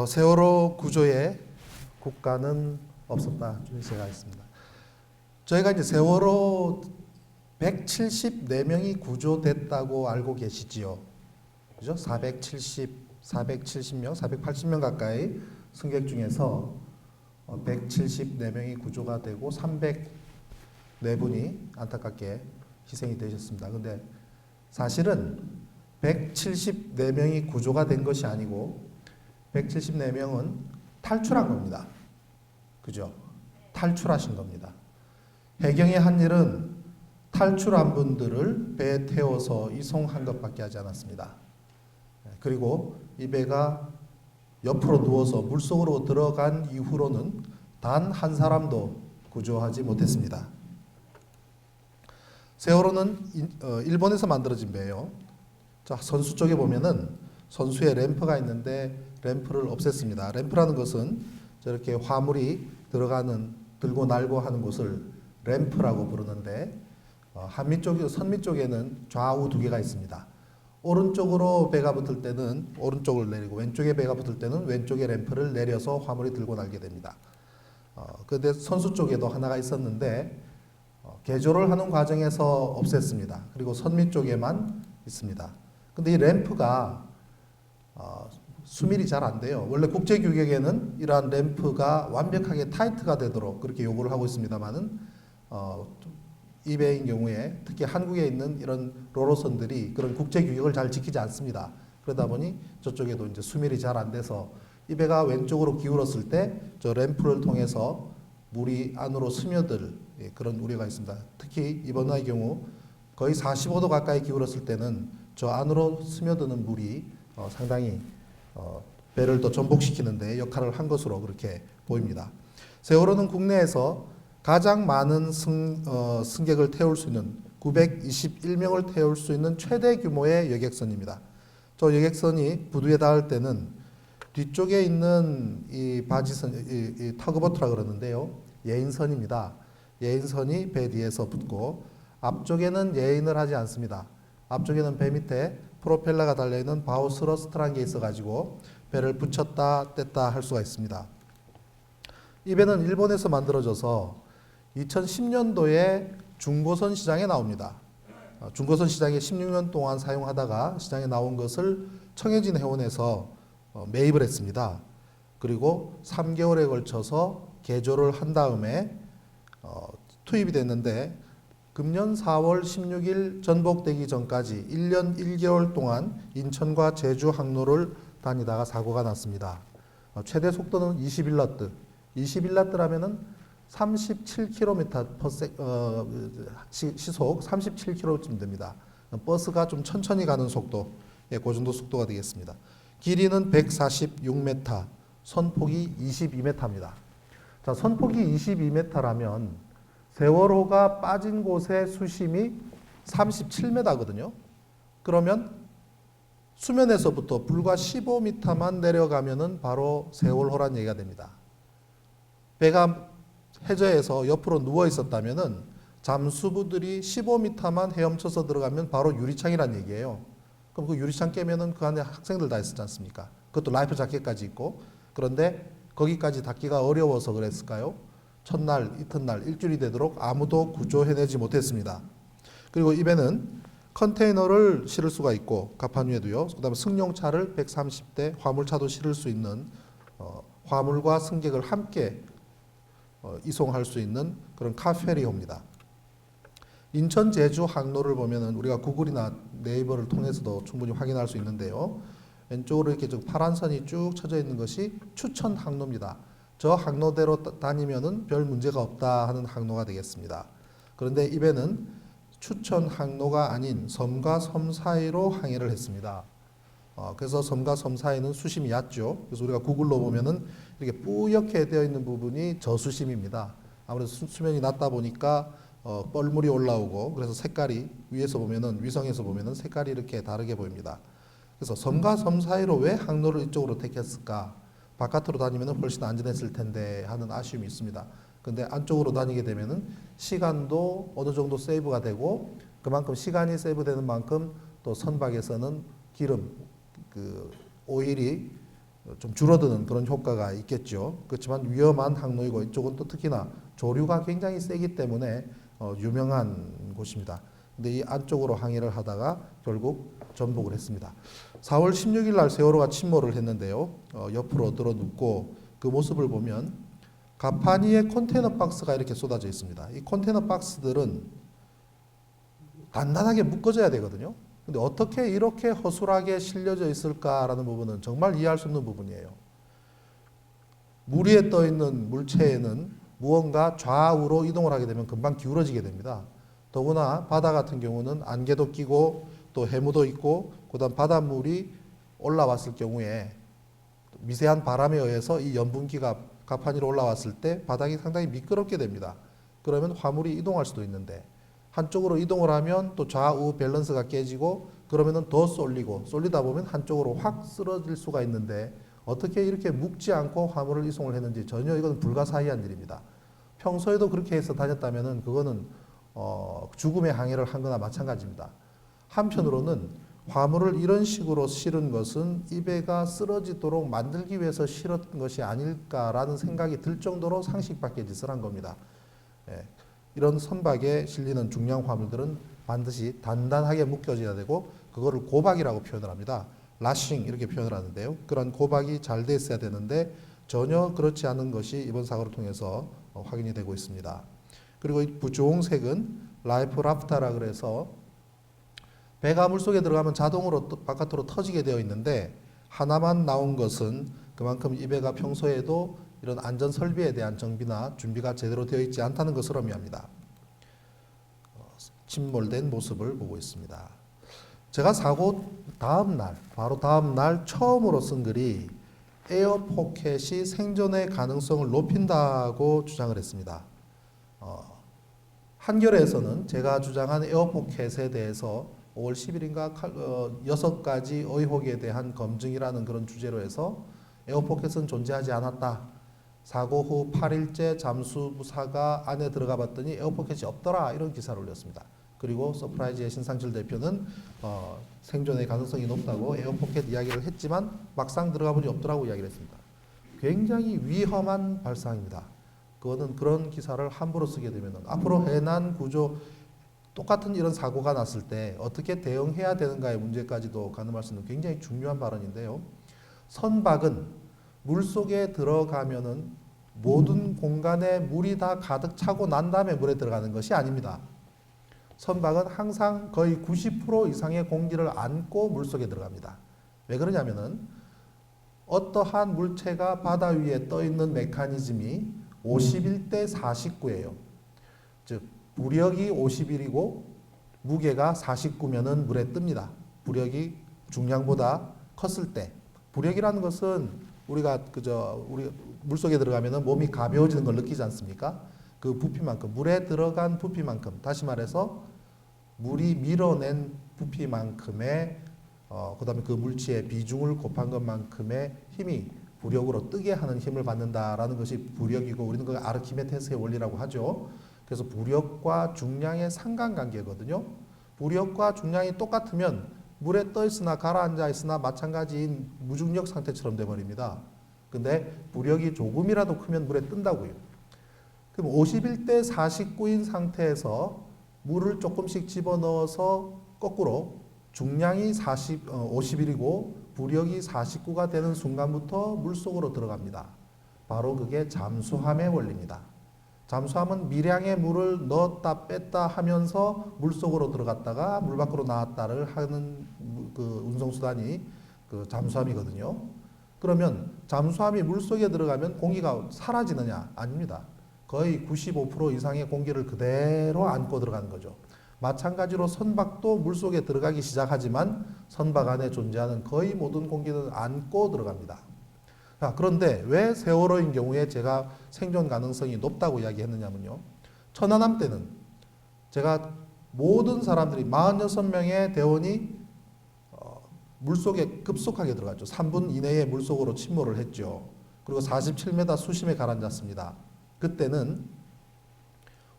세월호 구조에 국가는 없었다. 제가 있습니다. 저희가 이제 세월호 174명이 구조됐다고 알고 계시지요. 그죠? 470명, 480명 가까이 승객 중에서 174명이 구조가 되고 304분이 안타깝게 희생이 되셨습니다. 근데 사실은 174명이 구조가 된 것이 아니고 174명은 탈출한 겁니다. 그죠? 탈출하신 겁니다. 해경이 한 일은 탈출한 분들을 배에 태워서 이송한 것밖에 하지 않았습니다. 그리고 이 배가 옆으로 누워서 물속으로 들어간 이후로는 단 한 사람도 구조하지 못했습니다. 세월호는 일본에서 만들어진 배예요. 자, 선수 쪽에 보면은 선수의 램프가 있는데 램프를 없앴습니다. 램프라는 것은 저렇게 화물이 들고 날고 하는 곳을 램프라고 부르는데 선미 쪽에는 좌우 두 개가 있습니다. 오른쪽으로 배가 붙을 때는 오른쪽을 내리고 왼쪽에 배가 붙을 때는 왼쪽에 램프를 내려서 화물이 들고 날게 됩니다. 그런데 선수 쪽에도 하나가 있었는데 개조를 하는 과정에서 없앴습니다. 그리고 선미 쪽에만 있습니다. 근데 이 램프가 수밀이 잘 안 돼요. 원래 국제 규격에는 이러한 램프가 완벽하게 타이트가 되도록 그렇게 요구를 하고 있습니다만은 이 배인 경우에 특히 한국에 있는 이런 로로선들이 그런 국제 규격을 잘 지키지 않습니다. 그러다 보니 저쪽에도 이제 수밀이 잘 안 돼서 이 배가 왼쪽으로 기울었을 때 저 램프를 통해서 물이 안으로 스며들 그런 우려가 있습니다. 특히 이번의 경우 거의 45도 가까이 기울었을 때는 저 안으로 스며드는 물이 상당히 배를 또 전복시키는데 역할을 한 것으로 그렇게 보입니다. 세월호는 국내에서 가장 많은 승객을 태울 수 있는 921명을 태울 수 있는 최대 규모의 여객선입니다. 저 여객선이 부두에 닿을 때는 뒤쪽에 있는 이 터그보트라 그러는데요. 예인선입니다. 예인선이 배 뒤에서 붙고 앞쪽에는 예인을 하지 않습니다. 앞쪽에는 배 밑에 프로펠러가 달려있는 바우 스러스트라는 게 있어가지고 배를 붙였다 뗐다 할 수가 있습니다. 이 배는 일본에서 만들어져서 2010년도에 중고선 시장에 나옵니다. 중고선 시장에 16년 동안 사용하다가 시장에 나온 것을 청해진 해운에서 매입을 했습니다. 그리고 3개월에 걸쳐서 개조를 한 다음에 투입이 됐는데 금년 4월 16일 전복되기 전까지 1년 1개월 동안 인천과 제주 항로를 다니다가 사고가 났습니다. 최대 속도는 21너트. 21너트라면은 37km 시속 37km쯤 됩니다. 버스가 좀 천천히 가는 속도, 그 정도 속도가 되겠습니다. 길이는 146m, 선폭이 22m입니다. 자, 선폭이 22m라면 세월호가 빠진 곳의 수심이 37m거든요. 그러면 수면에서부터 불과 15m만 내려가면은 바로 세월호란 얘기가 됩니다. 배가 해저에서 옆으로 누워 있었다면은 잠수부들이 15m만 헤엄쳐서 들어가면 바로 유리창이란 얘기예요. 그럼 그 유리창 깨면은 그 안에 학생들 다 있었지 않습니까? 그것도 라이프 자켓까지 있고. 그런데 거기까지 닿기가 어려워서 그랬을까요? 첫날, 이튿날, 일주일이 되도록 아무도 구조해내지 못했습니다. 그리고 이 배는 컨테이너를 실을 수가 있고 갑판 위에도요. 그다음에 승용차를 130대, 화물차도 실을 수 있는 화물과 승객을 함께 이송할 수 있는 그런 카페리호입니다. 인천 제주 항로를 보면은 우리가 구글이나 네이버를 통해서도 충분히 확인할 수 있는데요. 왼쪽으로 이렇게 파란 선이 쭉 쳐져 있는 것이 추천 항로입니다. 저 항로대로 다니면은 별 문제가 없다 하는 항로가 되겠습니다. 그런데 이 배는 추천 항로가 아닌 섬과 섬 사이로 항해를 했습니다. 그래서 섬과 섬 사이는 수심이 얕죠. 그래서 우리가 구글로 보면은 이렇게 뿌옇게 되어 있는 부분이 저수심입니다. 아무래도 수면이 낮다 보니까 뻘물이 올라오고 그래서 색깔이 위에서 보면은 위성에서 보면은 색깔이 이렇게 다르게 보입니다. 그래서 섬과 섬 사이로 왜 항로를 이쪽으로 택했을까? 바깥으로 다니면은 훨씬 안전했을 텐데 하는 아쉬움이 있습니다. 근데 안쪽으로 다니게 되면은 시간도 어느 정도 세이브가 되고 그만큼 시간이 세이브되는 만큼 또 선박에서는 기름, 오일이 좀 줄어드는 그런 효과가 있겠죠. 그렇지만 위험한 항로이고 이쪽은 또 특히나 조류가 굉장히 세기 때문에 유명한 곳입니다. 근데 이 안쪽으로 항해를 하다가 결국 전복을 했습니다. 4월 16일 날 세월호가 침몰을 했는데요. 옆으로 들어 눕고 그 모습을 보면 가판위에 컨테이너 박스가 이렇게 쏟아져 있습니다. 이 컨테이너 박스들은 단단하게 묶어져야 되거든요. 근데 어떻게 이렇게 허술하게 실려져 있을까라는 부분은 정말 이해할 수 없는 부분이에요. 물 위에 떠 있는 물체에는 무언가 좌우로 이동을 하게 되면 금방 기울어지게 됩니다. 더구나 바다 같은 경우는 안개도 끼고 또 해무도 있고 그다음 바닷물이 올라왔을 경우에 미세한 바람에 의해서 이 염분기가 가판 위로 올라왔을 때 바닥이 상당히 미끄럽게 됩니다. 그러면 화물이 이동할 수도 있는데 한쪽으로 이동을 하면 또 좌우 밸런스가 깨지고 그러면은 더 쏠리다 보면 한쪽으로 확 쓰러질 수가 있는데 어떻게 이렇게 묶지 않고 화물을 이송을 했는지 전혀 이건 불가사의한 일입니다. 평소에도 그렇게 해서 다녔다면은 그거는 죽음의 항해를 한 거나 마찬가지입니다. 한편으로는 화물을 이런 식으로 실은 것은 이 배가 쓰러지도록 만들기 위해서 실은 것이 아닐까라는 생각이 들 정도로 상식 밖의 짓을 한 겁니다. 예. 이런 선박에 실리는 중량 화물들은 반드시 단단하게 묶여져야 되고 그거를 고박이라고 표현을 합니다. 라싱 이렇게 표현을 하는데요. 그런 고박이 잘 돼 있어야 되는데 전혀 그렇지 않은 것이 이번 사고를 통해서 확인이 되고 있습니다. 그리고 이 주홍색은 라이프 라프타라 그래서 배가 물속에 들어가면 자동으로 바깥으로 터지게 되어 있는데 하나만 나온 것은 그만큼 이 배가 평소에도 이런 안전 설비에 대한 정비나 준비가 제대로 되어 있지 않다는 것을 의미합니다. 침몰된 모습을 보고 있습니다. 제가 사고 바로 다음 날 처음으로 쓴 글이 에어포켓이 생존의 가능성을 높인다고 주장을 했습니다. 한겨레에서는 제가 주장한 에어포켓에 대해서 5월 10일인가 6가지 의혹에 대한 검증이라는 그런 주제로 해서 에어포켓은 존재하지 않았다. 사고 후 8일째 잠수부사가 안에 들어가 봤더니 에어포켓이 없더라 이런 기사를 올렸습니다. 그리고 서프라이즈의 신상철 대표는 생존의 가능성이 높다고 에어포켓 이야기를 했지만 막상 들어가 보니 없더라고 이야기를 했습니다. 굉장히 위험한 발상입니다. 그거는 그런 기사를 함부로 쓰게 되면 앞으로 해난 구조 똑같은 이런 사고가 났을 때 어떻게 대응해야 되는가의 문제까지도 가늠할 수 있는 굉장히 중요한 발언인데요. 선박은 물속에 들어가면은 모든 공간에 물이 다 가득 차고 난 다음에 물에 들어가는 것이 아닙니다. 선박은 항상 거의 90% 이상의 공기를 안고 물속에 들어갑니다. 왜 그러냐면은 어떠한 물체가 바다 위에 떠 있는 메커니즘이 51대 49예요. 즉 부력이 51이고 무게가 49면은 물에 뜹니다. 부력이 중량보다 컸을 때. 부력이라는 것은 우리가 우리 물속에 들어가면은 몸이 가벼워지는 걸 느끼지 않습니까? 그 부피만큼 물에 들어간 부피만큼 다시 말해서 물이 밀어낸 부피만큼의 그다음에 그 물체의 비중을 곱한 것만큼의 힘이 부력으로 뜨게 하는 힘을 받는다라는 것이 부력이고 우리는 그걸 아르키메데스의 원리라고 하죠. 그래서 부력과 중량의 상관관계거든요. 부력과 중량이 똑같으면 물에 떠 있으나 가라앉아 있으나 마찬가지인 무중력 상태처럼 돼버립니다. 근데 부력이 조금이라도 크면 물에 뜬다고요. 그럼 51대 49인 상태에서 물을 조금씩 집어넣어서 거꾸로 중량이 51이고 부력이 49가 되는 순간부터 물속으로 들어갑니다. 바로 그게 잠수함의 원리입니다. 잠수함은 미량의 물을 넣었다 뺐다 하면서 물속으로 들어갔다가 물 밖으로 나왔다를 하는 그 운송수단이 그 잠수함이거든요. 그러면 잠수함이 물속에 들어가면 공기가 사라지느냐? 아닙니다. 거의 95% 이상의 공기를 그대로 안고 들어가는 거죠. 마찬가지로 선박도 물속에 들어가기 시작하지만 선박 안에 존재하는 거의 모든 공기는 안고 들어갑니다. 자, 그런데 왜 세월호인 경우에 제가 생존 가능성이 높다고 이야기했느냐면요. 천안함 때는 제가 모든 사람들이 46명의 대원이 물속에 급속하게 들어갔죠. 3분 이내에 물속으로 침몰을 했죠. 그리고 47m 수심에 가라앉았습니다. 그때는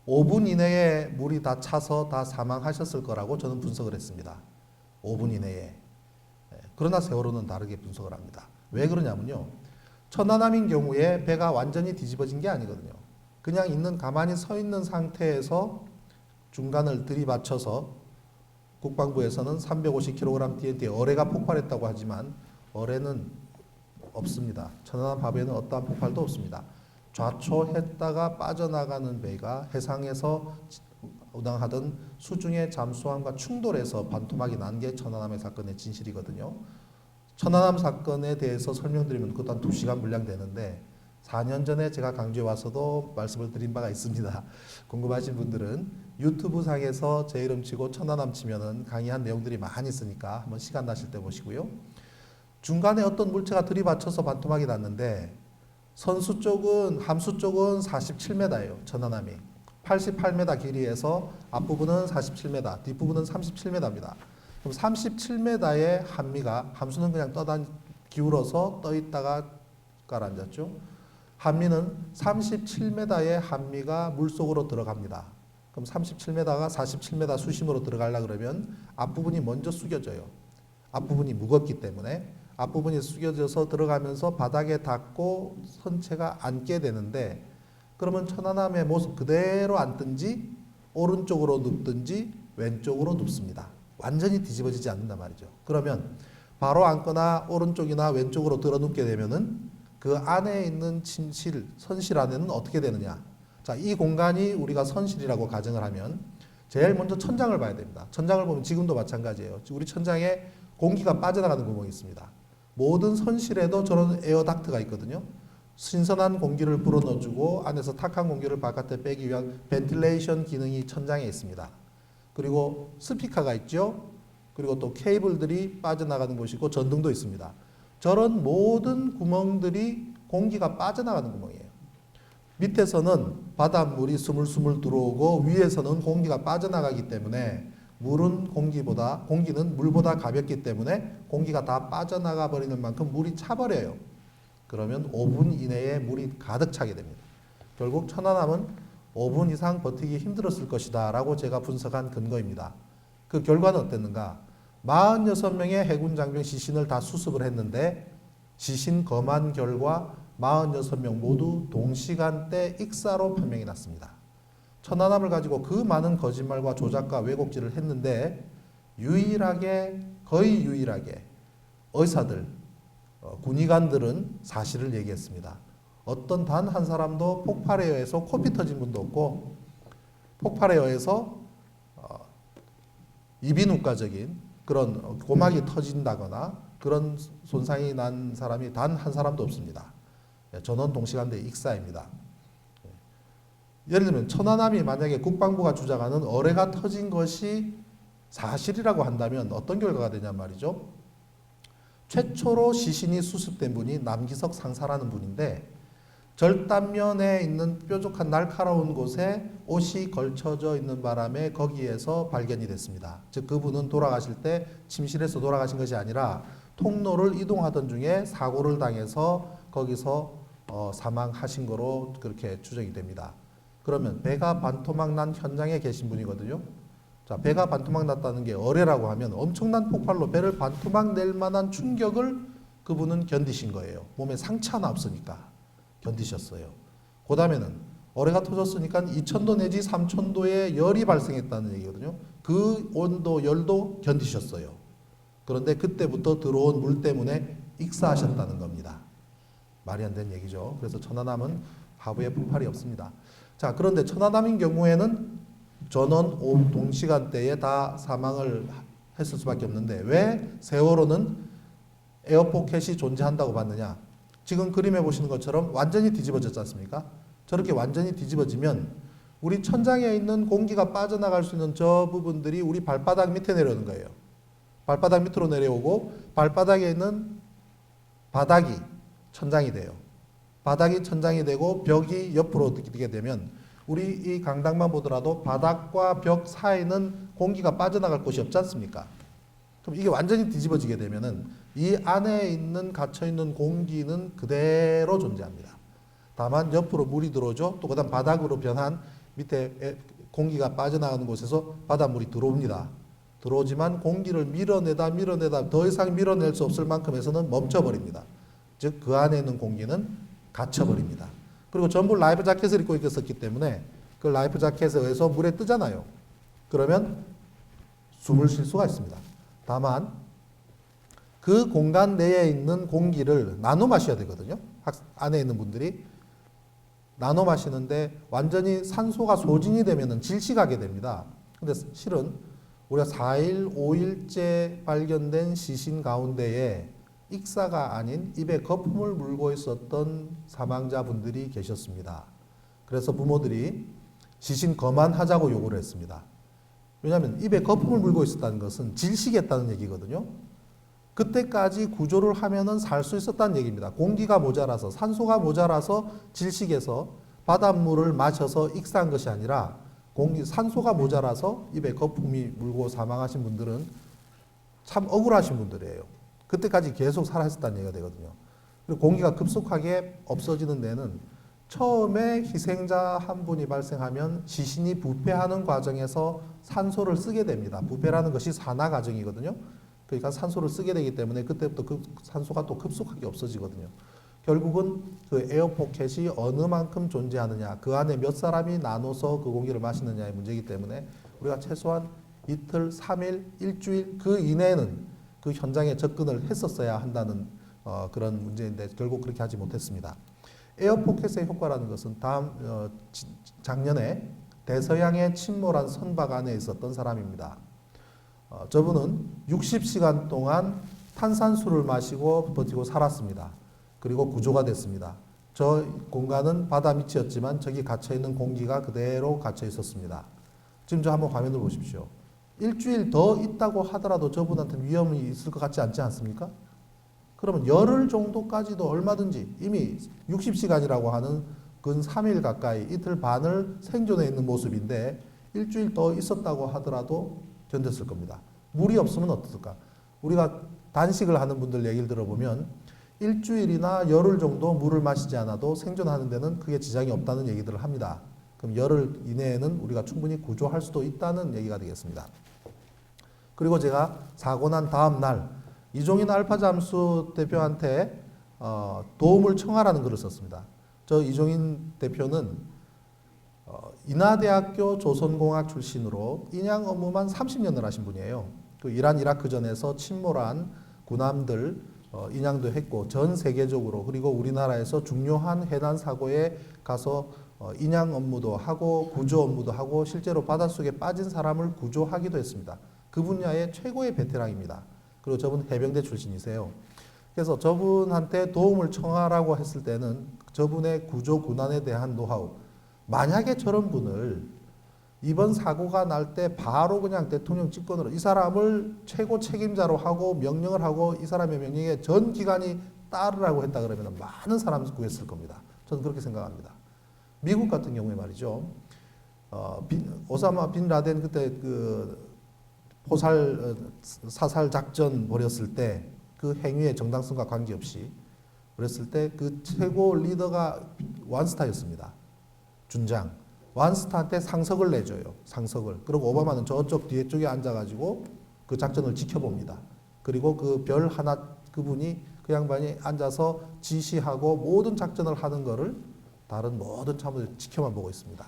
5분 이내에 물이 다 차서 다 사망하셨을 거라고 저는 분석을 했습니다. 5분 이내에. 그러나 세월호는 다르게 분석을 합니다. 왜 그러냐면요. 천안함인 경우에 배가 완전히 뒤집어진 게 아니거든요. 그냥 가만히 서 있는 상태에서 중간을 들이받쳐서 국방부에서는 350kg TNT 어뢰가 폭발했다고 하지만 어뢰는 없습니다. 천안함 하부에는 어떠한 폭발도 없습니다. 좌초했다가 빠져나가는 배가 해상에서 운항하던 수중의 잠수함과 충돌해서 반토막이 난 게 천안함의 사건의 진실이거든요. 천안함 사건에 대해서 설명드리면 그것도 한 2시간 분량 되는데 4년 전에 제가 강주에 와서도 말씀을 드린 바가 있습니다. 궁금하신 분들은 유튜브 상에서 제 이름 치고 천안함 치면은 강의한 내용들이 많이 있으니까 한번 시간 나실 때 보시고요. 중간에 어떤 물체가 들이받쳐서 반토막이 났는데 선수 쪽은 함수 쪽은 47m예요. 천안함이 88m 길이에서 앞부분은 47m, 뒷부분은 37m입니다. 그럼 37m의 한미가 함수는 그냥 기울어서 떠 있다가 가라앉았죠. 한미는 37m의 한미가 물속으로 들어갑니다. 그럼 37m가 47m 수심으로 들어가려 그러면 앞부분이 먼저 숙여져요. 앞부분이 무겁기 때문에 앞부분이 숙여져서 들어가면서 바닥에 닿고 선체가 앉게 되는데 그러면 천안함의 모습 그대로 앉든지 오른쪽으로 눕든지 왼쪽으로 눕습니다. 완전히 뒤집어지지 않는단 말이죠. 그러면 바로 앉거나 오른쪽이나 왼쪽으로 들어 눕게 되면은 그 안에 있는 선실 안에는 어떻게 되느냐. 자, 이 공간이 우리가 선실이라고 가정을 하면 제일 먼저 천장을 봐야 됩니다. 천장을 보면 지금도 마찬가지예요. 우리 천장에 공기가 빠져나가는 구멍이 있습니다. 모든 선실에도 저런 에어닥트가 있거든요. 신선한 공기를 불어넣어주고 안에서 탁한 공기를 바깥에 빼기 위한 벤틸레이션 기능이 천장에 있습니다. 그리고 스피커가 있죠. 그리고 또 케이블들이 빠져나가는 곳이 있고 전등도 있습니다. 저런 모든 구멍들이 공기가 빠져나가는 구멍이에요. 밑에서는 바닷물이 스물스물 들어오고 위에서는 공기가 빠져나가기 때문에 공기는 물보다 가볍기 때문에 공기가 다 빠져나가 버리는 만큼 물이 차버려요. 그러면 5분 이내에 물이 가득 차게 됩니다. 결국 천안함은 5분 이상 버티기 힘들었을 것이다 라고 제가 분석한 근거입니다. 그 결과는 어땠는가? 46명의 해군 장병 시신을 다 수습을 했는데 시신 검안 결과 46명 모두 동시간대 익사로 판명이 났습니다. 천안함을 가지고 그 많은 거짓말과 조작과 왜곡질을 했는데 거의 유일하게 의사들, 군의관들은 사실을 얘기했습니다. 어떤 단 한 사람도 폭발에 의해서 코피 터진 분도 없고 폭발에 의해서 이비인후과적인 그런 고막이 터진다거나 그런 손상이 난 사람이 단 한 사람도 없습니다. 전원 동시간대 익사입니다. 예를 들면 천안함이 만약에 국방부가 주장하는 어뢰가 터진 것이 사실이라고 한다면 어떤 결과가 되냔 말이죠. 최초로 시신이 수습된 분이 남기석 상사라는 분인데 절단면에 있는 뾰족한 날카로운 곳에 옷이 걸쳐져 있는 바람에 거기에서 발견이 됐습니다. 즉 그분은 돌아가실 때 침실에서 돌아가신 것이 아니라 통로를 이동하던 중에 사고를 당해서 거기서 사망하신 거로 그렇게 추정이 됩니다. 그러면 배가 반토막 난 현장에 계신 분이거든요. 자, 배가 반토막 났다는 게 어뢰라고 하면 엄청난 폭발로 배를 반토막 낼 만한 충격을 그분은 견디신 거예요. 몸에 상처 하나 없으니까 견디셨어요. 그 다음에는 어뢰가 터졌으니까 2000도 내지 3000도의 열이 발생했다는 얘기거든요. 그 온도, 열도 견디셨어요. 그런데 그때부터 들어온 물 때문에 익사하셨다는 겁니다. 말이 안 되는 얘기죠. 그래서 천안함은 하부에 폭발이 없습니다. 자, 그런데 천안함인 경우에는 전원 동시간대에 다 사망을 했을 수밖에 없는데 왜 세월호는 에어포켓이 존재한다고 봤느냐? 지금 그림에 보시는 것처럼 완전히 뒤집어졌지 않습니까? 저렇게 완전히 뒤집어지면 우리 천장에 있는 공기가 빠져나갈 수 있는 저 부분들이 우리 발바닥 밑에 내려오는 거예요. 발바닥 밑으로 내려오고 발바닥에 있는 바닥이 천장이 돼요. 바닥이 천장이 되고 벽이 옆으로 뛰게 되면 우리 이 강당만 보더라도 바닥과 벽 사이는 공기가 빠져나갈 곳이 없지 않습니까? 그럼 이게 완전히 뒤집어지게 되면은 이 안에 있는 갇혀있는 공기는 그대로 존재합니다. 다만 옆으로 물이 들어오죠. 또 그다음 바닥으로 변한 밑에 공기가 빠져나가는 곳에서 바닷물이 들어옵니다. 들어오지만 공기를 밀어내다 더 이상 밀어낼 수 없을 만큼에서는 멈춰버립니다. 즉 그 안에 있는 공기는 갇혀버립니다. 그리고 전부 라이프 자켓을 입고 있었기 때문에 그 라이프 자켓에 의해서 물에 뜨잖아요. 그러면 숨을 쉴 수가 있습니다. 다만 그 공간 내에 있는 공기를 나눠 마셔야 되거든요. 안에 있는 분들이 나눠 마시는데 완전히 산소가 소진이 되면 질식하게 됩니다. 근데 실은 우리가 4일, 5일째 발견된 시신 가운데에 익사가 아닌 입에 거품을 물고 있었던 사망자분들이 계셨습니다. 그래서 부모들이 시신 거만하자고 요구를 했습니다. 왜냐하면 입에 거품을 물고 있었다는 것은 질식했다는 얘기거든요. 그때까지 구조를 하면은 살 수 있었다는 얘기입니다. 공기가 모자라서 산소가 모자라서 질식해서 바닷물을 마셔서 익사한 것이 아니라 산소가 모자라서 입에 거품이 물고 사망하신 분들은 참 억울하신 분들이에요. 그때까지 계속 살아있었다는 얘기가 되거든요. 그리고 공기가 급속하게 없어지는 데는 처음에 희생자 한 분이 발생하면 시신이 부패하는 과정에서 산소를 쓰게 됩니다. 부패라는 것이 산화 과정이거든요. 그러니까 산소를 쓰게 되기 때문에 그때부터 그 산소가 또 급속하게 없어지거든요. 결국은 그 에어포켓이 어느 만큼 존재하느냐, 그 안에 몇 사람이 나눠서 그 공기를 마시느냐의 문제이기 때문에 우리가 최소한 이틀, 3일, 일주일 그 이내에는 그 현장에 접근을 했었어야 한다는 그런 문제인데 결국 그렇게 하지 못했습니다. 에어포켓의 효과라는 것은 작년에 대서양에 침몰한 선박 안에 있었던 사람입니다. 저분은 60시간 동안 탄산수를 마시고 버티고 살았습니다. 그리고 구조가 됐습니다. 저 공간은 바다 밑이었지만 저기 갇혀있는 공기가 그대로 갇혀 있었습니다. 지금 저 한번 화면을 보십시오. 일주일 더 있다고 하더라도 저분한테 위험이 있을 것 같지 않지 않습니까? 그러면 열흘 정도까지도 얼마든지 이미 60시간이라고 하는 근 3일 가까이 이틀 반을 생존해 있는 모습인데 일주일 더 있었다고 하더라도 견뎠을 겁니다. 물이 없으면 어떨까? 우리가 단식을 하는 분들 얘기를 들어보면 일주일이나 열흘 정도 물을 마시지 않아도 생존하는 데는 크게 지장이 없다는 얘기들을 합니다. 그럼 열흘 이내에는 우리가 충분히 구조할 수도 있다는 얘기가 되겠습니다. 그리고 제가 사고 난 다음 날 이종인 알파 잠수 대표한테 도움을 청하라는 글을 썼습니다. 저 이종인 대표는 인하대학교 조선공학 출신으로 인양 업무만 30년을 하신 분이에요. 그 이란 이라크전에서 침몰한 군함들 인양도 했고 전 세계적으로 그리고 우리나라에서 중요한 해난 사고에 가서 인양 업무도 하고 구조 업무도 하고 실제로 바닷속에 빠진 사람을 구조하기도 했습니다. 그 분야의 최고의 베테랑입니다. 그리고 저분 해병대 출신이세요. 그래서 저분한테 도움을 청하라고 했을 때는 저분의 구조 군안에 대한 노하우, 만약에 저런 분을 이번 사고가 날 때 바로 그냥 대통령 직권으로 이 사람을 최고 책임자로 하고 명령을 하고 이 사람의 명령에 전 기관이 따르라고 했다 그러면 많은 사람을 구했을 겁니다. 저는 그렇게 생각합니다. 미국 같은 경우에 말이죠. 오사마 빈 라덴 그때 그 사살 작전 벌였을 때 그 행위의 정당성과 관계없이 그랬을 때 그 최고 리더가 완스타였습니다. 준장. 완스타한테 상석을 내줘요. 상석을. 그리고 오바마는 저쪽 뒤에 쪽에 앉아가지고 그 작전을 지켜봅니다. 그리고 그 별 하나 그분이 그 양반이 앉아서 지시하고 모든 작전을 하는 거를 다른 모든 참모들이 지켜만 보고 있습니다.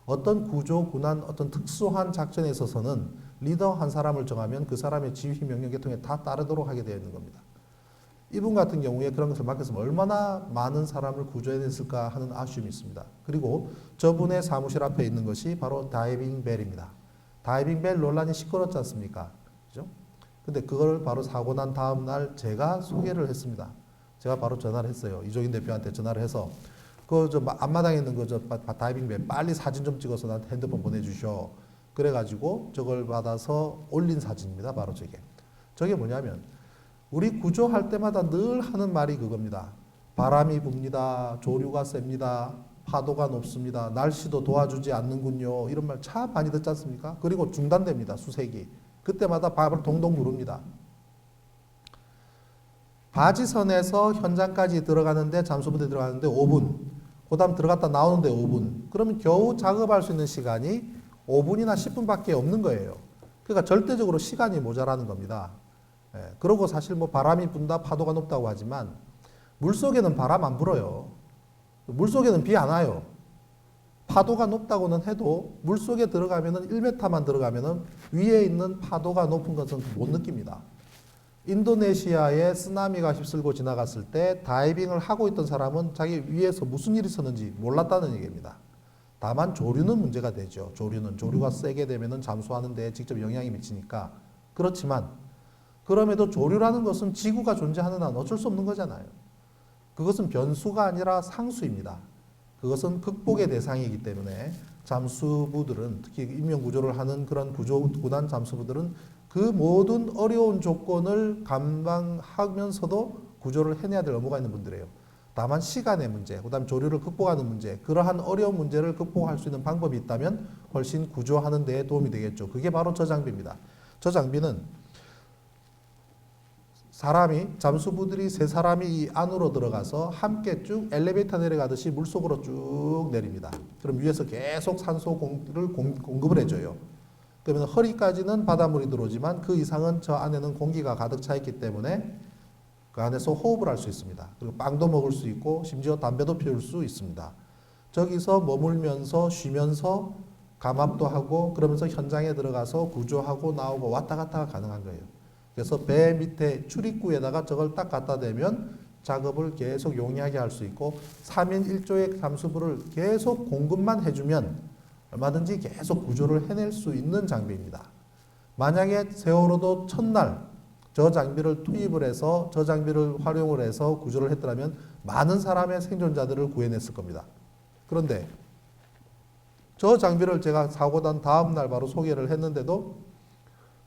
어떤 구조, 군안, 어떤 특수한 작전에 있어서는 리더 한 사람을 정하면 그 사람의 지휘 명령 계통에 다 따르도록 하게 되어 있는 겁니다. 이분 같은 경우에 그런 것을 맡겼으면 얼마나 많은 사람을 구조해냈을까 하는 아쉬움이 있습니다. 그리고 저분의 사무실 앞에 있는 것이 바로 다이빙 벨입니다. 다이빙 벨 논란이 시끄럽지 않습니까? 그죠? 근데 그걸 바로 사고 난 다음 날 제가 소개를 했습니다. 제가 바로 전화를 했어요. 이종인 대표한테 전화를 해서 그 저 앞마당에 있는 그 저 다이빙 벨 빨리 사진 좀 찍어서 나한테 핸드폰 보내주셔. 그래가지고 저걸 받아서 올린 사진입니다. 바로 저게. 저게 뭐냐면 우리 구조할 때마다 늘 하는 말이 그겁니다. 바람이 붑니다. 조류가 셉니다. 파도가 높습니다. 날씨도 도와주지 않는군요. 이런 말 참 많이 듣지 않습니까? 그리고 중단됩니다. 수색이. 그때마다 밥을 동동 구릅니다. 바지선에서 현장까지 들어가는데 잠수부대 들어가는데 5분. 그 다음 들어갔다 나오는데 5분. 그러면 겨우 작업할 수 있는 시간이 5분이나 10분밖에 없는 거예요. 그러니까 절대적으로 시간이 모자라는 겁니다. 예, 그러고 사실 뭐 바람이 분다 파도가 높다고 하지만 물속에는 바람 안 불어요. 물속에는 비 안 와요. 파도가 높다고는 해도 물속에 들어가면은 1m만 들어가면은 위에 있는 파도가 높은 것은 못 느낍니다. 인도네시아에 쓰나미가 휩쓸고 지나갔을 때 다이빙을 하고 있던 사람은 자기 위에서 무슨 일이 있었는지 몰랐다는 얘기입니다. 다만 조류는 문제가 되죠. 조류가 세게 되면은 잠수하는 데 직접 영향이 미치니까. 그렇지만 그럼에도 조류라는 것은 지구가 존재하는 한 어쩔 수 없는 거잖아요. 그것은 변수가 아니라 상수입니다. 그것은 극복의 대상이기 때문에 잠수부들은, 특히 인명구조를 하는 그런 구단 잠수부들은 그 모든 어려운 조건을 감당하면서도 구조를 해내야 될 의무가 있는 분들이에요. 다만 시간의 문제, 그다음 조류를 극복하는 문제, 그러한 어려운 문제를 극복할 수 있는 방법이 있다면 훨씬 구조하는 데 도움이 되겠죠. 그게 바로 저 장비입니다. 저 장비는 잠수부들이 세 사람이 이 안으로 들어가서 함께 쭉 엘리베이터 내려가듯이 물속으로 쭉 내립니다. 그럼 위에서 계속 산소를 공급을 해줘요. 그러면 허리까지는 바닷물이 들어오지만 그 이상은 저 안에는 공기가 가득 차 있기 때문에 그 안에서 호흡을 할 수 있습니다. 그리고 빵도 먹을 수 있고 심지어 담배도 피울 수 있습니다. 저기서 머물면서 쉬면서 감압도 하고 그러면서 현장에 들어가서 구조하고 나오고 왔다 갔다가 가능한 거예요. 그래서 배 밑에 출입구에다가 저걸 딱 갖다 대면 작업을 계속 용이하게 할 수 있고 3인 1조의 잠수부를 계속 공급만 해주면 얼마든지 계속 구조를 해낼 수 있는 장비입니다. 만약에 세월호도 첫날 저 장비를 투입을 해서 저 장비를 활용을 해서 구조를 했더라면 많은 사람의 생존자들을 구해냈을 겁니다. 그런데 저 장비를 제가 사고 난 다음 날 바로 소개를 했는데도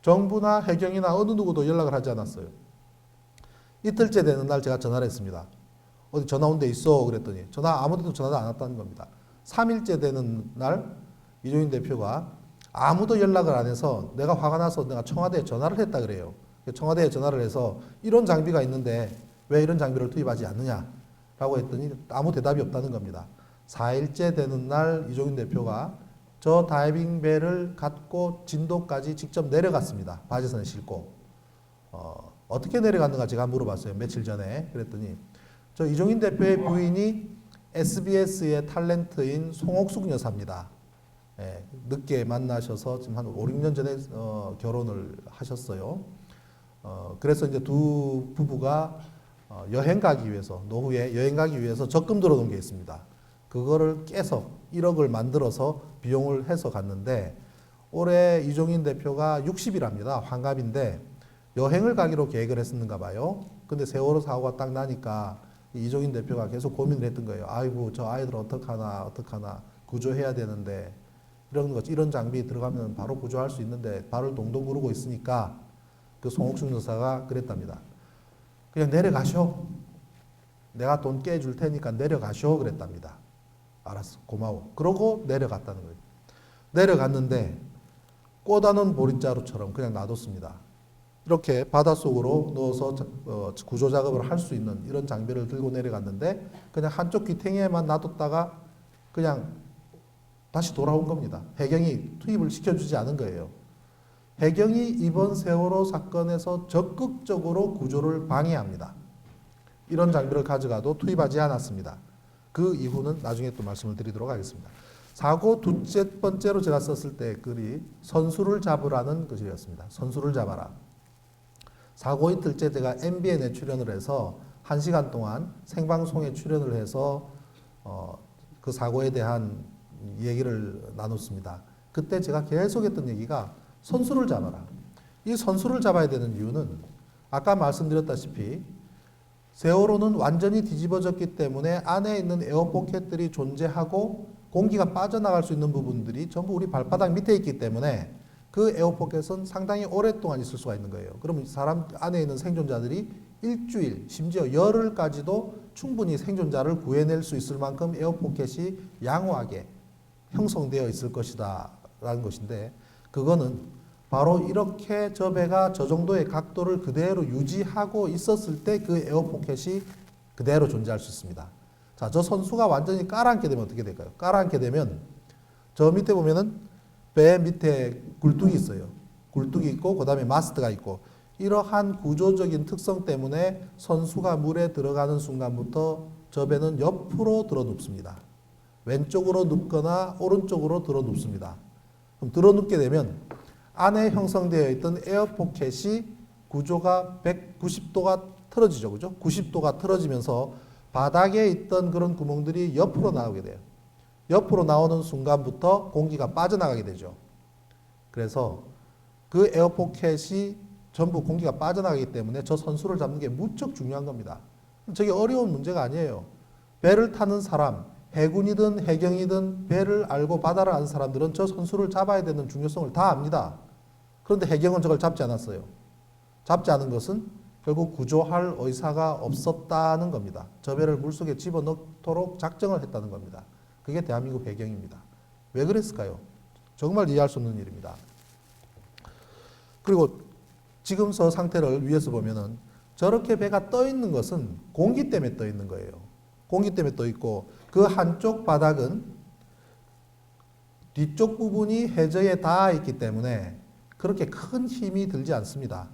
정부나 해경이나 어느 누구도 연락을 하지 않았어요. 이틀째 되는 날 제가 전화를 했습니다. 어디 전화 온 데 있어? 그랬더니 아무데도 전화도 안 왔다는 겁니다. 3일째 되는 날 이종인 대표가 아무도 연락을 안 해서 내가 화가 나서 내가 청와대에 전화를 했다 그래요. 청와대에 전화를 해서 이런 장비가 있는데 왜 이런 장비를 투입하지 않느냐라고 했더니 아무 대답이 없다는 겁니다. 4일째 되는 날 이종인 대표가 저 다이빙 배를 갖고 진도까지 직접 내려갔습니다. 바지선에 싣고. 어떻게 내려갔는가 제가 물어봤어요. 며칠 전에. 그랬더니 저 이종인 대표의 부인이 SBS의 탤런트인 송옥숙 여사입니다. 예, 늦게 만나셔서 지금 한 5, 6년 전에 결혼을 하셨어요. 그래서 이제 두 부부가 여행 가기 위해서, 노후에 여행 가기 위해서 적금 들어놓은 게 있습니다. 그거를 깨서 1억을 만들어서 비용을 해서 갔는데 올해 이종인 대표가 60이랍니다. 환갑인데 여행을 가기로 계획을 했었는가 봐요. 근데 세월호 사고가 딱 나니까 이종인 대표가 계속 고민을 했던 거예요. 아이고 저 아이들 어떡하나 구조해야 되는데 이런 장비 들어가면 바로 구조할 수 있는데 발을 동동 구르고 있으니까 그 송옥순 여사가 그랬답니다. 그냥 내려가쇼. 내가 돈 깨줄 테니까 내려가쇼 그랬답니다. 알았어, 고마워. 그러고 내려갔다는 거예요. 내려갔는데 꼬다는 보릿자루처럼 그냥 놔뒀습니다. 이렇게 바닷속으로 넣어서 구조 작업을 할 수 있는 이런 장비를 들고 내려갔는데 그냥 한쪽 귀탱이에만 놔뒀다가 그냥 다시 돌아온 겁니다. 해경이 투입을 시켜주지 않은 거예요. 해경이 이번 세월호 사건에서 적극적으로 구조를 방해합니다. 이런 장비를 가져가도 투입하지 않았습니다. 그 이후는 나중에 또 말씀을 드리도록 하겠습니다. 사고 두째 번째로 제가 썼을 때 글이 선수를 잡으라는 글이었습니다. 선수를 잡아라. 사고 이틀째 제가 MBN에 출연을 해서 1시간 동안 생방송에 출연을 해서 그 사고에 대한 얘기를 나눴습니다. 그때 제가 계속 했던 얘기가 선수를 잡아라. 이 선수를 잡아야 되는 이유는 아까 말씀드렸다시피 세월호는 완전히 뒤집어졌기 때문에 안에 있는 에어포켓들이 존재하고 공기가 빠져나갈 수 있는 부분들이 전부 우리 발바닥 밑에 있기 때문에 그 에어포켓은 상당히 오랫동안 있을 수가 있는 거예요. 그러면 사람 안에 있는 생존자들이 일주일, 심지어 열흘까지도 충분히 생존자를 구해낼 수 있을 만큼 에어포켓이 양호하게 형성되어 있을 것이다 라는 것인데 그거는 바로 이렇게 저 배가 저 정도의 각도를 그대로 유지하고 있었을 때 그 에어포켓이 그대로 존재할 수 있습니다. 자, 저 선수가 완전히 깔아앉게 되면 어떻게 될까요? 깔아앉게 되면 저 밑에 보면은 배 밑에 굴뚝이 있어요. 굴뚝이 있고 그 다음에 마스트가 있고 이러한 구조적인 특성 때문에 선수가 물에 들어가는 순간부터 저 배는 옆으로 들어 눕습니다. 왼쪽으로 눕거나 오른쪽으로 들어 눕습니다. 그럼 들어 눕게 되면 안에 형성되어 있던 에어포켓이 구조가 190도가 틀어지죠. 그죠? 90도가 틀어지면서 바닥에 있던 그런 구멍들이 옆으로 나오게 돼요. 옆으로 나오는 순간부터 공기가 빠져나가게 되죠. 그래서 그 에어포켓이 전부 공기가 빠져나가기 때문에 저 선수를 잡는 게 무척 중요한 겁니다. 저게 어려운 문제가 아니에요. 배를 타는 사람, 해군이든 해경이든 배를 알고 바다를 아는 사람들은 저 선수를 잡아야 되는 중요성을 다 압니다. 그런데 해경은 저걸 잡지 않았어요. 잡지 않은 것은 결국 구조할 의사가 없었다는 겁니다. 저 배를 물속에 집어넣도록 작정을 했다는 겁니다. 그게 대한민국 해경입니다. 왜 그랬을까요? 정말 이해할 수 없는 일입니다. 그리고 지금 저 상태를 위에서 보면은 저렇게 배가 떠 있는 것은 공기 때문에 떠 있는 거예요. 공기 때문에 떠 있고 그 한쪽 바닥은 뒤쪽 부분이 해저에 닿아 있기 때문에 그렇게 큰 힘이 들지 않습니다.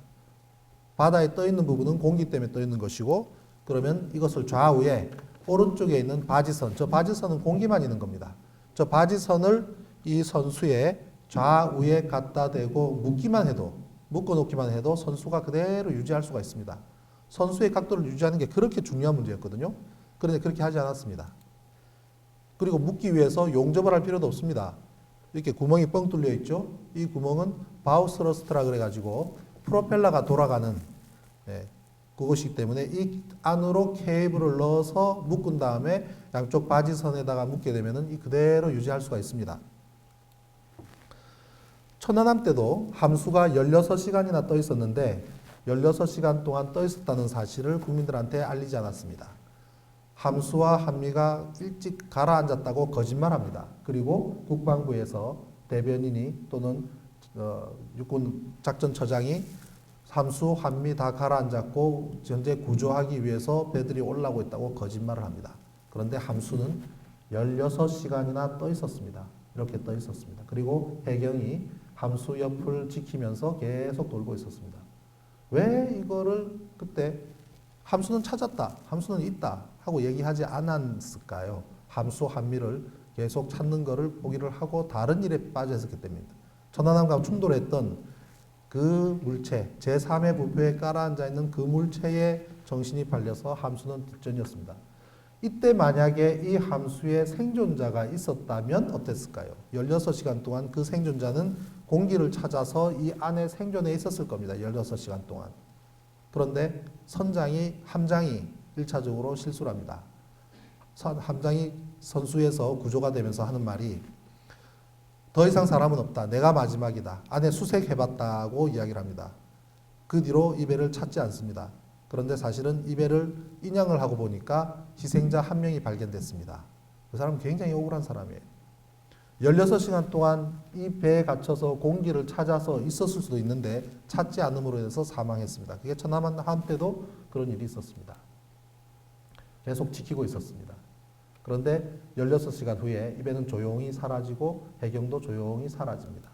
바다에 떠 있는 부분은 공기 때문에 떠 있는 것이고 그러면 이것을 좌우에 오른쪽에 있는 바지선, 저 바지선은 공기만 있는 겁니다. 저 바지선을 이 선수의 좌우에 갖다 대고 묶어놓기만 해도 선수가 그대로 유지할 수가 있습니다. 선수의 각도를 유지하는 게 그렇게 중요한 문제였거든요. 그런데 그렇게 하지 않았습니다. 그리고 묶기 위해서 용접을 할 필요도 없습니다. 이렇게 구멍이 뻥 뚫려 있죠. 이 구멍은 바우스러스트라 그래가지고 프로펠러가 돌아가는 그것이기 때문에 이 안으로 케이블을 넣어서 묶은 다음에 양쪽 바지선에다가 묶게 되면 이 그대로 유지할 수가 있습니다. 천안함 때도 함수가 16시간이나 떠 있었는데 16시간 동안 떠 있었다는 사실을 국민들한테 알리지 않았습니다. 함수와 한미가 일찍 가라앉았다고 거짓말합니다. 그리고 국방부에서 대변인이 또는 육군 작전처장이 함수, 한미 다 가라앉았고 현재 구조하기 위해서 배들이 올라오고 있다고 거짓말을 합니다. 그런데 함수는 16시간이나 떠 있었습니다. 이렇게 떠 있었습니다. 그리고 해경이 함수 옆을 지키면서 계속 돌고 있었습니다. 왜 이거를 그때 함수는 찾았다, 함수는 있다 하고 얘기하지 않았을까요? 함수, 한미를 계속 찾는 것을 포기를 하고 다른 일에 빠져 있었기 때문입니다. 천안함과 충돌했던 그 물체, 제3의 부표에 깔아앉아 있는 그 물체에 정신이 팔려서 함수는 뒷전이었습니다. 이때 만약에 이 함수에 생존자가 있었다면 어땠을까요? 16시간 동안 그 생존자는 공기를 찾아서 이 안에 생존해 있었을 겁니다. 16시간 동안. 그런데 함장이 1차적으로 실수를 합니다. 함장이 선수에서 구조가 되면서 하는 말이 더 이상 사람은 없다. 내가 마지막이다. 안에 수색해봤다고 이야기를 합니다. 그 뒤로 이 배를 찾지 않습니다. 그런데 사실은 이 배를 인양을 하고 보니까 희생자 한 명이 발견됐습니다. 그 사람은 굉장히 억울한 사람이에요. 16시간 동안 이 배에 갇혀서 공기를 찾아서 있었을 수도 있는데 찾지 않음으로 해서 사망했습니다. 그게 천안함 때도 그런 일이 있었습니다. 계속 지키고 있었습니다. 그런데 16시간 후에 이 배는 조용히 사라지고 해경도 조용히 사라집니다.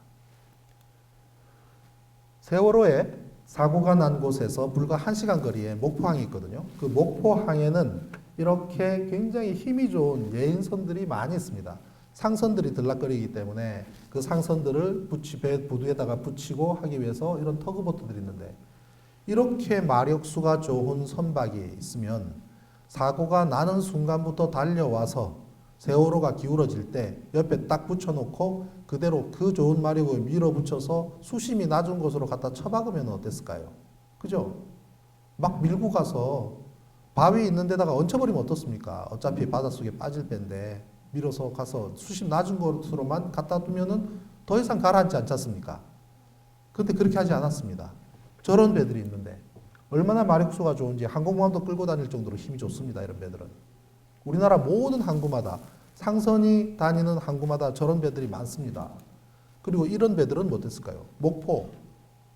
세월호에 사고가 난 곳에서 불과 1시간 거리에 목포항이 있거든요. 그 목포항에는 이렇게 굉장히 힘이 좋은 예인선들이 많이 있습니다. 상선들이 들락거리기 때문에 그 상선들을 배 부두에다가 붙이고 하기 위해서 이런 터그보트들이 있는데 이렇게 마력수가 좋은 선박이 있으면 사고가 나는 순간부터 달려와서 세월호가 기울어질 때 옆에 딱 붙여놓고 그대로 그 좋은 마력을 밀어붙여서 수심이 낮은 곳으로 갖다 쳐박으면 어땠을까요? 그죠? 막 밀고 가서 바위 있는 데다가 얹혀버리면 어떻습니까? 어차피 바닷속에 빠질 배인데 밀어서 가서 수심 낮은 곳으로만 갖다 두면은 더 이상 가라앉지 않지 않습니까? 그런데 그렇게 하지 않았습니다. 저런 배들이 있는데 얼마나 마력수가 좋은지 항공모함도 끌고 다닐 정도로 힘이 좋습니다. 이런 배들은. 우리나라 모든 항구마다 상선이 다니는 항구마다 저런 배들이 많습니다. 그리고 이런 배들은 뭐 됐을까요? 목포.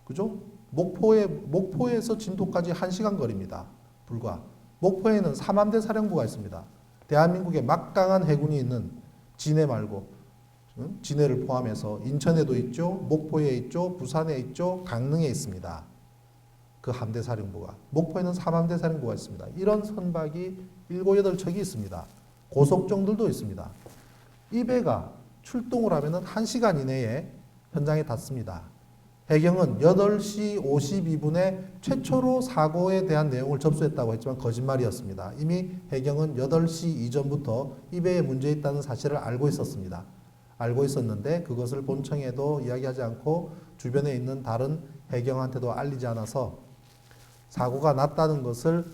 그죠? 목포에서 진도까지 1시간 거리입니다. 불과. 목포에는 삼함대 사령부가 있습니다. 대한민국에 막강한 해군이 있는 진해 말고 진해를 포함해서 인천에도 있죠. 목포에 있죠. 부산에 있죠. 강릉에 있습니다. 그 함대 사령부가. 목포에는 3함대 사령부가 있습니다. 이런 선박이 7, 8척이 있습니다. 고속정들도 있습니다. 이 배가 출동을 하면 1시간 이내에 현장에 닿습니다. 해경은 8시 52분에 최초로 사고에 대한 내용을 접수했다고 했지만 거짓말이었습니다. 이미 해경은 8시 이전부터 이 배에 문제 있다는 사실을 알고 있었습니다. 알고 있었는데 그것을 본청에도 이야기하지 않고 주변에 있는 다른 해경한테도 알리지 않아서 사고가 났다는 것을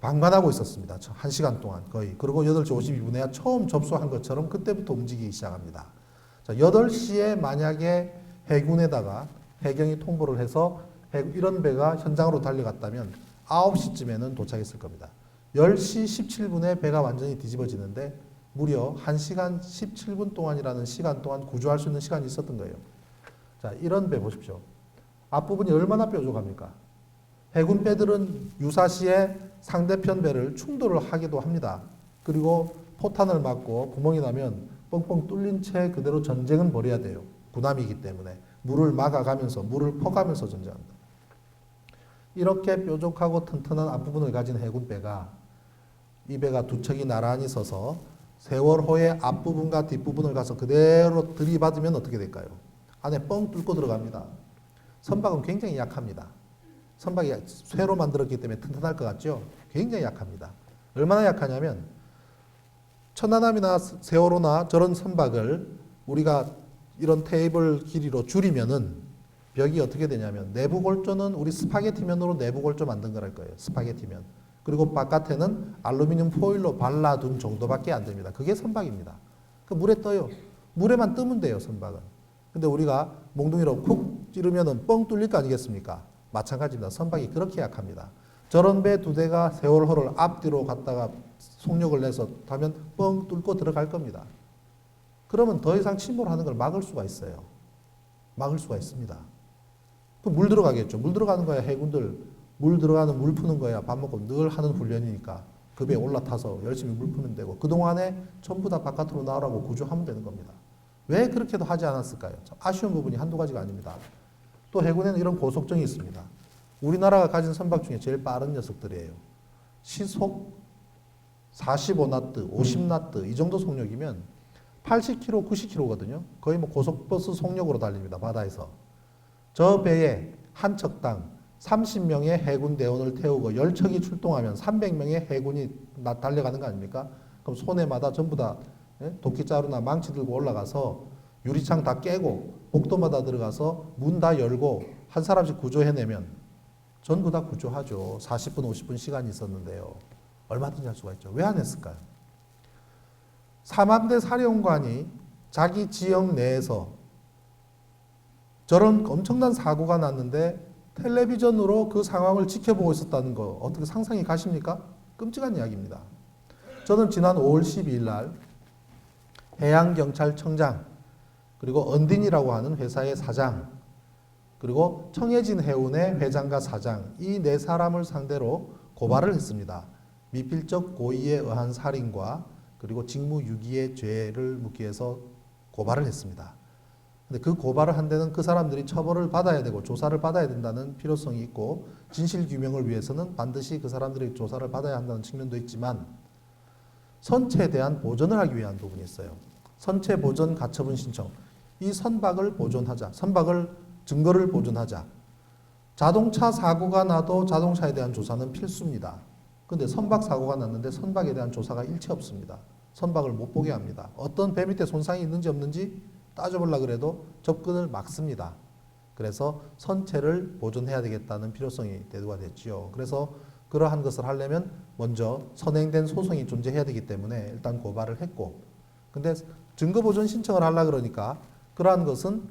방관하고 있었습니다. 1시간 동안 거의. 그리고 8시 52분에야 처음 접수한 것처럼 그때부터 움직이기 시작합니다. 자, 8시에 만약에 해군에다가 해경이 통보를 해서 이런 배가 현장으로 달려갔다면 9시쯤에는 도착했을 겁니다. 10시 17분에 배가 완전히 뒤집어지는데 무려 1시간 17분 동안이라는 시간 동안 구조할 수 있는 시간이 있었던 거예요. 자, 이런 배 보십시오. 앞부분이 얼마나 뾰족합니까? 해군 배들은 유사시에 상대편 배를 충돌을 하기도 합니다. 그리고 포탄을 맞고 구멍이 나면 뻥뻥 뚫린 채 그대로 전쟁은 벌여야 돼요. 군함이기 때문에 물을 막아가면서 물을 퍼가면서 전쟁합니다. 이렇게 뾰족하고 튼튼한 앞부분을 가진 해군배가 이 배가 두 척이 나란히 서서 세월호의 앞부분과 뒷부분을 가서 그대로 들이받으면 어떻게 될까요? 안에 뻥 뚫고 들어갑니다. 선박은 굉장히 약합니다. 선박이 쇠로 만들었기 때문에 튼튼할 것 같죠? 굉장히 약합니다. 얼마나 약하냐면 천안함이나 세월호나 저런 선박을 우리가 이런 테이블 길이로 줄이면은 벽이 어떻게 되냐면 내부 골조는 우리 스파게티면으로 내부 골조 만든 거랄 거예요. 스파게티면. 그리고 바깥에는 알루미늄 포일로 발라둔 정도밖에 안 됩니다. 그게 선박입니다. 그 물에 떠요. 물에만 뜨면 돼요, 선박은. 근데 우리가 몽둥이로 쿡 찌르면은 뻥 뚫릴 거 아니겠습니까? 마찬가지입니다. 선박이 그렇게 약합니다. 저런 배 두 대가 세월호를 앞뒤로 갔다가 속력을 내서 타면 뻥 뚫고 들어갈 겁니다. 그러면 더 이상 침몰하는 걸 막을 수가 있어요. 막을 수가 있습니다. 물 들어가겠죠. 물 들어가는 거야 해군들. 물 들어가는 물 푸는 거야 밥 먹고 늘 하는 훈련이니까 그 배에 올라타서 열심히 물 푸면 되고 그동안에 전부 다 바깥으로 나오라고 구조하면 되는 겁니다. 왜 그렇게도 하지 않았을까요? 아쉬운 부분이 한두 가지가 아닙니다. 또 해군에는 이런 고속정이 있습니다. 우리나라가 가진 선박 중에 제일 빠른 녀석들이에요. 시속 45나트, 50나트 이 정도 속력이면 80km, 90km거든요. 거의 뭐 고속버스 속력으로 달립니다. 바다에서. 저 배에 한 척당 30명의 해군 대원을 태우고 10척이 출동하면 300명의 해군이 달려가는 거 아닙니까? 그럼 손해마다 전부 다 도끼자루나 망치 들고 올라가서 유리창 다 깨고 복도마다 들어가서 문 다 열고 한 사람씩 구조해내면 전부 다 구조하죠. 40분, 50분 시간이 있었는데요. 얼마든지 할 수가 있죠. 왜 안 했을까요? 삼함대 사령관이 자기 지역 내에서 저런 엄청난 사고가 났는데 텔레비전으로 그 상황을 지켜보고 있었다는 거 어떻게 상상이 가십니까? 끔찍한 이야기입니다. 저는 지난 5월 12일 날 해양경찰청장 그리고 언딘이라고 하는 회사의 사장 그리고 청해진 해운의 회장과 사장 이 네 사람을 상대로 고발을 했습니다. 미필적 고의에 의한 살인과 그리고 직무유기의 죄를 묻기 위해서 고발을 했습니다. 근데 그 고발을 한 데는 그 사람들이 처벌을 받아야 되고 조사를 받아야 된다는 필요성이 있고 진실규명을 위해서는 반드시 그 사람들이 조사를 받아야 한다는 측면도 있지만 선체에 대한 보존을 하기 위한 부분이 있어요. 선체 보존 가처분 신청. 이 선박을 보존하자. 선박을 증거를 보존하자. 자동차 사고가 나도 자동차에 대한 조사는 필수입니다. 근데 선박 사고가 났는데 선박에 대한 조사가 일체 없습니다. 선박을 못 보게 합니다. 어떤 배 밑에 손상이 있는지 없는지 따져보려고 해도 접근을 막습니다. 그래서 선체를 보존해야 되겠다는 필요성이 대두가 됐지요. 그래서 그러한 것을 하려면 먼저 선행된 소송이 존재해야 되기 때문에 일단 고발을 했고 근데 증거보존 신청을 하려고 그러니까 그러한 것은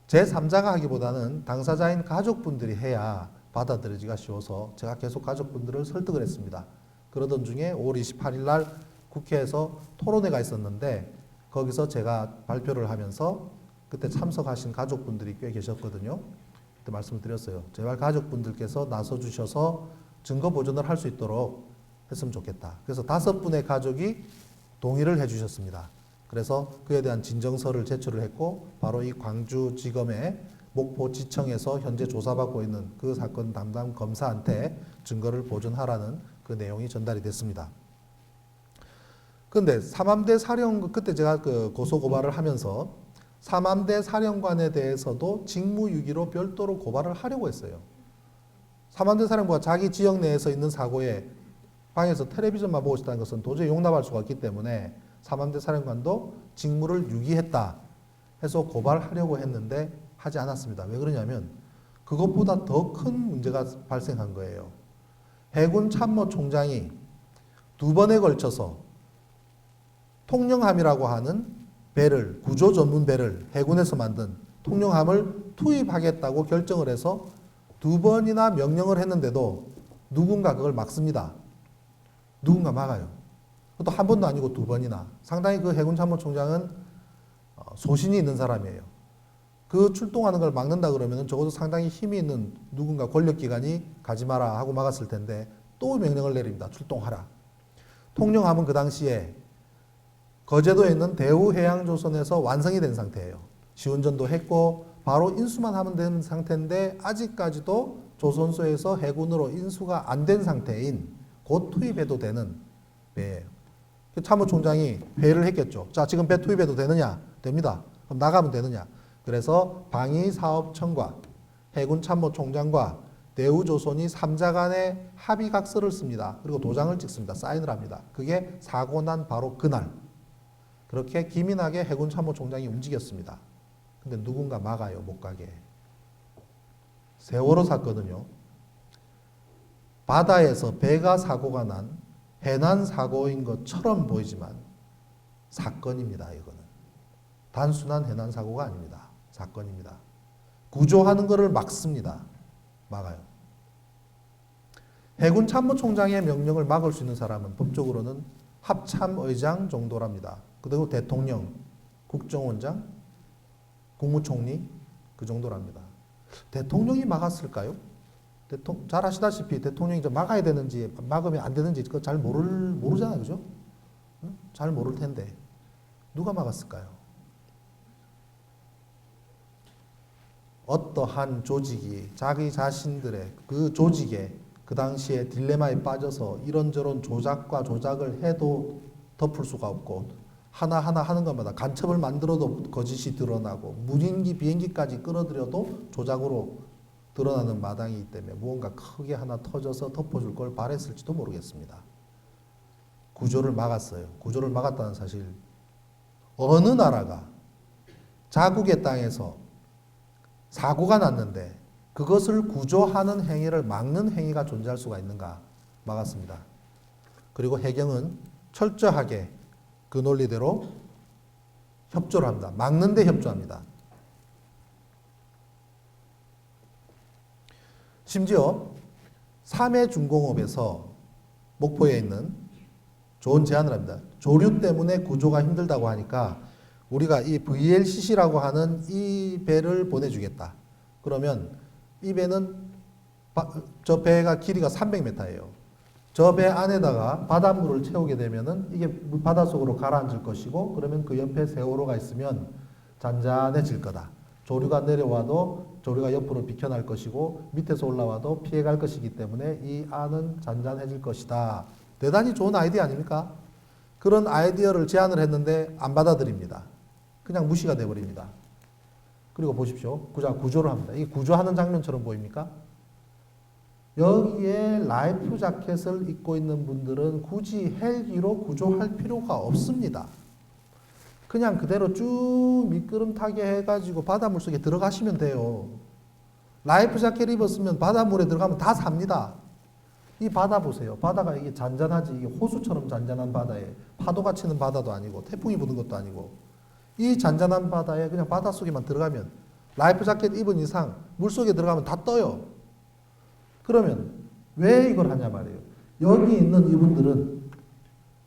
제3자가 하기보다는 당사자인 가족분들이 해야 받아들여지기가 쉬워서 제가 계속 가족분들을 설득을 했습니다. 그러던 중에 5월 28일 날 국회에서 토론회가 있었는데 거기서 제가 발표를 하면서 그때 참석하신 가족분들이 꽤 계셨거든요. 그때 말씀을 드렸어요. 제발 가족분들께서 나서주셔서 증거 보존을 할 수 있도록 했으면 좋겠다. 그래서 5분의 가족이 동의를 해주셨습니다. 그래서 그에 대한 진정서를 제출을 했고 바로 이 광주지검에 목포지청에서 현재 조사받고 있는 그 사건 담당 검사한테 증거를 보존하라는 그 내용이 전달이 됐습니다. 그런데 삼암대 사령관, 그때 제가 그 고소 고발을 하면서 삼암대 사령관에 대해서도 직무유기로 별도로 고발을 하려고 했어요. 삼암대 사령부가 자기 지역 내에서 있는 사고에 방에서 텔레비전만 보고 있다는 것은 도저히 용납할 수가 없기 때문에 삼암대 사령관도 직무를 유기했다 해서 고발하려고 했는데 하지 않았습니다. 왜 그러냐면 그것보다 더 큰 문제가 발생한 거예요. 해군 참모총장이 2번에 걸쳐서 통영함이라고 하는 배를, 구조 전문 배를 해군에서 만든 통영함을 투입하겠다고 결정을 해서 2번이나 명령을 했는데도 누군가 그걸 막습니다. 누군가 막아요. 또 한 번도 아니고 2번이나. 상당히 그 해군 참모총장은 소신이 있는 사람이에요. 그 출동하는 걸 막는다 그러면 적어도 상당히 힘이 있는 누군가 권력기관이 가지 마라 하고 막았을 텐데 또 명령을 내립니다. 출동하라. 통영함은 그 당시에 거제도에 있는 대우해양조선에서 완성이 된 상태예요. 시운전도 했고 바로 인수만 하면 되는 상태인데 아직까지도 조선소에서 해군으로 인수가 안 된 상태인 곧 투입해도 되는 배예요. 참모총장이 회의를 했겠죠. 자, 지금 배 투입해도 되느냐? 됩니다. 그럼 나가면 되느냐? 그래서 방위사업청과 해군 참모총장과 대우조선이 3자 간의 합의각서를 씁니다. 그리고 도장을 찍습니다. 사인을 합니다. 그게 사고 난 바로 그날 그렇게 기민하게 해군 참모총장이 움직였습니다. 근데 누군가 막아요. 못 가게. 세월호 사건은요. 바다에서 배가 사고가 난 해난 사고인 것처럼 보이지만 사건입니다. 이거는. 단순한 해난 사고가 아닙니다. 사건입니다. 구조하는 것을 막습니다. 막아요. 해군 참모총장의 명령을 막을 수 있는 사람은 법적으로는 합참의장 정도랍니다. 그리고 대통령, 국정원장, 국무총리 그 정도랍니다. 대통령이 막았을까요? 잘 아시다시피 대통령이 막아야 되는지 막으면 안 되는지 그거 잘 모르잖아요. 그죠? 잘 모를 텐데 누가 막았을까요? 어떠한 조직이 자기 자신들의 그 조직에 그 당시에 딜레마에 빠져서 이런저런 조작과 조작을 해도 덮을 수가 없고 하나하나 하는 것마다 간첩을 만들어도 거짓이 드러나고 무인기 비행기까지 끌어들여도 조작으로 드러나는 마당이기 때문에 무언가 크게 하나 터져서 덮어줄 걸 바랬을지도 모르겠습니다. 구조를 막았어요. 구조를 막았다는 사실. 어느 나라가 자국의 땅에서 사고가 났는데 그것을 구조하는 행위를 막는 행위가 존재할 수가 있는가? 막았습니다. 그리고 해경은 철저하게 그 논리대로 협조를 합니다. 막는 데 협조합니다. 심지어 삼해중공업에서 목포에 있는 좋은 제안을 합니다. 조류 때문에 구조가 힘들다고 하니까 우리가 이 VLCC라고 하는 이 배를 보내주겠다. 그러면 이 배는 저 배가 길이가 300m예요. 저 배 안에다가 바닷물을 채우게 되면은 이게 바닷속으로 가라앉을 것이고 그러면 그 옆에 세월호가 있으면 잔잔해질 거다. 조류가 내려와도 조류가 옆으로 비켜날 것이고 밑에서 올라와도 피해갈 것이기 때문에 이 안은 잔잔해질 것이다. 대단히 좋은 아이디어 아닙니까? 그런 아이디어를 제안을 했는데 안 받아들입니다. 그냥 무시가 돼버립니다. 그리고 보십시오. 구조를 합니다. 이게 구조하는 장면처럼 보입니까? 여기에 라이프 자켓을 입고 있는 분들은 굳이 헬기로 구조할 필요가 없습니다. 그냥 그대로 쭉 미끄럼타게 해가지고 바닷물 속에 들어가시면 돼요. 라이프 자켓 입었으면 바닷물에 들어가면 다 삽니다. 이 바다 보세요. 바다가 이게 잔잔하지. 이게 호수처럼 잔잔한 바다에 파도가 치는 바다도 아니고 태풍이 부는 것도 아니고 이 잔잔한 바다에 그냥 바닷속에만 들어가면 라이프 자켓 입은 이상 물속에 들어가면 다 떠요. 그러면 왜 이걸 하냐 말이에요. 여기 있는 이분들은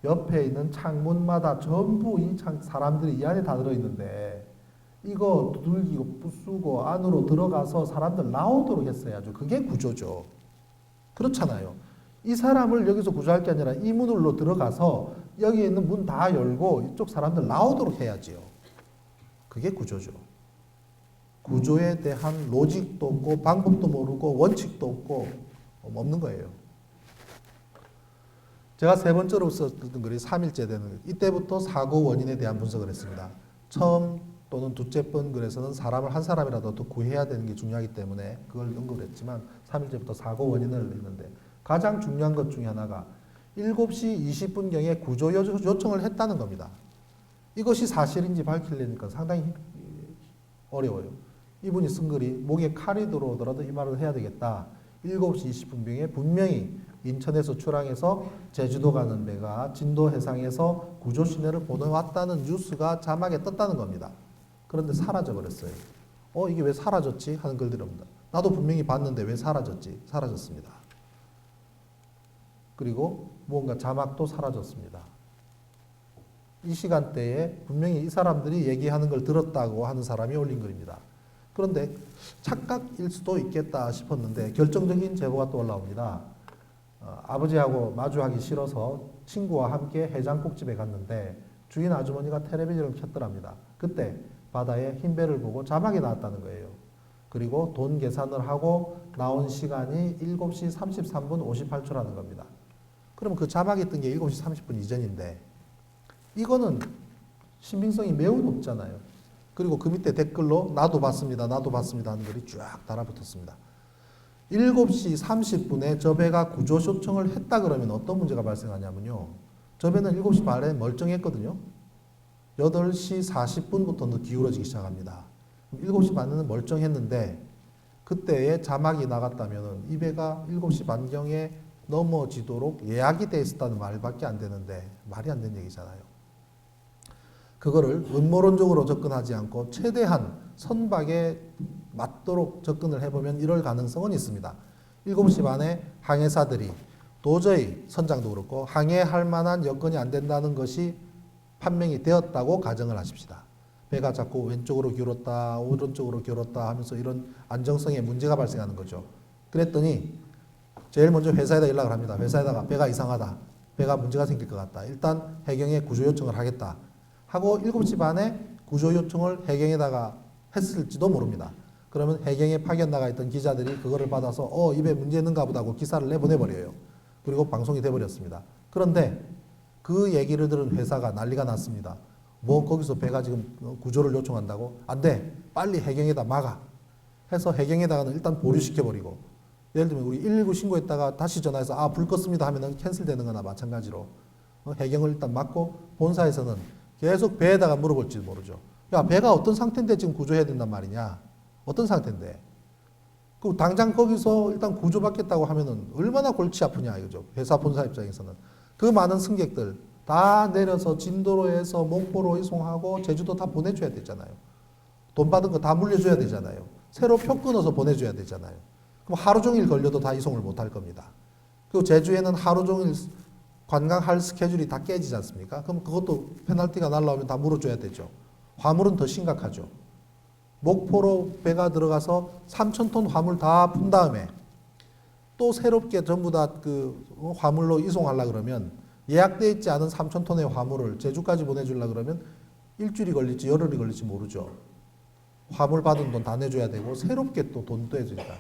옆에 있는 창문마다 전부 이 사람들이 이 안에 다 들어있는데 이거 두들기고 부수고 안으로 들어가서 사람들 나오도록 했어야죠. 그게 구조죠. 그렇잖아요. 이 사람을 여기서 구조할 게 아니라 이 문으로 들어가서 여기 있는 문 다 열고 이쪽 사람들 나오도록 해야지요. 그게 구조죠. 구조에 대한 로직도 없고 방법도 모르고 원칙도 없고 없는 거예요. 제가 세 번째로 썼던 글이 3일째 되는 글. 이때부터 사고 원인에 대한 분석을 했습니다. 처음 또는 둘째 번 글에서는 사람을 한 사람이라도 더 구해야 되는 게 중요하기 때문에 그걸 언급을 했지만 3일째부터 사고 원인을 했는데 가장 중요한 것 중에 하나가 7시 20분경에 구조 요청을 했다는 겁니다. 이것이 사실인지 밝히려니까 상당히 어려워요. 이분이 쓴 글이 목에 칼이 들어오더라도 이 말을 해야 되겠다. 7시 20분경에 분명히 인천에서 출항해서 제주도 가는 배가 진도 해상에서 구조 신호를 보내왔다는 뉴스가 자막에 떴다는 겁니다. 그런데 사라져 버렸어요. 이게 왜 사라졌지? 하는 글들이 옵니다. 나도 분명히 봤는데 왜 사라졌지? 사라졌습니다. 그리고 무언가 자막도 사라졌습니다. 이 시간대에 분명히 이 사람들이 얘기하는 걸 들었다고 하는 사람이 올린 글입니다. 그런데 착각일 수도 있겠다 싶었는데 결정적인 제보가 또 올라옵니다. 아버지하고 마주하기 싫어서 친구와 함께 해장국집에 갔는데 주인 아주머니가 텔레비전을 켰더랍니다. 그때 바다에 흰 배를 보고 자막이 나왔다는 거예요. 그리고 돈 계산을 하고 나온 시간이 7시 33분 58초라는 겁니다. 그럼 그 자막이 뜬 게 7시 30분 이전인데 이거는 신빙성이 매우 높잖아요. 그리고 그 밑에 댓글로 나도 봤습니다 하는 글이 쫙 달아붙었습니다. 7시 30분에 저 배가 구조 요청을 했다 그러면 어떤 문제가 발생하냐면요. 저 배는 7시 반에 멀쩡했거든요. 8시 40분부터는 기울어지기 시작합니다. 7시 반에는 멀쩡했는데 그때에 자막이 나갔다면 이 배가 7시 반경에 넘어지도록 예약이 돼 있었다는 말밖에 안 되는데 말이 안 되는 얘기잖아요. 그거를 음모론적으로 접근하지 않고 최대한 선박에 맞도록 접근을 해보면 이럴 가능성은 있습니다. 7시 반에 항해사들이 도저히 선장도 그렇고 항해할 만한 여건이 안 된다는 것이 판명이 되었다고 가정을 하십시다. 배가 자꾸 왼쪽으로 기울었다 오른쪽으로 기울었다 하면서 이런 안정성에 문제가 발생하는 거죠. 그랬더니 제일 먼저 회사에다 연락을 합니다. 회사에다가 배가 이상하다. 배가 문제가 생길 것 같다. 일단 해경에 구조 요청을 하겠다. 하고 7시 반에 구조 요청을 해경에다가 했을지도 모릅니다. 그러면 해경에 파견 나가 있던 기자들이 그거를 받아서 이 배 문제 있는가 보다 하고 기사를 내보내버려요. 그리고 방송이 돼버렸습니다. 그런데 그 얘기를 들은 회사가 난리가 났습니다. 거기서 배가 지금 구조를 요청한다고? 안 돼. 빨리 해경에다 막아. 해서 해경에다가는 일단 보류시켜버리고 예를 들면 우리 119 신고했다가 다시 전화해서 불 껐습니다 하면은 캔슬되는 거나 마찬가지로 해경을 일단 막고 본사에서는 계속 배에다가 물어볼지도 모르죠. 야, 배가 어떤 상태인데 지금 구조해야 된단 말이냐? 어떤 상태인데? 그 당장 거기서 일단 구조받겠다고 하면은 얼마나 골치 아프냐 이거죠. 회사 본사 입장에서는. 그 많은 승객들 다 내려서 진도로에서 목포로 이송하고 제주도 다 보내줘야 되잖아요. 돈 받은 거 다 물려줘야 되잖아요. 새로 표 끊어서 보내줘야 되잖아요. 그럼 하루 종일 걸려도 다 이송을 못 할 겁니다. 그리고 제주에는 하루 종일 관광할 스케줄이 다 깨지지 않습니까? 그럼 그것도 페널티가 날라오면 다 물어줘야 되죠. 화물은 더 심각하죠. 목포로 배가 들어가서 3,000톤 화물 다 푼 다음에 또 새롭게 전부 다 그 화물로 이송하려 그러면 예약되어 있지 않은 3,000톤의 화물을 제주까지 보내주려 그러면 일주일이 걸릴지 열흘이 걸릴지 모르죠. 화물 받은 돈 다 내줘야 되고 새롭게 또 돈도 해주니까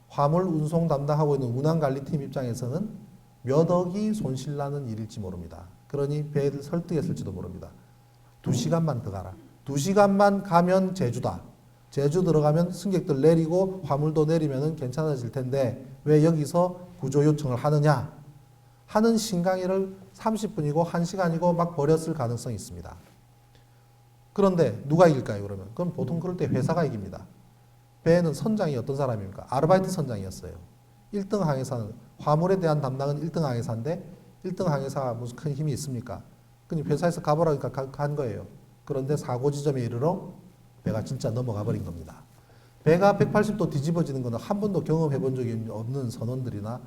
화물 운송 담당하고 있는 운항관리팀 입장에서는 몇 억이 손실나는 일일지 모릅니다. 그러니 배를 설득했을지도 모릅니다. 2시간만 더 가라. 2시간만 가면 제주다. 제주 들어가면 승객들 내리고 화물도 내리면 괜찮아질 텐데 왜 여기서 구조 요청을 하느냐 하는 신강의를 30분이고 1시간이고 막 벌였을 가능성이 있습니다. 그런데 누가 이길까요 그러면? 그럼 보통 그럴 때 회사가 이깁니다. 배에는 선장이 어떤 사람입니까? 아르바이트 선장이었어요. 1등 항해사는 화물에 대한 담당은 1등 항해사인데 1등 항해사가 무슨 큰 힘이 있습니까? 그니 회사에서 가보라니까 간 거예요. 그런데 사고 지점에 이르러 배가 진짜 넘어가 버린 겁니다. 배가 180도 뒤집어지는 것은 한 번도 경험해 본 적이 없는 선원들이나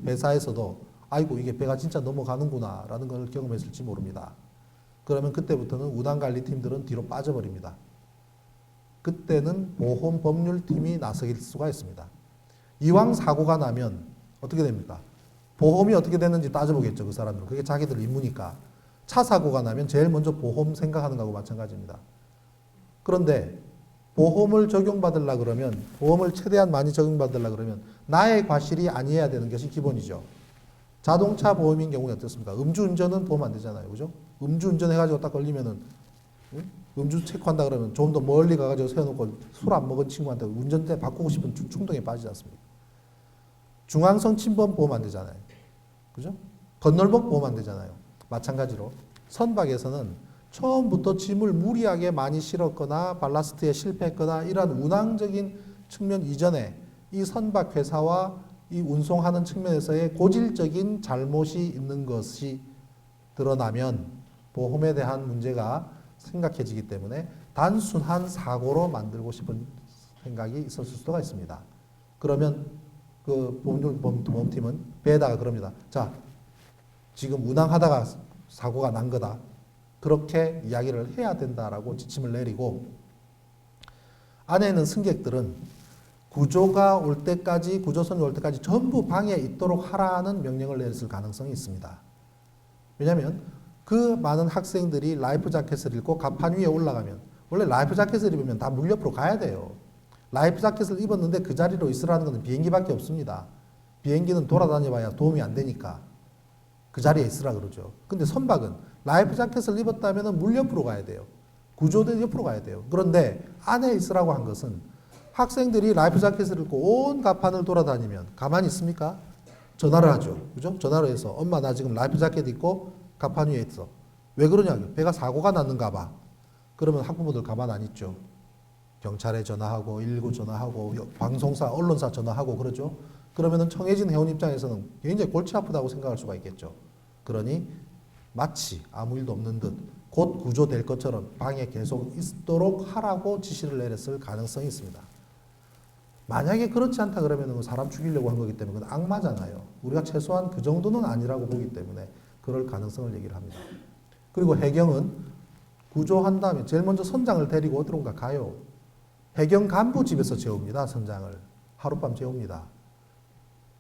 회사에서도 아이고 이게 배가 진짜 넘어가는구나 라는 걸 경험했을지 모릅니다. 그러면 그때부터는 운항관리팀들은 뒤로 빠져버립니다. 그때는 보험법률팀이 나서길 수가 있습니다. 이왕 사고가 나면 어떻게 됩니까? 보험이 어떻게 됐는지 따져보겠죠. 그 사람들은. 그게 자기들 임무니까. 차 사고가 나면 제일 먼저 보험 생각하는 거하고 마찬가지입니다. 그런데 보험을 적용받으려 그러면, 보험을 최대한 많이 적용받으려 그러면 나의 과실이 아니어야 되는 것이 기본이죠. 자동차 보험인 경우에 어떻습니까? 음주운전은 보험 안 되잖아요. 그죠? 음주운전 해가지고 딱 걸리면은, 음주 체크한다 그러면 좀 더 멀리 가가지고 세워놓고 술 안 먹은 친구한테 운전대 바꾸고 싶은 충동에 빠지지 않습니까? 중앙선 침범 보험 안 되잖아요. 그죠? 건널목 보험 안 되잖아요. 마찬가지로 선박에서는 처음부터 짐을 무리하게 많이 실었거나 발라스트에 실패했거나 이러한 운항적인 측면 이전에 이 선박 회사와 이 운송하는 측면에서의 고질적인 잘못이 있는 것이 드러나면 보험에 대한 문제가 심각해지기 때문에 단순한 사고로 만들고 싶은 생각이 있었을 수가 있습니다. 그러면 그 보험팀은 배에다가 그럽니다. 자, 지금 운항하다가 사고가 난 거다. 그렇게 이야기를 해야 된다라고 지침을 내리고, 안에 있는 승객들은 구조가 올 때까지, 구조선이 올 때까지 전부 방에 있도록 하라는 명령을 내렸을 가능성이 있습니다. 왜냐하면 그 많은 학생들이 라이프 자켓을 입고 갑판 위에 올라가면, 원래 라이프 자켓을 입으면 다 물 옆으로 가야 돼요. 라이프 자켓을 입었는데 그 자리로 있으라는 것은 비행기밖에 없습니다. 비행기는 돌아다녀봐야 도움이 안 되니까 그 자리에 있으라 그러죠. 근데 선박은 라이프 자켓을 입었다면 물 옆으로 가야 돼요. 구조대 옆으로 가야 돼요. 그런데 안에 있으라고 한 것은 학생들이 라이프 자켓을 입고 온 갑판을 돌아다니면 가만히 있습니까? 전화를 하죠. 그죠? 전화를 해서 엄마 나 지금 라이프 자켓 입고 갑판 위에 있어. 왜 그러냐? 배가 사고가 났는가 봐. 그러면 학부모들 가만 안 있죠. 경찰에 전화하고 119 전화하고 방송사, 언론사 전화하고 그러죠. 그러면은 청해진 회원 입장에서는 굉장히 골치 아프다고 생각할 수가 있겠죠. 그러니 마치 아무 일도 없는 듯 곧 구조될 것처럼 방에 계속 있도록 하라고 지시를 내렸을 가능성이 있습니다. 만약에 그렇지 않다 그러면 사람 죽이려고 한 거기 때문에 그건 악마잖아요. 우리가 최소한 그 정도는 아니라고 보기 때문에 그럴 가능성을 얘기를 합니다. 그리고 해경은 구조한 다음에 제일 먼저 선장을 데리고 어디론가 가요. 해경 간부 집에서 재웁니다. 선장을. 하룻밤 재웁니다.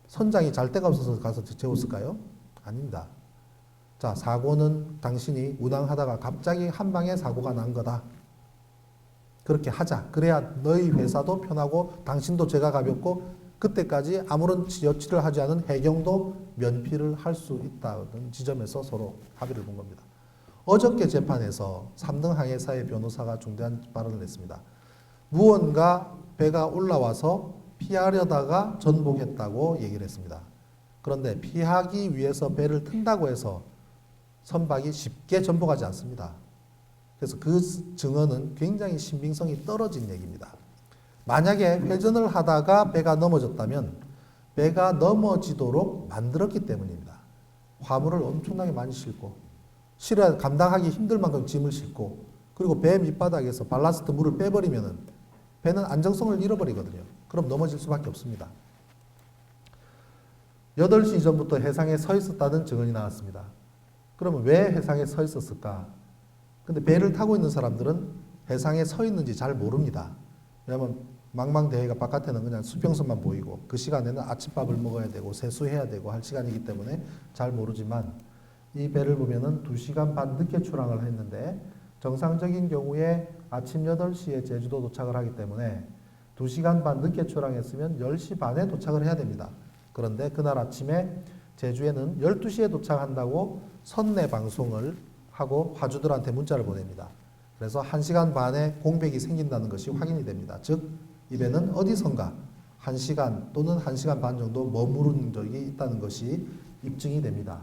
선장이 잘 데가 없어서 가서 재웠을까요? 아닙니다. 자, 사고는 당신이 운항하다가 갑자기 한 방에 사고가 난 거다. 그렇게 하자. 그래야 너희 회사도 편하고 당신도 죄가 가볍고 그때까지 아무런 여치를 하지 않은 해경도 면피를 할 수 있다는 지점에서 서로 합의를 본 겁니다. 어저께 재판에서 3등 항해사의 변호사가 중대한 발언을 했습니다. 무언가 배가 올라와서 피하려다가 전복했다고 얘기를 했습니다. 그런데 피하기 위해서 배를 튼다고 해서 선박이 쉽게 전복하지 않습니다. 그래서 그 증언은 굉장히 신빙성이 떨어진 얘기입니다. 만약에 회전을 하다가 배가 넘어졌다면 배가 넘어지도록 만들었기 때문입니다. 화물을 엄청나게 많이 싣고 실어 감당하기 힘들 만큼 짐을 싣고 그리고 배 밑바닥에서 발라스트 물을 빼버리면 배는 안정성을 잃어버리거든요. 그럼 넘어질 수밖에 없습니다. 8시 이전부터 해상에 서 있었다는 증언이 나왔습니다. 그러면 왜 해상에 서 있었을까? 근데 배를 타고 있는 사람들은 해상에 서 있는지 잘 모릅니다. 왜냐하면 망망대해가 바깥에는 그냥 수평선만 보이고 그 시간에는 아침밥을 먹어야 되고 세수해야 되고 할 시간이기 때문에 잘 모르지만 이 배를 보면은 2시간 반 늦게 출항을 했는데 정상적인 경우에 아침 8시에 제주도 도착을 하기 때문에 2시간 반 늦게 출항했으면 10시 반에 도착을 해야 됩니다. 그런데 그날 아침에 제주에는 12시에 도착한다고 선내 방송을 하고 화주들한테 문자를 보냅니다. 그래서 1시간 반의 공백이 생긴다는 것이 확인이 됩니다. 즉, 이 배는 어디선가 1시간 또는 1시간 반 정도 머무른 적이 있다는 것이 입증이 됩니다.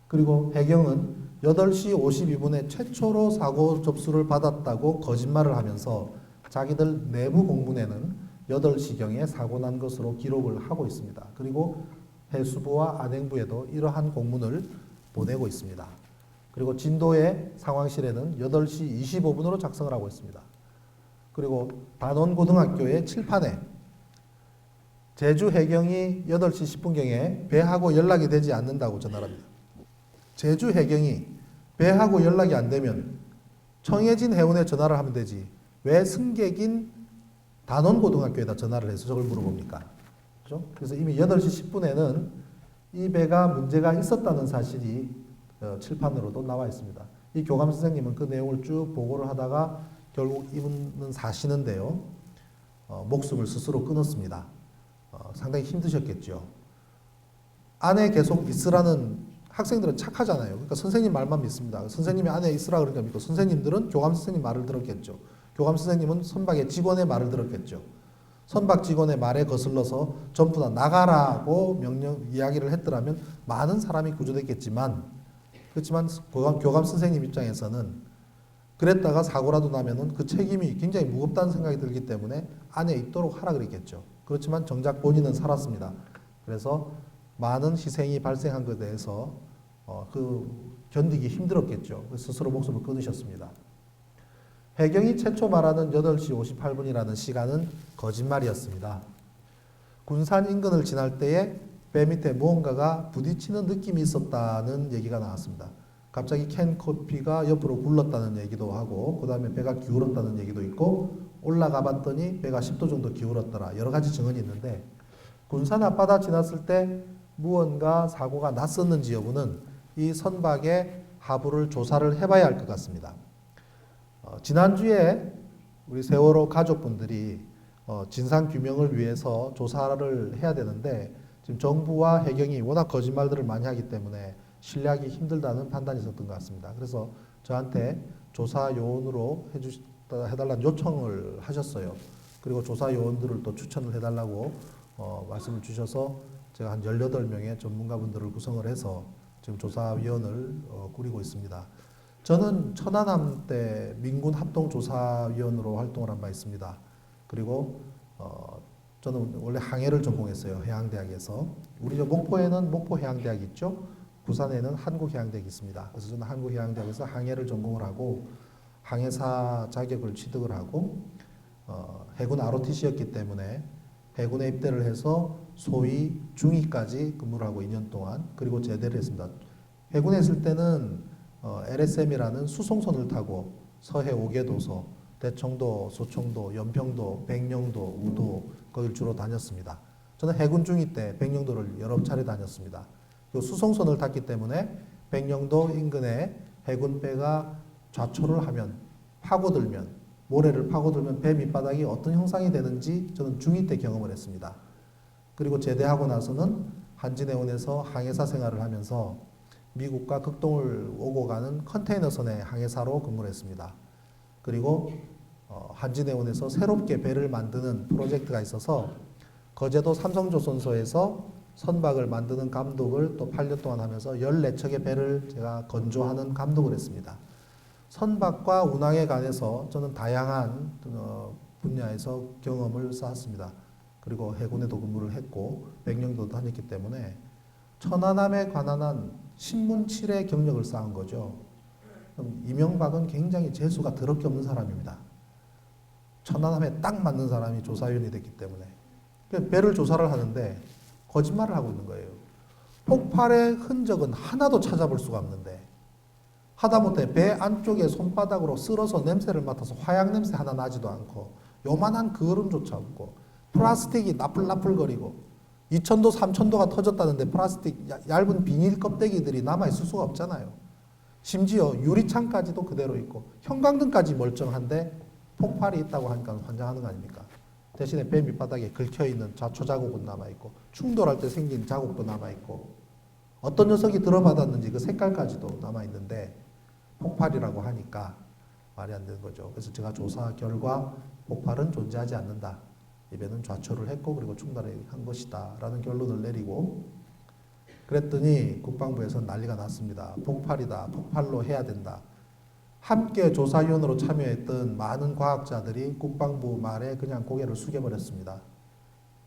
그리고 해경은 8시 52분에 최초로 사고 접수를 받았다고 거짓말을 하면서 자기들 내부 공문에는 8시경에 사고 난 것으로 기록을 하고 있습니다. 그리고 해수부와 안행부에도 이러한 공문을 보내고 있습니다. 그리고 진도의 상황실에는 8시 25분으로 작성을 하고 있습니다. 그리고 단원고등학교의 칠판에 제주 해경이 8시 10분경에 배하고 연락이 되지 않는다고 전화를 합니다. 제주 해경이 배하고 연락이 안 되면 청해진 해운에 전화를 하면 되지 왜 승객인 단원고등학교에다 전화를 해서 저걸 물어봅니까? 그렇죠? 그래서 이미 8시 10분에는 이 배가 문제가 있었다는 사실이 칠판으로도 나와 있습니다. 이 교감 선생님은 그 내용을 쭉 보고를 하다가 결국 이분은 사시는데요. 목숨을 스스로 끊었습니다. 상당히 힘드셨겠죠. 안에 계속 있으라는 학생들은 착하잖아요. 그러니까 선생님 말만 믿습니다. 선생님이 안에 있으라 그러니까 믿고 선생님들은 교감 선생님 말을 들었겠죠. 교감 선생님은 선박의 직원의 말을 들었겠죠. 선박 직원의 말에 거슬러서 전부 다 나가라고 이야기를 했더라면 많은 사람이 구조됐겠지만 그렇지만 교감 선생님 입장에서는 그랬다가 사고라도 나면은 그 책임이 굉장히 무겁다는 생각이 들기 때문에 안에 있도록 하라 그랬겠죠. 그렇지만 정작 본인은 살았습니다. 그래서 많은 희생이 발생한 것에 대해서 견디기 힘들었겠죠. 스스로 목숨을 끊으셨습니다. 해경이 최초 말하는 8시 58분이라는 시간은 거짓말이었습니다. 군산 인근을 지날 때에 배 밑에 무언가가 부딪히는 느낌이 있었다는 얘기가 나왔습니다. 갑자기 캔 커피가 옆으로 굴렀다는 얘기도 하고 그 다음에 배가 기울었다는 얘기도 있고 올라가 봤더니 배가 10도 정도 기울었더라. 여러 가지 증언이 있는데 군산 앞바다 지났을 때 무언가 사고가 났었는지 여부는 이 선박의 하부를 조사를 해봐야 할 것 같습니다. 지난주에 우리 세월호 가족분들이 진상규명을 위해서 조사를 해야 되는데 지금 정부와 해경이 워낙 거짓말들을 많이 하기 때문에 신뢰하기 힘들다는 판단이 있었던 것 같습니다. 그래서 저한테 조사 요원으로 해달라는 요청을 하셨어요. 그리고 조사 요원들을 또 추천을 해달라고 말씀을 주셔서 제가 한 18명의 전문가분들을 구성을 해서 지금 조사위원을 꾸리고 있습니다. 저는 천안함 때 민군 합동조사위원으로 활동을 한 바 있습니다. 그리고 저는 원래 항해를 전공했어요. 해양대학에서. 우리 목포에는 목포해양대학이 있죠. 부산에는 한국해양대학이 있습니다. 그래서 저는 한국해양대학에서 항해를 전공을 하고 항해사 자격을 취득을 하고 해군 ROTC였기 때문에 해군에 입대를 해서 소위 중위까지 근무를 하고 2년 동안 그리고 제대를 했습니다. 해군에 있을 때는 LSM이라는 수송선을 타고 서해 5개도서, 대청도, 소청도, 연평도, 백령도, 우도 거길 주로 다녔습니다. 저는 해군 중위 때 백령도를 여러 차례 다녔습니다. 그 수송선을 탔기 때문에 백령도 인근에 해군배가 좌초를 하면 파고들면 모래를 파고들면 배 밑바닥이 어떤 형상이 되는지 저는 중위 때 경험을 했습니다. 그리고 제대하고 나서는 한진해운에서 항해사 생활을 하면서 미국과 극동을 오고 가는 컨테이너선의 항해사로 근무를 했습니다. 그리고 한진해운에서 새롭게 배를 만드는 프로젝트가 있어서 거제도 삼성조선소에서 선박을 만드는 감독을 또 8년 동안 하면서 14척의 배를 제가 건조하는 감독을 했습니다. 선박과 운항에 관해서 저는 다양한 분야에서 경험을 쌓았습니다. 그리고 해군에도 근무를 했고 백령도 다녔기 때문에 천안함에 관한 한 신문 7회 경력을 쌓은 거죠. 이명박은 굉장히 재수가 더럽게 없는 사람입니다. 천안함에 딱 맞는 사람이 조사위원이 됐기 때문에 배를 조사를 하는데 거짓말을 하고 있는 거예요. 폭발의 흔적은 하나도 찾아볼 수가 없는데 하다못해 배 안쪽에 손바닥으로 쓸어서 냄새를 맡아서 화약 냄새 하나 나지도 않고 요만한 그을음조차 없고 플라스틱이 나풀나풀거리고 2,000도 3,000도가 터졌다는데 플라스틱 얇은 비닐 껍데기들이 남아있을 수가 없잖아요. 심지어 유리창까지도 그대로 있고 형광등까지 멀쩡한데 폭발이 있다고 하니까 환장하는 거 아닙니까? 대신에 배 밑바닥에 긁혀있는 자초 자국은 남아있고 충돌할 때 생긴 자국도 남아있고 어떤 녀석이 들어받았는지 그 색깔까지도 남아있는데 폭발이라고 하니까 말이 안 되는 거죠. 그래서 제가 조사 결과 폭발은 존재하지 않는다. 이 배는 좌초를 했고 그리고 충돌을 한 것이다 라는 결론을 내리고 그랬더니 국방부에서 난리가 났습니다. 폭발이다. 폭발로 해야 된다. 함께 조사위원으로 참여했던 많은 과학자들이 국방부 말에 그냥 고개를 숙여버렸습니다.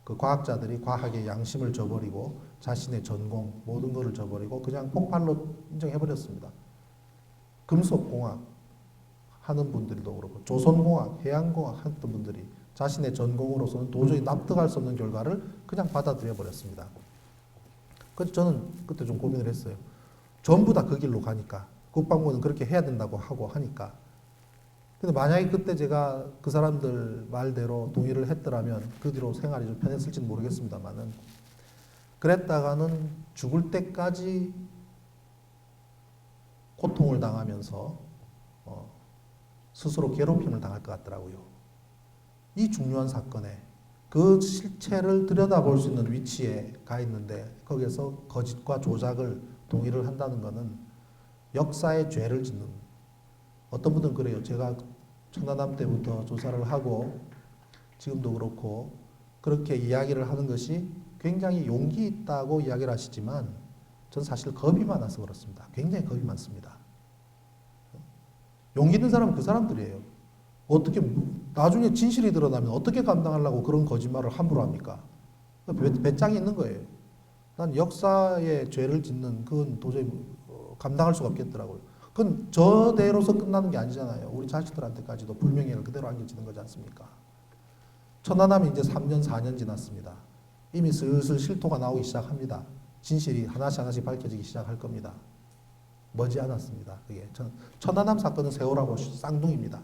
그 과학자들이 과학의 양심을 저버리고 자신의 전공 모든 것을 저버리고 그냥 폭발로 인정해버렸습니다. 금속공학 하는 분들도 그렇고 조선공학, 해양공학 하던 분들이 자신의 전공으로서는 도저히 납득할 수 없는 결과를 그냥 받아들여 버렸습니다. 그래서 저는 그때 좀 고민을 했어요. 전부 다 그 길로 가니까 국방부는 그렇게 해야 된다고 하고 하니까. 근데 만약에 그때 제가 그 사람들 말대로 동의를 했더라면 그 뒤로 생활이 좀 편했을지는 모르겠습니다만은 그랬다가는 죽을 때까지 고통을 당하면서 스스로 괴롭힘을 당할 것 같더라고요. 이 중요한 사건에 그 실체를 들여다볼 수 있는 위치에 가 있는데 거기에서 거짓과 조작을 동의를 한다는 것은 역사의 죄를 짓는, 어떤 분들은 그래요. 제가 천안함 때부터 조사를 하고 지금도 그렇고 그렇게 이야기를 하는 것이 굉장히 용기 있다고 이야기를 하시지만 저는 사실 겁이 많아서 그렇습니다. 굉장히 겁이 많습니다. 용기 있는 사람은 그 사람들이에요. 어떻게 나중에 진실이 드러나면 어떻게 감당하려고 그런 거짓말을 함부로 합니까? 배짱이 있는 거예요. 난 역사의 죄를 짓는 그건 도저히 감당할 수가 없겠더라고요. 그건 저대로서 끝나는 게 아니잖아요. 우리 자식들한테까지도 불명예를 그대로 안겨지는 거지 않습니까? 천안함이 이제 3년, 4년 지났습니다. 이미 슬슬 실토가 나오기 시작합니다. 진실이 하나씩 하나씩 밝혀지기 시작할 겁니다. 머지않았습니다. 그게 천안함 사건은 세월하고 쌍둥이입니다.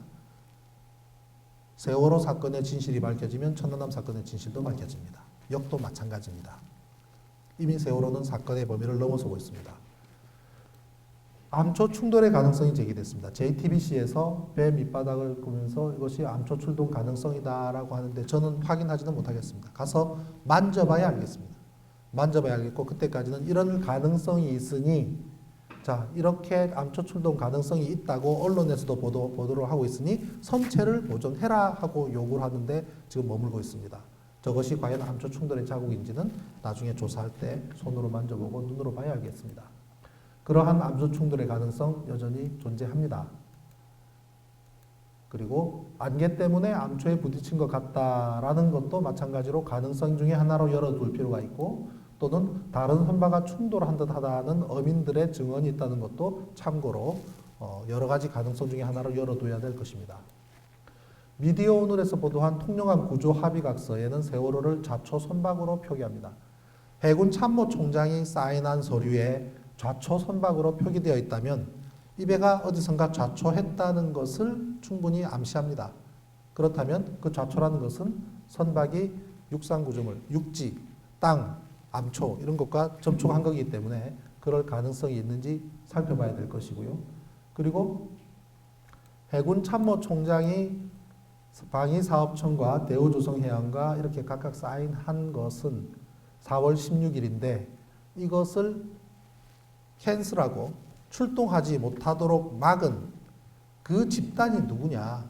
세월호 사건의 진실이 밝혀지면 천안함 사건의 진실도 밝혀집니다. 역도 마찬가지입니다. 이미 세월호는 사건의 범위를 넘어서고 있습니다. 암초 충돌의 가능성이 제기됐습니다. JTBC에서 배 밑바닥을 보면서 이것이 암초 출동 가능성이다라고 하는데 저는 확인하지는 못하겠습니다. 가서 만져봐야 알겠습니다. 만져봐야 알겠고 그때까지는 이런 가능성이 있으니 자 이렇게 암초 출동 가능성이 있다고 언론에서도 보도를 하고 있으니 선체를 보존해라 하고 요구를 하는데 지금 머물고 있습니다. 저것이 과연 암초 충돌의 자국인지는 나중에 조사할 때 손으로 만져보고 눈으로 봐야 알겠습니다. 그러한 암초 충돌의 가능성 여전히 존재합니다. 그리고 안개 때문에 암초에 부딪힌 것 같다라는 것도 마찬가지로 가능성 중에 하나로 열어둘 필요가 있고 또는 다른 선박과 충돌한 듯하다는 어민들의 증언이 있다는 것도 참고로 여러 가지 가능성 중에 하나로 열어둬야 될 것입니다. 미디어 오늘에서 보도한 통영함 구조 합의각서에는 세월호를 좌초 선박으로 표기합니다. 해군 참모총장이 사인한 서류에 좌초 선박으로 표기되어 있다면 이 배가 어디선가 좌초했다는 것을 충분히 암시합니다. 그렇다면 그 좌초라는 것은 선박이 육상 구조물, 육지, 땅, 암초 이런 것과 접촉한 거기 때문에 그럴 가능성이 있는지 살펴봐야 될 것이고요. 그리고 해군 참모총장이 방위사업청과 대우조선해양과 이렇게 각각 사인한 것은 4월 16일인데 이것을 캔슬하고 출동하지 못하도록 막은 그 집단이 누구냐,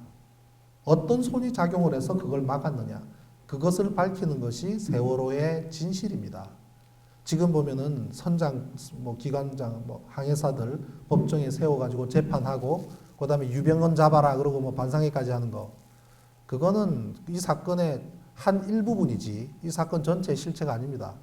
어떤 손이 작용을 해서 그걸 막았느냐, 그것을 밝히는 것이 세월호의 진실입니다. 지금 보면은 선장, 기관장, 항해사들 법정에 세워가지고 재판하고 그다음에 유병헌 잡아라 그러고 반상회까지 하는 거, 그거는 이 사건의 한 일부분이지 이 사건 전체의 실체가 아닙니다.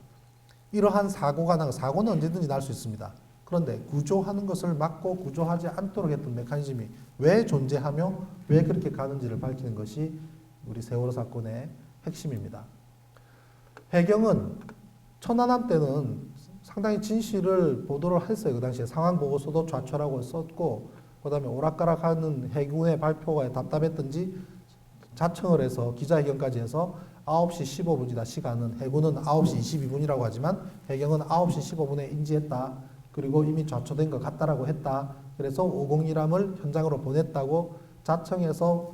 이러한 사고는 언제든지 날 수 있습니다. 그런데 구조하는 것을 막고 구조하지 않도록 했던 메커니즘이 왜 존재하며 왜 그렇게 가는지를 밝히는 것이 우리 세월호 사건의 핵심입니다. 해경은 천안함 때는 상당히 진실을 보도를 했어요. 그 당시에 상황 보고서도 좌초라고 썼고 그다음에 오락가락하는 해군의 발표가 답답했던지 자청을 해서 기자회견까지 해서 9시 15분이다 시간은, 해군은 9시 22분이라고 하지만 해경은 9시 15분에 인지했다. 그리고 이미 좌초된 것 같다라고 했다. 그래서 501함을 현장으로 보냈다고 자청해서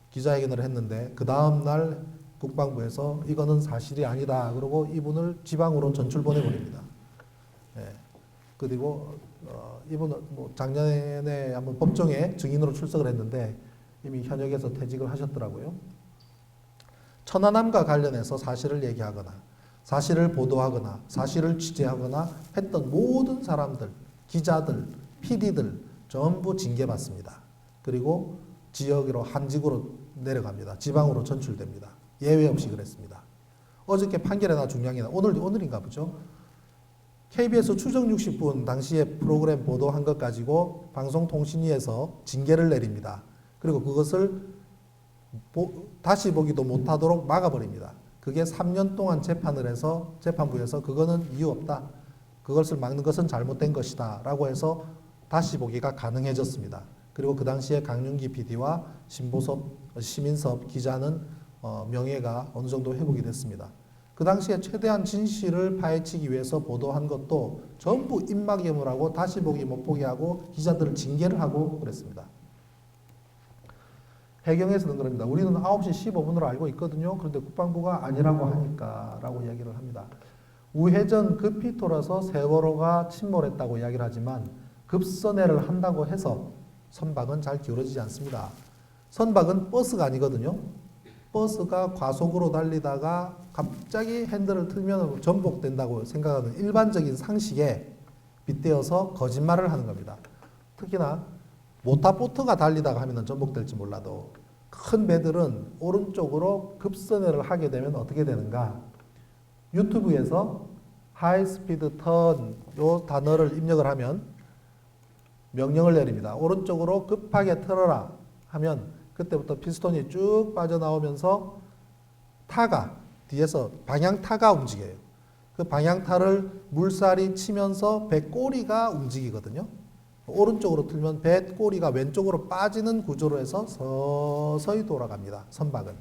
기자회견을 했는데 그 다음날 국방부에서 이거는 사실이 아니다. 그러고 이분을 지방으로 전출 보내버립니다. 예. 그리고 이분은 작년에 한번 법정에 증인으로 출석을 했는데 이미 현역에서 퇴직을 하셨더라고요. 천안함과 관련해서 사실을 얘기하거나 사실을 보도하거나 사실을 취재하거나 했던 모든 사람들, 기자들, PD들 전부 징계받습니다. 그리고 지역으로 한직으로 내려갑니다. 지방으로 전출됩니다. 예외 없이 그랬습니다. 어저께 판결에나 중량이나 오늘인가 보죠. KBS 추정 60분 당시에 프로그램 보도한 것 가지고 방송통신위에서 징계를 내립니다. 그리고 그것을 다시 보기도 못하도록 막아버립니다. 그게 3년 동안 재판을 해서 재판부에서 그거는 이유 없다. 그것을 막는 것은 잘못된 것이다. 라고 해서 다시 보기가 가능해졌습니다. 그리고 그 당시에 강윤기 PD와 시민섭 기자는 명예가 어느 정도 회복이 됐습니다. 그 당시에 최대한 진실을 파헤치기 위해서 보도한 것도 전부 입막염을 하고 다시 보기 못 보게 하고 기자들을 징계를 하고 그랬습니다. 해경에서는 그럽니다. 우리는 9시 15분으로 알고 있거든요. 그런데 국방부가 아니라고 하니까 라고 이야기를 합니다. 우회전 급히 돌아서 세월호가 침몰했다고 이야기를 하지만 급선회를 한다고 해서 선박은 잘 기울어지지 않습니다. 선박은 버스가 아니거든요. 버스가 과속으로 달리다가 갑자기 핸들을 틀면 전복된다고 생각하는 일반적인 상식에 빗대어서 거짓말을 하는 겁니다. 특히나 모타보트가 달리다가 하면 전복될지 몰라도 큰 배들은 오른쪽으로 급선회를 하게 되면 어떻게 되는가? 유튜브에서 하이스피드 턴 요 단어를 입력을 하면 명령을 내립니다. 오른쪽으로 급하게 틀어라 하면 그때부터 피스톤이 쭉 빠져나오면서 타가 뒤에서 방향타가 움직여요. 그 방향타를 물살이 치면서 배 꼬리가 움직이거든요. 오른쪽으로 틀면 배 꼬리가 왼쪽으로 빠지는 구조로 해서 서서히 돌아갑니다. 선박은.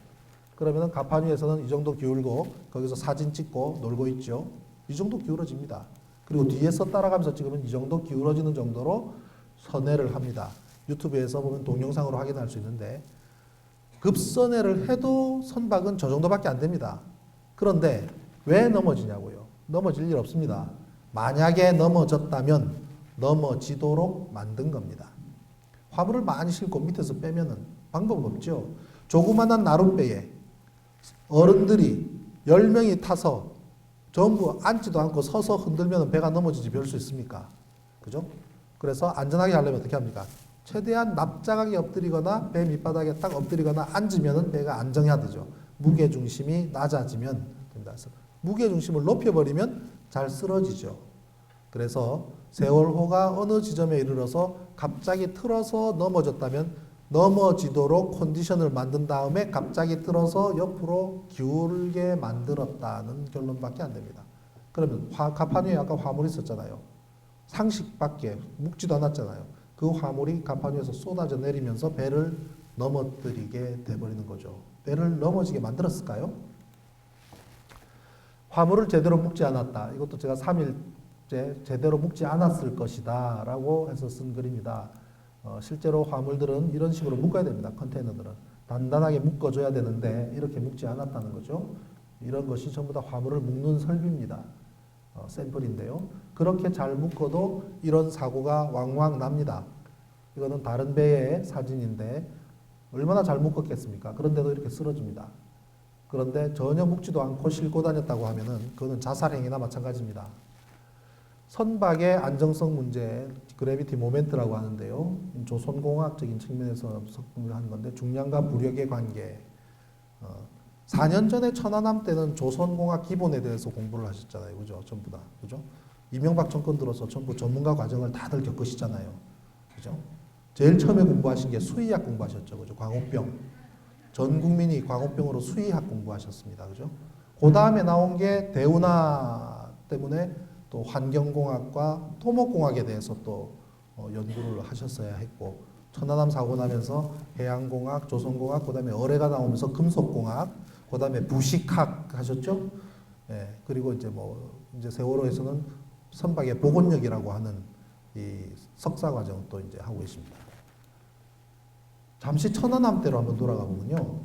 그러면 갑판 위에서는 이 정도 기울고 거기서 사진 찍고 놀고 있죠. 이 정도 기울어집니다. 그리고 뒤에서 따라가면서 찍으면 이 정도 기울어지는 정도로 선회를 합니다. 유튜브에서 보면 동영상으로 확인할 수 있는데 급선회를 해도 선박은 저 정도밖에 안 됩니다. 그런데 왜 넘어지냐고요? 넘어질 일 없습니다. 만약에 넘어졌다면 넘어지도록 만든 겁니다. 화물을 많이 싣고 밑에서 빼면은 방법 없죠. 조그만한 나룻배에 어른들이 10명이 타서 전부 앉지도 않고 서서 흔들면 배가 넘어지지 별 수 있습니까? 그죠? 그래서 안전하게 하려면 어떻게 합니까? 최대한 납작하게 엎드리거나 배 밑바닥에 딱 엎드리거나 앉으면 배가 안정해야 되죠. 무게중심이 낮아지면 됩니다. 그래서 무게중심을 높여버리면 잘 쓰러지죠. 그래서 세월호가 어느 지점에 이르러서 갑자기 틀어서 넘어졌다면 넘어지도록 컨디션을 만든 다음에 갑자기 틀어서 옆으로 기울게 만들었다는 결론밖에 안 됩니다. 그러면 갑판 위에 아까 화물이 있었잖아요. 상식밖에 묵지도 않았잖아요. 그 화물이 갑판 위에서 쏟아져 내리면서 배를 넘어뜨리게 돼버리는 거죠. 배를 넘어지게 만들었을까요? 화물을 제대로 묶지 않았다. 이것도 제가 3일째 제대로 묶지 않았을 것이다 라고 해서 쓴 글입니다. 실제로 화물들은 이런 식으로 묶어야 됩니다. 컨테이너들은. 단단하게 묶어줘야 되는데 이렇게 묶지 않았다는 거죠. 이런 것이 전부 다 화물을 묶는 설비입니다. 샘플인데요. 그렇게 잘 묶어도 이런 사고가 왕왕 납니다. 이거는 다른 배의 사진인데 얼마나 잘 묶었겠습니까? 그런데도 이렇게 쓰러집니다. 그런데 전혀 묶지도 않고 싣고 다녔다고 하면은 그거는 자살행위나 마찬가지입니다. 선박의 안정성 문제, 그래비티 모멘트라고 하는데요. 조선공학적인 측면에서 석분을 하는 건데 중량과 부력의 관계. 4년 전에 천안함 때는 조선공학 기본에 대해서 공부를 하셨잖아요. 그죠? 전부 다. 그죠? 이명박 정권 들어서 전부 전문가 과정을 다들 겪으시잖아요. 그죠? 제일 처음에 공부하신 게 수의학 공부하셨죠. 그죠? 광우병. 전 국민이 광우병으로 수의학 공부하셨습니다. 그죠? 그 다음에 나온 게 대운하 때문에 또 환경공학과 토목공학에 대해서 또 연구를 하셨어야 했고, 천안함 사고 나면서 해양공학, 조선공학, 그 다음에 어뢰가 나오면서 금속공학, 그 다음에 부식학 하셨죠? 예, 그리고 이제 세월호에서는 선박의 복원력이라고 하는 이 석사 과정 또 이제 하고 계십니다. 잠시 천안함 때로 한번 돌아가 보면요.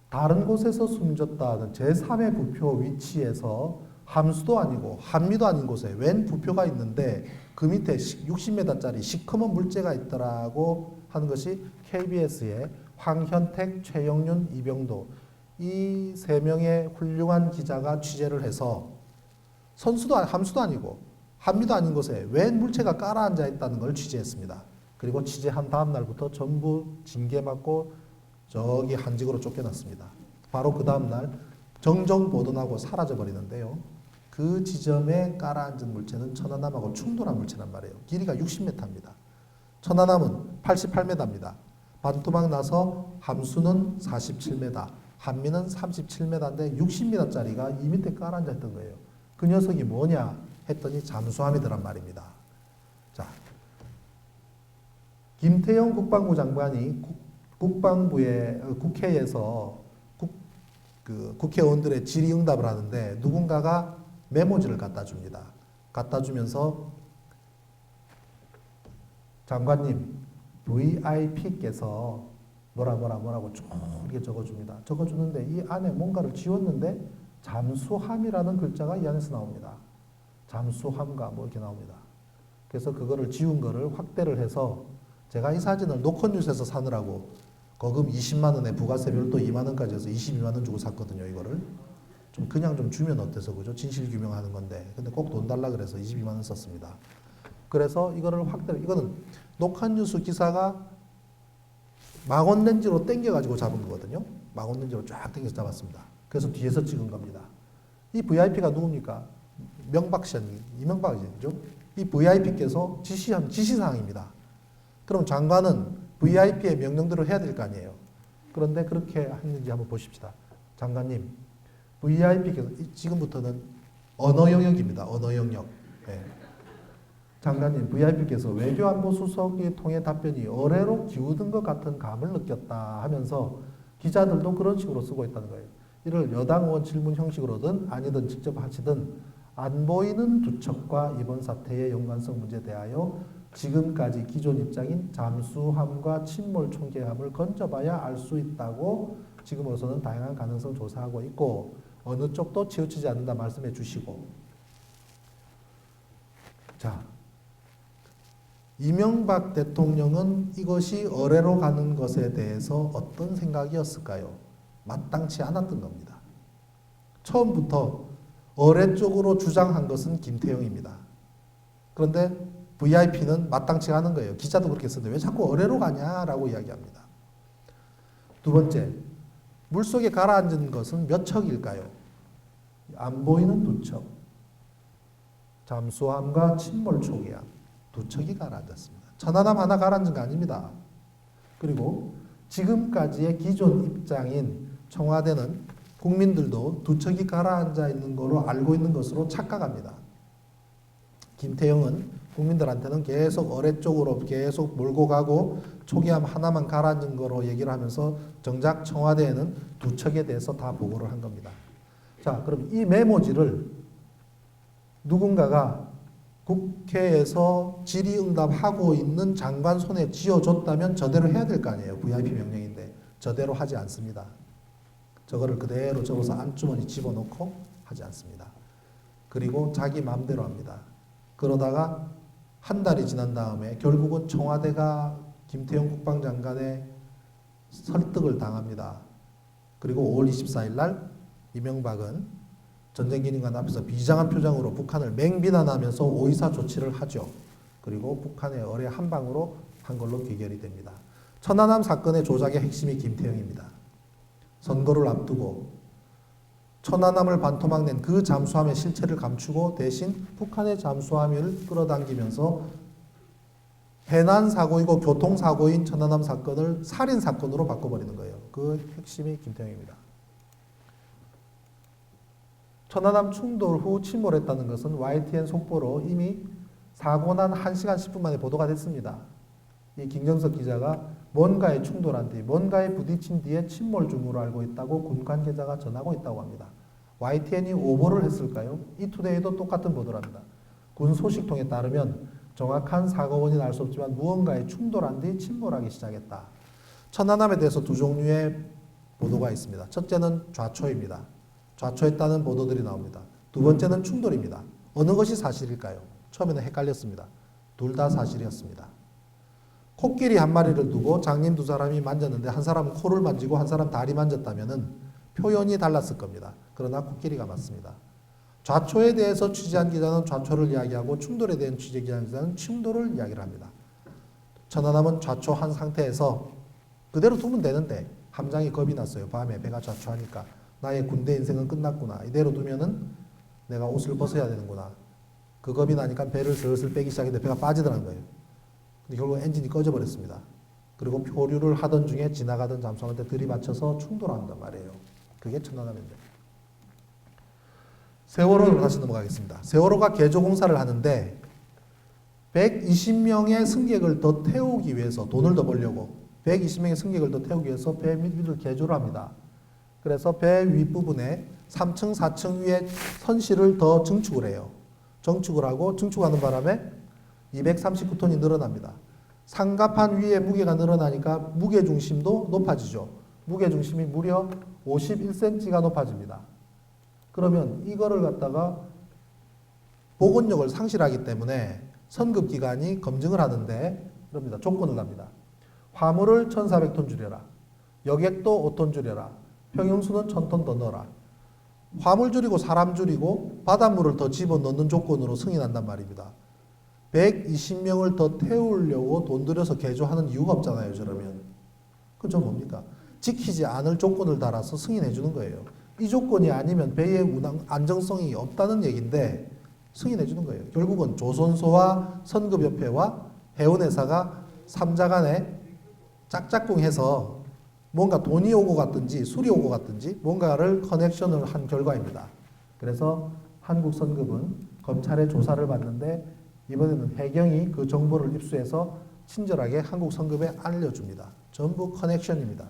다른 곳에서 숨졌다는 제3의 부표 위치에서 함수도 아니고 한미도 아닌 곳에 웬 부표가 있는데 그 밑에 60m짜리 시커먼 물체가 있더라고 하는 것이 KBS의 황현택, 최영윤, 이병도 이 세 명의 훌륭한 기자가 취재를 해서 선수도 함수도 아니고 한미도 아닌 곳에 웬 물체가 깔아앉아 있다는 걸 취재했습니다. 그리고 취재한 다음 날부터 전부 징계 맞고 저기 한직으로 쫓겨났습니다. 바로 그 다음 날 정정보도나고 사라져 버리는데요. 그 지점에 깔아앉은 물체는 천안함하고 충돌한 물체란 말이에요. 길이가 60m입니다. 천안함은 88m입니다. 반토막 나서 함수는 47m, 한미는 37m인데 60m짜리가 이 밑에 깔아앉아 있던 거예요. 그 녀석이 뭐냐 했더니 잠수함이더란 말입니다. 자, 김태형 국방부 장관이 국회에서 국회의원들의 질의응답을 하는데 누군가가 메모지를 갖다 줍니다. 갖다 주면서 장관님, VIP께서 뭐라고 쭉 이렇게 적어줍니다. 적어주는데 이 안에 뭔가를 지웠는데 잠수함이라는 글자가 이 안에서 나옵니다. 잠수함가 뭐 이렇게 나옵니다. 그래서 그거를 지운 거를 확대를 해서 제가 이 사진을 노컷뉴스에서 사느라고 거금 20만 원에 부가세 별도 2만 원까지 해서 22만 원 주고 샀거든요. 이거를 좀 그냥 좀 주면 어때서 그죠? 진실 규명하는 건데 근데 꼭 돈 달라 그래서 22만 원 썼습니다. 그래서 이거를 이거는 노컷뉴스 기사가 망원렌즈로 당겨가지고 잡은 거거든요. 망원렌즈로 쫙 당겨서 잡았습니다. 그래서 뒤에서 찍은 겁니다. 이 VIP가 누굽니까? 이명박이죠. 이 VIP께서 지시사항입니다. 그럼 장관은 VIP의 명령대로 해야 될 거 아니에요. 그런데 그렇게 했는지 한번 보십시다. 장관님, VIP께서 지금부터는 언어 영역입니다. 언어 영역. 네. 장관님, VIP께서 외교안보 수석의 통해 답변이 어뢰로 기우든 것 같은 감을 느꼈다 하면서 기자들도 그런 식으로 쓰고 있다는 거예요. 이를 여당 의원 질문 형식으로든 아니든 직접 하시든 안 보이는 두 척과 이번 사태의 연관성 문제에 대하여 지금까지 기존 입장인 잠수함과 침몰 총계함을 건져봐야 알 수 있다고 지금으로서는 다양한 가능성 조사하고 있고 어느 쪽도 치우치지 않는다 말씀해 주시고 자 이명박 대통령은 이것이 어뢰로 가는 것에 대해서 어떤 생각이었을까요? 마땅치 않았던 겁니다. 처음부터 어뢰 쪽으로 주장한 것은 김태형입니다. 그런데 VIP는 마땅치 않은 거예요. 기자도 그렇게 쓰는데 왜 자꾸 어뢰로 가냐라고 이야기합니다. 두 번째, 물속에 가라앉은 것은 몇 척일까요? 안 보이는 두 척. 잠수함과 침몰 초기함. 두 척이 가라앉았습니다. 천안함 하나 가라앉은 거 아닙니다. 그리고 지금까지의 기존 입장인 청와대는 국민들도 두 척이 가라앉아 있는 거로 알고 있는 것으로 착각합니다. 김태형은 국민들한테는 계속 어뢰 쪽으로 계속 몰고 가고 초기함 하나만 가라앉은 거로 얘기를 하면서 정작 청와대에는 두 척에 대해서 다 보고를 한 겁니다. 자, 그럼 이 메모지를 누군가가 국회에서 질의응답하고 있는 장관 손에 쥐어줬다면 저대로 해야 될 거 아니에요. VIP 명령인데 저대로 하지 않습니다. 저거를 그대로 적어서 안주머니 집어넣고 하지 않습니다. 그리고 자기 마음대로 합니다. 그러다가 한 달이 지난 다음에 결국은 청와대가 김태형 국방장관의 설득을 당합니다. 그리고 5월 24일 날 이명박은 전쟁기념관 앞에서 비장한 표정으로 북한을 맹비난하면서 오이사 조치를 하죠. 그리고 북한의 어뢰 한 방으로 한 걸로 귀결이 됩니다. 천안함 사건의 조작의 핵심이 김태형입니다. 선거를 앞두고 천안함을 반토막 낸 그 잠수함의 실체를 감추고 대신 북한의 잠수함을 끌어당기면서 해난 사고이고 교통사고인 천안함 사건을 살인사건으로 바꿔버리는 거예요. 그 핵심이 김태형입니다. 천안함 충돌 후 침몰했다는 것은 YTN 속보로 이미 사고 난 1시간 10분 만에 보도가 됐습니다. 이 김경석 기자가 뭔가에 충돌한 뒤, 뭔가에 부딪힌 뒤에 침몰 중으로 알고 있다고 군 관계자가 전하고 있다고 합니다. YTN이 오보를 했을까요? 이투데이도 똑같은 보도를 합니다. 군 소식통에 따르면 정확한 사고 원인은 알 수 없지만 무언가에 충돌한 뒤 침몰하기 시작했다. 천안함에 대해서 두 종류의 보도가 있습니다. 첫째는 좌초입니다. 좌초했다는 보도들이 나옵니다. 두 번째는 충돌입니다. 어느 것이 사실일까요? 처음에는 헷갈렸습니다. 둘 다 사실이었습니다. 코끼리 한 마리를 두고 장님 두 사람이 만졌는데 한 사람은 코를 만지고 한 사람 다리 만졌다면은 표현이 달랐을 겁니다. 그러나 코끼리가 맞습니다. 좌초에 대해서 취재한 기자는 좌초를 이야기하고 충돌에 대한 취재 기자는 충돌을 이야기를 합니다. 천안함은 좌초한 상태에서 그대로 두면 되는데 함장이 겁이 났어요. 밤에 배가 좌초하니까 나의 군대 인생은 끝났구나. 이대로 두면은 내가 옷을 벗어야 되는구나. 그 겁이 나니까 배를 슬슬 빼기 시작했는데 배가 빠지더라는 거예요. 근데 결국 엔진이 꺼져버렸습니다. 그리고 표류를 하던 중에 지나가던 잠수함한테 들이받쳐서 충돌한단 말이에요. 그게 천안함인데. 세월호로 다시 넘어가겠습니다. 세월호가 개조공사를 하는데 120명의 승객을 더 태우기 위해서 돈을 더 벌려고 120명의 승객을 더 태우기 위해서 배 위를 개조를 합니다. 그래서 배 윗부분에 3층, 4층 위에 선실을 더 증축을 해요. 증축을 하고 증축하는 바람에 239톤이 늘어납니다. 상갑판 위에 무게가 늘어나니까 무게중심도 높아지죠. 무게중심이 무려 51cm가 높아집니다. 그러면 이거를 갖다가 복원력을 상실하기 때문에 선급기관이 검증을 하는데 그럽니다. 조건을 합니다. 화물을 1400톤 줄여라. 여객도 5톤 줄여라. 평형수는 1000톤 더 넣어라. 화물 줄이고 사람 줄이고 바닷물을 더 집어넣는 조건으로 승인한단 말입니다. 120명을 더 태우려고 돈 들여서 개조하는 이유가 없잖아요. 저러면. 그건 좀 뭡니까? 지키지 않을 조건을 달아서 승인해 주는 거예요. 이 조건이 아니면 배의 운항 안정성이 없다는 얘기인데 승인해 주는 거예요. 결국은 조선소와 선급협회와 해운회사가 3자 간에 짝짝꿍해서 뭔가 돈이 오고 갔든지 술이 오고 갔든지 뭔가를 커넥션을 한 결과입니다. 그래서 한국선급은 검찰의 조사를 받는데 이번에는 해경이 그 정보를 입수해서 친절하게 한국선급에 알려줍니다. 전부 커넥션입니다.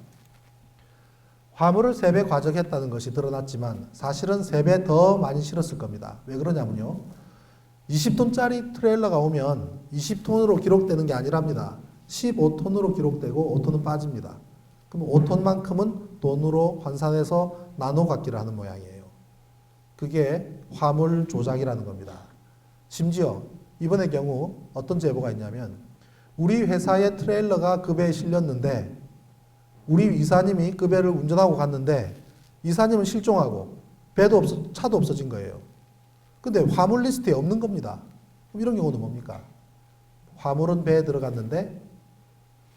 화물을 3배 과적했다는 것이 드러났지만 사실은 3배 더 많이 실었을 겁니다. 왜 그러냐면요. 20톤짜리 트레일러가 오면 20톤으로 기록되는 게 아니랍니다. 15톤으로 기록되고 5톤은 빠집니다. 그럼 5톤만큼은 돈으로 환산해서 나눠 갖기를 하는 모양이에요. 그게 화물 조작이라는 겁니다. 심지어 이번의 경우 어떤 제보가 있냐면 우리 회사의 트레일러가 그 배에 실렸는데 우리 이사님이 그 배를 운전하고 갔는데 이사님은 실종하고 배도 차도 없어진 거예요. 근데 화물 리스트에 없는 겁니다. 그럼 이런 경우는 뭡니까? 화물은 배에 들어갔는데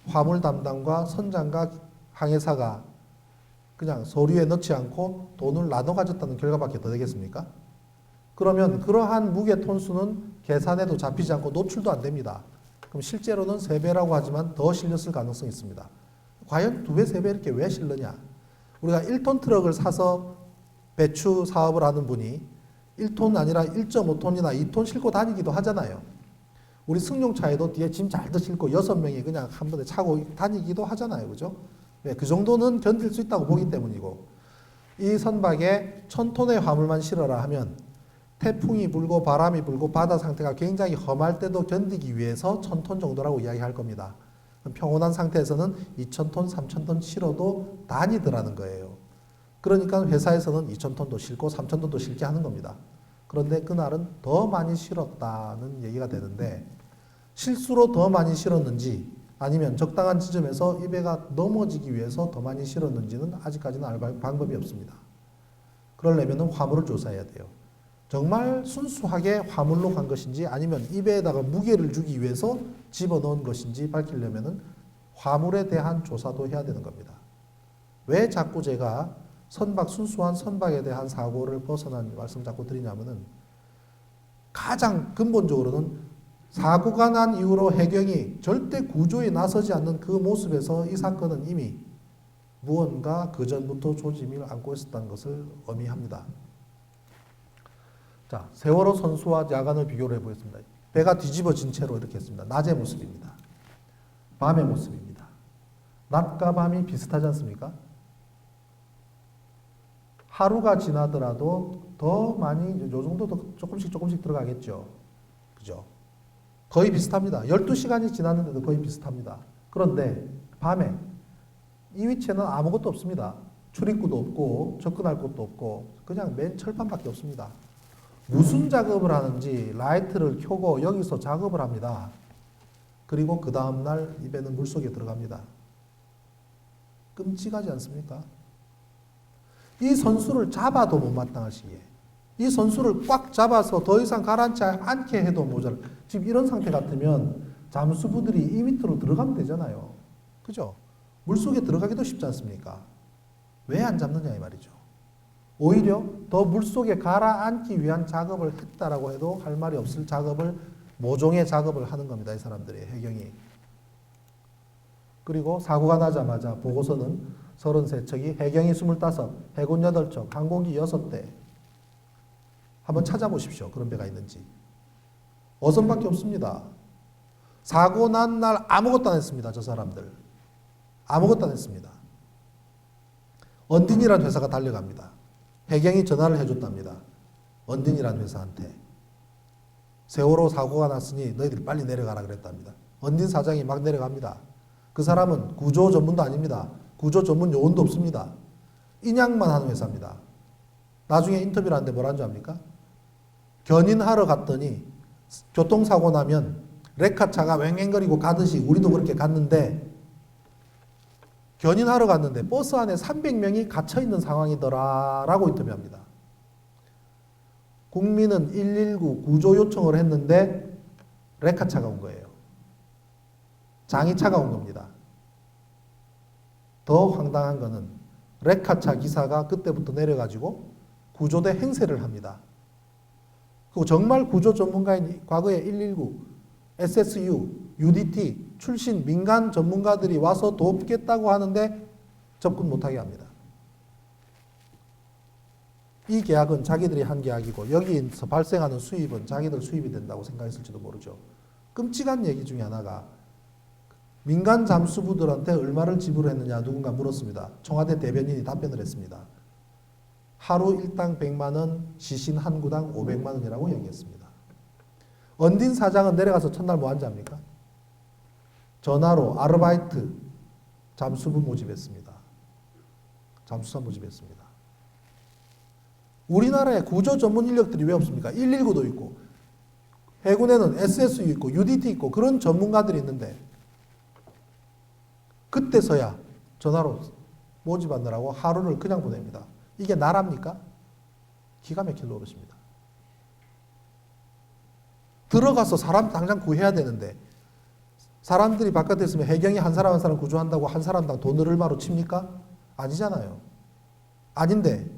화물 담당과 선장과 항해사가 그냥 서류에 넣지 않고 돈을 나눠 가졌다는 결과밖에 더 되겠습니까? 그러면 그러한 무게 톤수는 계산에도 잡히지 않고 노출도 안 됩니다. 그럼 실제로는 3배라고 하지만 더 실렸을 가능성이 있습니다. 과연 2배, 3배 이렇게 왜 실느냐? 우리가 1톤 트럭을 사서 배추 사업을 하는 분이 1톤 아니라 1.5톤이나 2톤 싣고 다니기도 하잖아요. 우리 승용차에도 뒤에 짐 잘 싣고 6명이 그냥 한 번에 차고 다니기도 하잖아요. 그죠? 네, 그 정도는 견딜 수 있다고 보기 때문이고 이 선박에 1000톤의 화물만 실어라 하면 태풍이 불고 바람이 불고 바다 상태가 굉장히 험할 때도 견디기 위해서 1000톤 정도라고 이야기할 겁니다. 평온한 상태에서는 2000톤, 3000톤 실어도 다니더라는 거예요. 그러니까 회사에서는 2000톤도 실고 3000톤도 실게 하는 겁니다. 그런데 그날은 더 많이 실었다는 얘기가 되는데 실수로 더 많이 실었는지 아니면 적당한 지점에서 이 배가 넘어지기 위해서 더 많이 실었는지는 아직까지는 알 방법이 없습니다. 그러려면 화물을 조사해야 돼요. 정말 순수하게 화물로 간 것인지 아니면 이 배에다가 무게를 주기 위해서 집어넣은 것인지 밝히려면 화물에 대한 조사도 해야 되는 겁니다. 왜 자꾸 제가 순수한 선박에 대한 사고를 벗어난 말씀 자꾸 드리냐면은 가장 근본적으로는 사고가 난 이후로 해경이 절대 구조에 나서지 않는 그 모습에서 이 사건은 이미 무언가 그전부터 조짐을 안고 있었다는 것을 의미합니다. 자, 세월호 선수와 야간을 비교를 해보겠습니다. 배가 뒤집어진 채로 이렇게 했습니다. 낮의 모습입니다. 밤의 모습입니다. 낮과 밤이 비슷하지 않습니까? 하루가 지나더라도 더 많이, 요 정도도 조금씩 들어가겠죠. 그죠? 거의 비슷합니다. 12시간이 지났는데도 거의 비슷합니다. 그런데 밤에 이 위치에는 아무것도 없습니다. 출입구도 없고 접근할 곳도 없고 그냥 맨 철판밖에 없습니다. 무슨 작업을 하는지 라이트를 켜고 여기서 작업을 합니다. 그리고 그 다음날 이 배는 물속에 들어갑니다. 끔찍하지 않습니까? 이 선수를 잡아도 못마땅할 시기에 이 선수를 꽉 잡아서 더 이상 가라앉지 않게 해도 모자라. 지금 이런 상태 같으면 잠수부들이 이 밑으로 들어가면 되잖아요. 그죠? 물속에 들어가기도 쉽지 않습니까? 왜 안 잡느냐 이 말이죠. 오히려 더 물속에 가라앉기 위한 작업을 했다라고 해도 할 말이 없을 작업을 모종의 작업을 하는 겁니다. 이 사람들이 해경이. 그리고 사고가 나자마자 보고서는 33척이 해경이 25, 해군 8척, 항공기 6대 한번 찾아보십시오. 그런 배가 있는지. 어선밖에 없습니다. 사고 난 날 아무것도 안 했습니다. 저 사람들. 아무것도 안 했습니다. 언딘이라는 회사가 달려갑니다. 해경이 전화를 해줬답니다. 언딘이라는 회사한테. 세월호 사고가 났으니 너희들 빨리 내려가라 그랬답니다. 언딘 사장이 막 내려갑니다. 그 사람은 구조 전문도 아닙니다. 구조 전문 요원도 없습니다. 인양만 하는 회사입니다. 나중에 인터뷰를 하는데 뭐라는 줄 압니까? 견인하러 갔더니 교통사고 나면 레카차가 왱왱거리고 가듯이 우리도 그렇게 갔는데 견인하러 갔는데 버스 안에 300명이 갇혀있는 상황이더라 라고 인터뷰합니다. 국민은 119 구조 요청을 했는데 레카차가 온 거예요. 장의차가 온 겁니다. 더 황당한 거는 레카차 기사가 그때부터 내려가지고 구조대 행세를 합니다. 그리고 정말 구조 전문가인 과거에 119, SSU, UDT 출신 민간 전문가들이 와서 돕겠다고 하는데 접근 못하게 합니다. 이 계약은 자기들이 한 계약이고 여기서 발생하는 수입은 자기들 수입이 된다고 생각했을지도 모르죠. 끔찍한 얘기 중에 하나가 민간 잠수부들한테 얼마를 지불했느냐 누군가 물었습니다. 청와대 대변인이 답변을 했습니다. 하루 일당 100만 원, 시신 한 구당 500만 원이라고 얘기했습니다. 언딘 사장은 내려가서 첫날 뭐 한지 압니까? 전화로 아르바이트 잠수부 모집했습니다. 잠수사 모집했습니다. 우리나라에 구조 전문 인력들이 왜 없습니까? 119도 있고 해군에는 SSU 있고 UDT 있고 그런 전문가들이 있는데 그때서야 전화로 모집하느라고 하루를 그냥 보냅니다. 이게 나랍니까? 기가 막힐 노릇입니다. 들어가서 사람 당장 구해야 되는데 사람들이 바깥에 있으면 해경이 한 사람 한 사람 구조한다고 한 사람당 돈을 얼마로 칩니까? 아니잖아요. 아닌데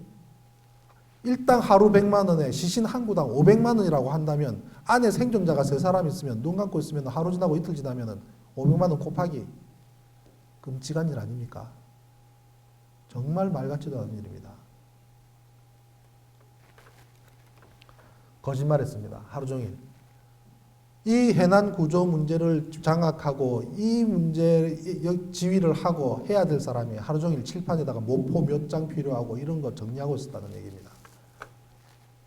일당 하루 100만 원에 시신 한 구당 500만 원이라고 한다면 안에 생존자가 3사람 있으면 눈 감고 있으면 하루 지나고 이틀 지나면 500만 원 곱하기 끔찍한 일 아닙니까? 정말 말 같지도 않은 일입니다. 거짓말했습니다. 하루 종일. 이 해난 구조 문제를 장악하고 이 문제 지휘를 하고 해야 될 사람이 하루 종일 칠판에다가 모포 몇 장 필요하고 이런 거 정리하고 있었다는 얘기입니다.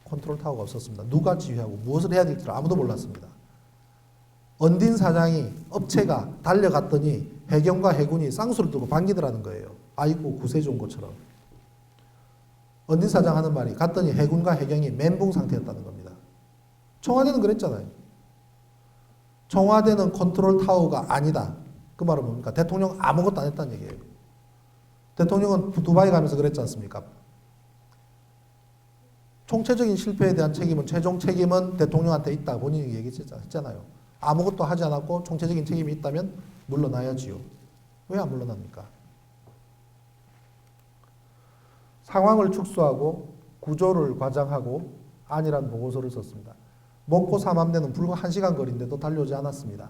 컨트롤 타워가 없었습니다. 누가 지휘하고 무엇을 해야 될지 아무도 몰랐습니다. 언딘 사장이 업체가 달려갔더니 해경과 해군이 쌍수를 들고 반기더라는 거예요. 아이고 구세주 온 것처럼. 언딘 사장 하는 말이 갔더니 해군과 해경이 멘붕 상태였다는 겁니다. 청와대는 그랬잖아요. 청와대는 컨트롤 타워가 아니다. 그 말은 뭡니까? 대통령 아무것도 안 했다는 얘기예요. 대통령은 두바이 가면서 그랬지 않습니까? 총체적인 실패에 대한 책임은 최종 책임은 대통령한테 있다. 본인이 얘기했잖아요. 아무것도 하지 않았고 총체적인 책임이 있다면 물러나야지요. 왜 안 물러납니까? 상황을 축소하고 구조를 과장하고 안이란 보고서를 썼습니다. 목포 삼암대는 불과 1시간 거리인데도 달려오지 않았습니다.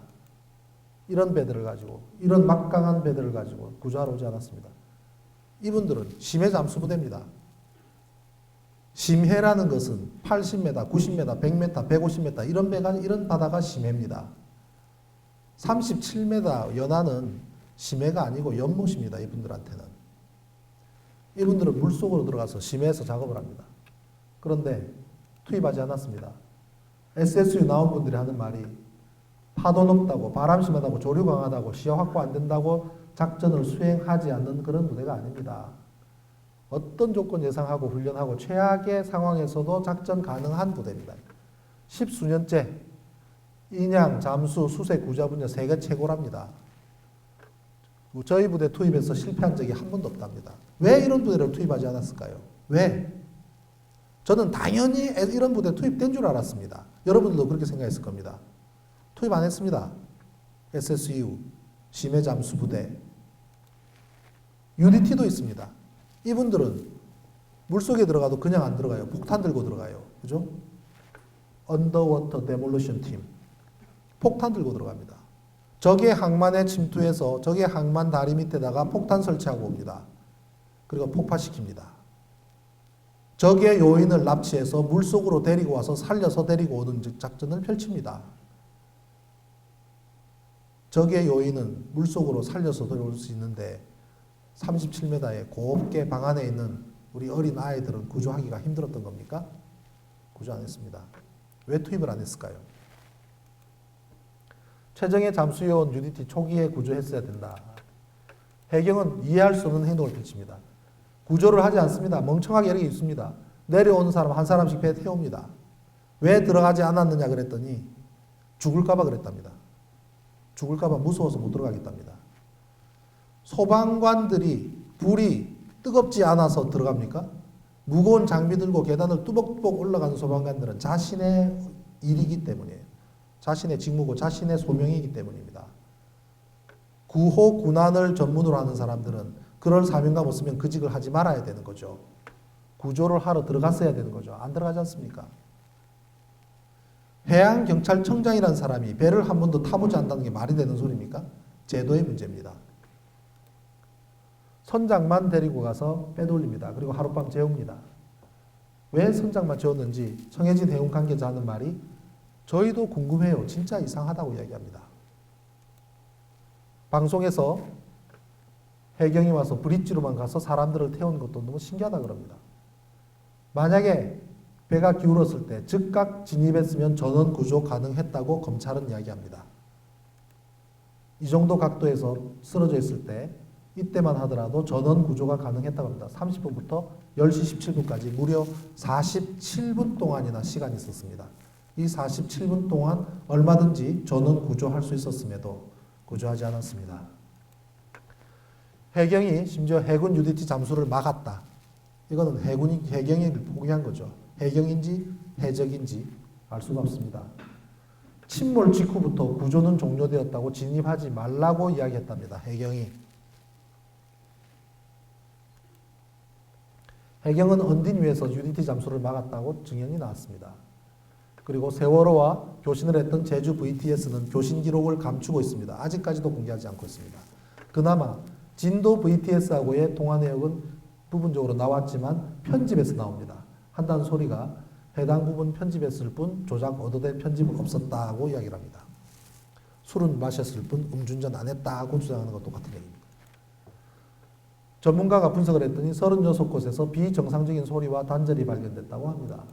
이런 배들을 가지고 이런 막강한 배들을 가지고 구조하러 오지 않았습니다. 이분들은 심해 잠수부대입니다. 심해라는 것은 80m, 90m, 100m, 150m 이런 배가 이런 바다가 심해입니다. 37m 연안은 심해가 아니고 연못입니다. 이분들한테는. 이분들은 물속으로 들어가서 심해에서 작업을 합니다. 그런데 투입하지 않았습니다. SSU 나온 분들이 하는 말이 파도 높다고 바람 심하다고 조류 강하다고 시야 확보 안 된다고 작전을 수행하지 않는 그런 부대가 아닙니다. 어떤 조건 예상하고 훈련하고 최악의 상황에서도 작전 가능한 부대입니다. 10수년째 인양, 잠수, 수색, 구조 분야 세계 최고랍니다. 저희 부대 투입해서 실패한 적이 한 번도 없답니다. 왜 이런 부대를 투입하지 않았을까요? 왜? 저는 당연히 이런 부대 투입된 줄 알았습니다. 여러분들도 그렇게 생각했을 겁니다. 투입 안 했습니다. SSU, 심해 잠수 부대, UDT도 있습니다. 이분들은 물속에 들어가도 그냥 안 들어가요. 폭탄 들고 들어가요. 그죠? Underwater Demolition Team. 폭탄 들고 들어갑니다. 적의 항만에 침투해서 적의 항만 다리 밑에다가 폭탄 설치하고 옵니다. 그리고 폭파시킵니다. 적의 요인을 납치해서 물속으로 데리고 와서 살려서 데리고 오는 작전을 펼칩니다. 적의 요인은 물속으로 살려서 데려올 수 있는데 37m의 곱게 방 안에 있는 우리 어린 아이들은 구조하기가 힘들었던 겁니까? 구조 안 했습니다. 왜 투입을 안 했을까요? 최정예 잠수요원 UDT 초기에 구조했어야 된다. 해경은 이해할 수 없는 행동을 펼칩니다. 구조를 하지 않습니다. 멍청하게 이렇게 있습니다. 내려오는 사람 한 사람씩 배에 태웁니다. 왜 들어가지 않았느냐 그랬더니 죽을까봐 그랬답니다. 죽을까봐 무서워서 못 들어가겠답니다. 소방관들이 불이 뜨겁지 않아서 들어갑니까? 무거운 장비 들고 계단을 뚜벅뚜벅 올라가는 소방관들은 자신의 일이기 때문이에요. 자신의 직무고 자신의 소명이기 때문입니다. 구호 군안을 전문으로 하는 사람들은 그럴 사명감 없으면 그 직을 하지 말아야 되는 거죠. 구조를 하러 들어갔어야 되는 거죠. 안 들어가지 않습니까? 해양경찰청장이라는 사람이 배를 한 번도 타보지 않는다는 게 말이 되는 소리입니까? 제도의 문제입니다. 선장만 데리고 가서 빼돌립니다. 그리고 하룻밤 재웁니다. 왜 선장만 재웠는지 청해진 해운 관계자 하는 말이 저희도 궁금해요. 진짜 이상하다고 이야기합니다. 방송에서 해경이 와서 브릿지로만 가서 사람들을 태우는 것도 너무 신기하다 그럽니다. 만약에 배가 기울었을 때 즉각 진입했으면 전원 구조 가능했다고 검찰은 이야기합니다. 이 정도 각도에서 쓰러져 있을 때 이때만 하더라도 전원 구조가 가능했다고 합니다. 30분부터 10시 17분까지 무려 47분 동안이나 시간이 있었습니다. 이 47분 동안 얼마든지 전원 구조할 수 있었음에도 구조하지 않았습니다. 해경이 심지어 해군 UDT 잠수를 막았다. 이거는 해경이 포기한 거죠. 해경인지 해적인지 알 수가 없습니다. 침몰 직후부터 구조는 종료되었다고 진입하지 말라고 이야기했답니다. 해경이. 해경은 언딘 위에서 UDT 잠수를 막았다고 증언이 나왔습니다. 그리고 세월호와 교신을 했던 제주 VTS는 교신 기록을 감추고 있습니다. 아직까지도 공개하지 않고 있습니다. 그나마 진도 VTS하고의 통화 내역은 부분적으로 나왔지만 편집에서 나옵니다. 한다는 소리가 해당 부분 편집했을 뿐 조작 얻어낸 편집은 없었다고 이야기를 합니다. 술은 마셨을 뿐 음주운전 안 했다고 주장하는 것도 같은 얘기입니다. 전문가가 분석을 했더니 36곳에서 비정상적인 소리와 단절이 발견됐다고 합니다.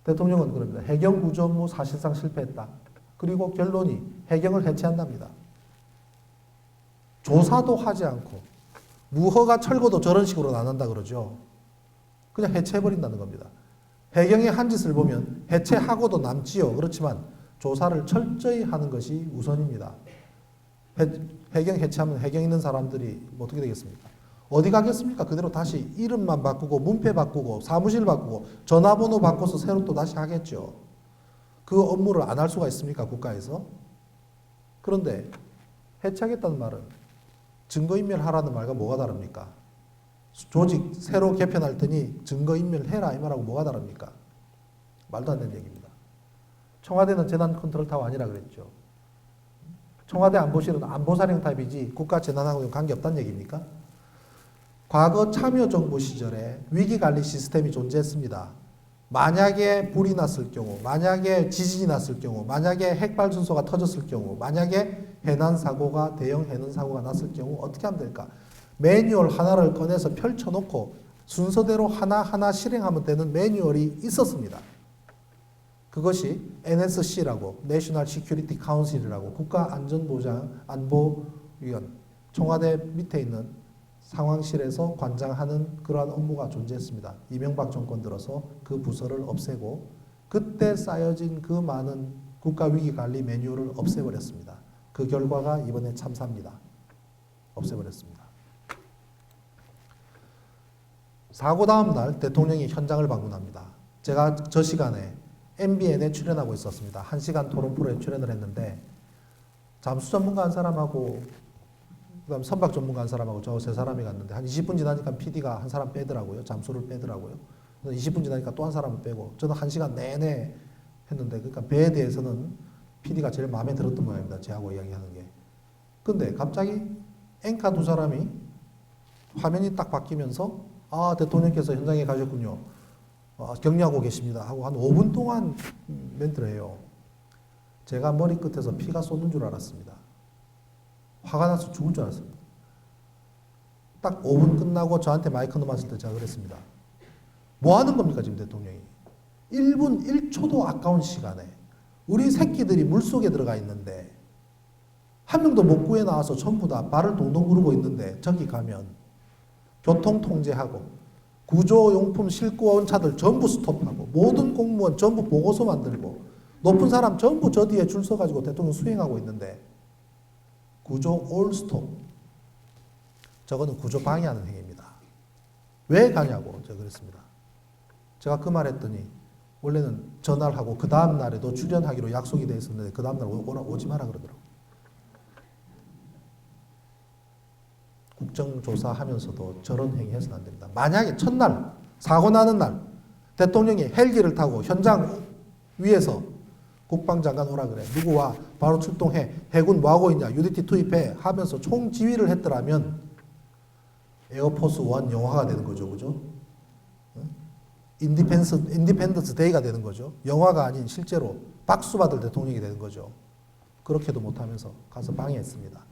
대통령은 그럽니다. 해경 구조 업무 사실상 실패했다. 그리고 결론이 해경을 해체한답니다. 조사도 하지 않고 무허가 철거도 저런 식으로는 안 한다 그러죠. 그냥 해체해버린다는 겁니다. 해경의 한 짓을 보면 해체하고도 남지요. 그렇지만 조사를 철저히 하는 것이 우선입니다. 해경 해체하면 해경 있는 사람들이 뭐 어떻게 되겠습니까? 어디 가겠습니까? 그대로 다시 이름만 바꾸고 문패 바꾸고 사무실 바꾸고 전화번호 바꿔서 새로 또 다시 하겠죠. 그 업무를 안 할 수가 있습니까? 국가에서? 그런데 해체하겠다는 말은 증거인멸하라는 말과 뭐가 다릅니까? 조직 새로 개편할 테니 증거인멸해라 이 말하고 뭐가 다릅니까? 말도 안 되는 얘기입니다. 청와대는 재난 컨트롤 타워 아니라 그랬죠. 청와대 안보실은 안보사령 타입이지 국가 재난하고는 관계없다는 얘기입니까? 과거 참여정부 시절에 위기관리 시스템이 존재했습니다. 만약에 불이 났을 경우, 만약에 지진이 났을 경우, 만약에 핵발전소가 터졌을 경우, 만약에 해난사고가, 대형 해난사고가 났을 경우 어떻게 하면 될까? 매뉴얼 하나를 꺼내서 펼쳐놓고 순서대로 하나하나 실행하면 되는 매뉴얼이 있었습니다. 그것이 NSC라고 National Security Council이라고 국가안전보장 안보위원 청와대 밑에 있는 상황실에서 관장하는 그러한 업무가 존재했습니다. 이명박 정권 들어서 그 부서를 없애고 그때 쌓여진 그 많은 국가위기관리 매뉴얼을 없애버렸습니다. 그 결과가 이번에 참사입니다. 없애버렸습니다. 사고 다음 날 대통령이 현장을 방문합니다. 제가 저 시간에 MBN에 출연하고 있었습니다. 1시간 토론 프로에 출연을 했는데 잠수 전문가 한 사람하고 그다음 선박 전문가 한 사람하고 저 세 사람이 갔는데 한 20분 지나니까 PD가 한 사람 빼더라고요. 잠수를 빼더라고요. 20분 지나니까 또 한 사람을 빼고 저는 1시간 내내 했는데 그러니까 배에 대해서는 PD가 제일 마음에 들었던 모양입니다. 제하고 이야기하는 게. 근데 갑자기 앵카 두 사람이 화면이 딱 바뀌면서 아 대통령께서 현장에 가셨군요. 격려하고 계십니다. 하고 한 5분 동안 멘트를 해요. 제가 머리끝에서 피가 쏟는 줄 알았습니다. 화가 나서 죽을 줄 알았습니다. 딱 5분 끝나고 저한테 마이크 넘었을 때 제가 그랬습니다. 뭐 하는 겁니까 지금 대통령이? 1분 1초도 아까운 시간에 우리 새끼들이 물속에 들어가 있는데 한 명도 못 구해 나와서 전부 다 발을 동동 구르고 있는데 저기 가면 교통 통제하고 구조용품 싣고 온 차들 전부 스톱하고 모든 공무원 전부 보고서 만들고 높은 사람 전부 저 뒤에 줄 서가지고 대통령 수행하고 있는데 구조 올 스톱. 저거는 구조 방해하는 행위입니다. 왜 가냐고 제가 그랬습니다. 제가 그 말 했더니 원래는 전화를 하고 그 다음 날에도 출연하기로 약속이 돼 있었는데 그 다음 날 오지 마라 그러더라고요. 국정조사하면서도 저런 행위 해서는 안 됩니다. 만약에 첫날 사고 나는 날 대통령이 헬기를 타고 현장 위에서 국방장관 오라 그래. 누구와 바로 출동해. 해군 뭐하고 있냐. UDT 투입해. 하면서 총지휘를 했더라면 에어포스 1 영화가 되는 거죠. 그죠? 인디펜던스 데이가 되는 거죠. 영화가 아닌 실제로 박수 받을 대통령이 되는 거죠. 그렇게도 못하면서 가서 방해했습니다.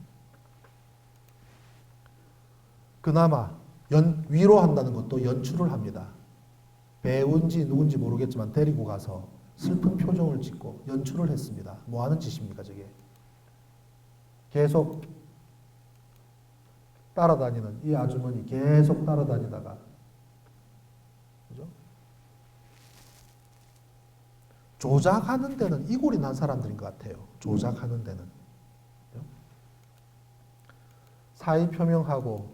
그나마 위로한다는 것도 연출을 합니다. 배우인지 누군지 모르겠지만 데리고 가서 슬픈 표정을 짓고 연출을 했습니다. 뭐 하는 짓입니까 저게. 계속 따라다니는 이 아주머니 계속 따라다니다가 그죠? 조작하는 데는 이골이 난 사람들인 것 같아요. 조작하는 데는. 사의 표명하고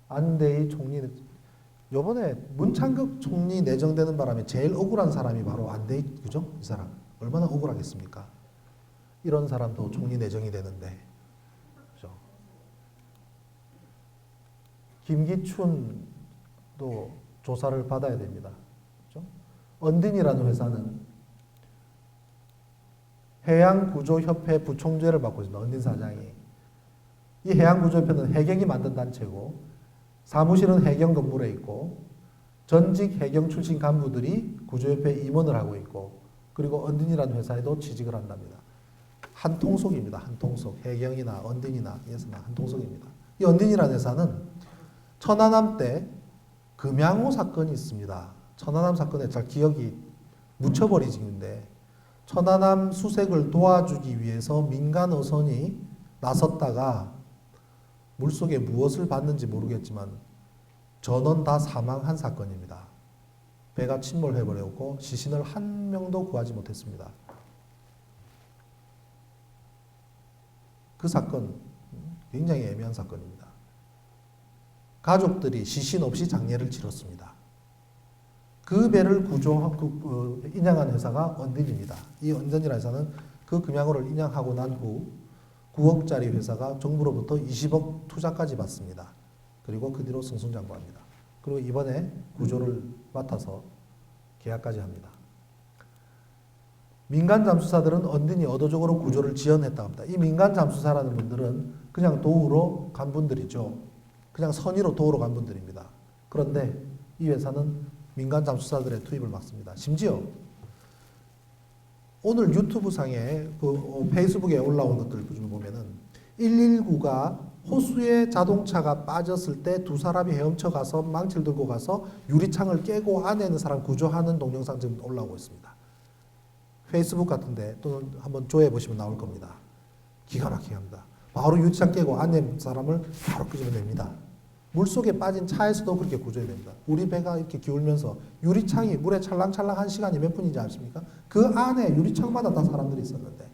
안대희 총리 요번에 문창극 총리 내정되는 바람에 제일 억울한 사람이 바로 안대희 그죠? 이 사람 얼마나 억울하겠습니까? 이런 사람도 총리 내정이 되는데 그죠? 김기춘도 조사를 받아야 됩니다. 그죠? 언딘이라는 회사는 해양구조협회 부총재를 맡고 있습니다. 언딘 사장이. 이 해양구조협회는 해경이 만든 단체고 사무실은 해경 건물에 있고 전직 해경 출신 간부들이 구조협회 임원을 하고 있고 그리고 언딘이라는 회사에도 취직을 한답니다. 한통속입니다. 한통속. 해경이나 언딘이나 예서나 한통속입니다. 이 언딘이라는 회사는 천안함 때 금양호 사건이 있습니다. 천안함 사건에 잘 기억이 묻혀버리지인데 천안함 수색을 도와주기 위해서 민간 어선이 나섰다가 물속에 무엇을 봤는지 모르겠지만 전원 다 사망한 사건입니다. 배가 침몰해버렸고 시신을 한 명도 구하지 못했습니다. 그 사건 굉장히 애매한 사건입니다. 가족들이 시신 없이 장례를 치렀습니다. 그 배를 인양한 회사가 언딘입니다. 이 언딘이라는 회사는 그 금양호를 인양하고 난 후 9억짜리 회사가 정부로부터 20억 투자까지 받습니다. 그리고 그 뒤로 승승장구합니다. 그리고 이번에 구조를 맡아서 계약까지 합니다. 민간 잠수사들은 언딘이 의도적으로 구조를 지연했다고 합니다. 이 민간 잠수사라는 분들은 그냥 도우러 간 분들이죠. 그냥 선의로 도우러 간 분들입니다. 그런데 이 회사는 민간 잠수사들의 투입을 막습니다. 심지어 오늘 유튜브 상에 페이스북에 올라온 것들 보면은 119가 호수에 자동차가 빠졌을 때 두 사람이 헤엄쳐 가서 망치를 들고 가서 유리창을 깨고 안에 있는 사람 구조하는 동영상 지금 올라오고 있습니다. 페이스북 같은데 또는 한번 조회해 보시면 나올 겁니다. 기가 막히게 합니다. 바로 유리창 깨고 안에 사람을 바로 끄집어냅니다. 물속에 빠진 차에서도 그렇게 구조해야 됩니다. 우리 배가 이렇게 기울면서 유리창이 물에 찰랑찰랑한 시간이 몇 분인지 아십니까? 그 안에 유리창마다 다 사람들이 있었는데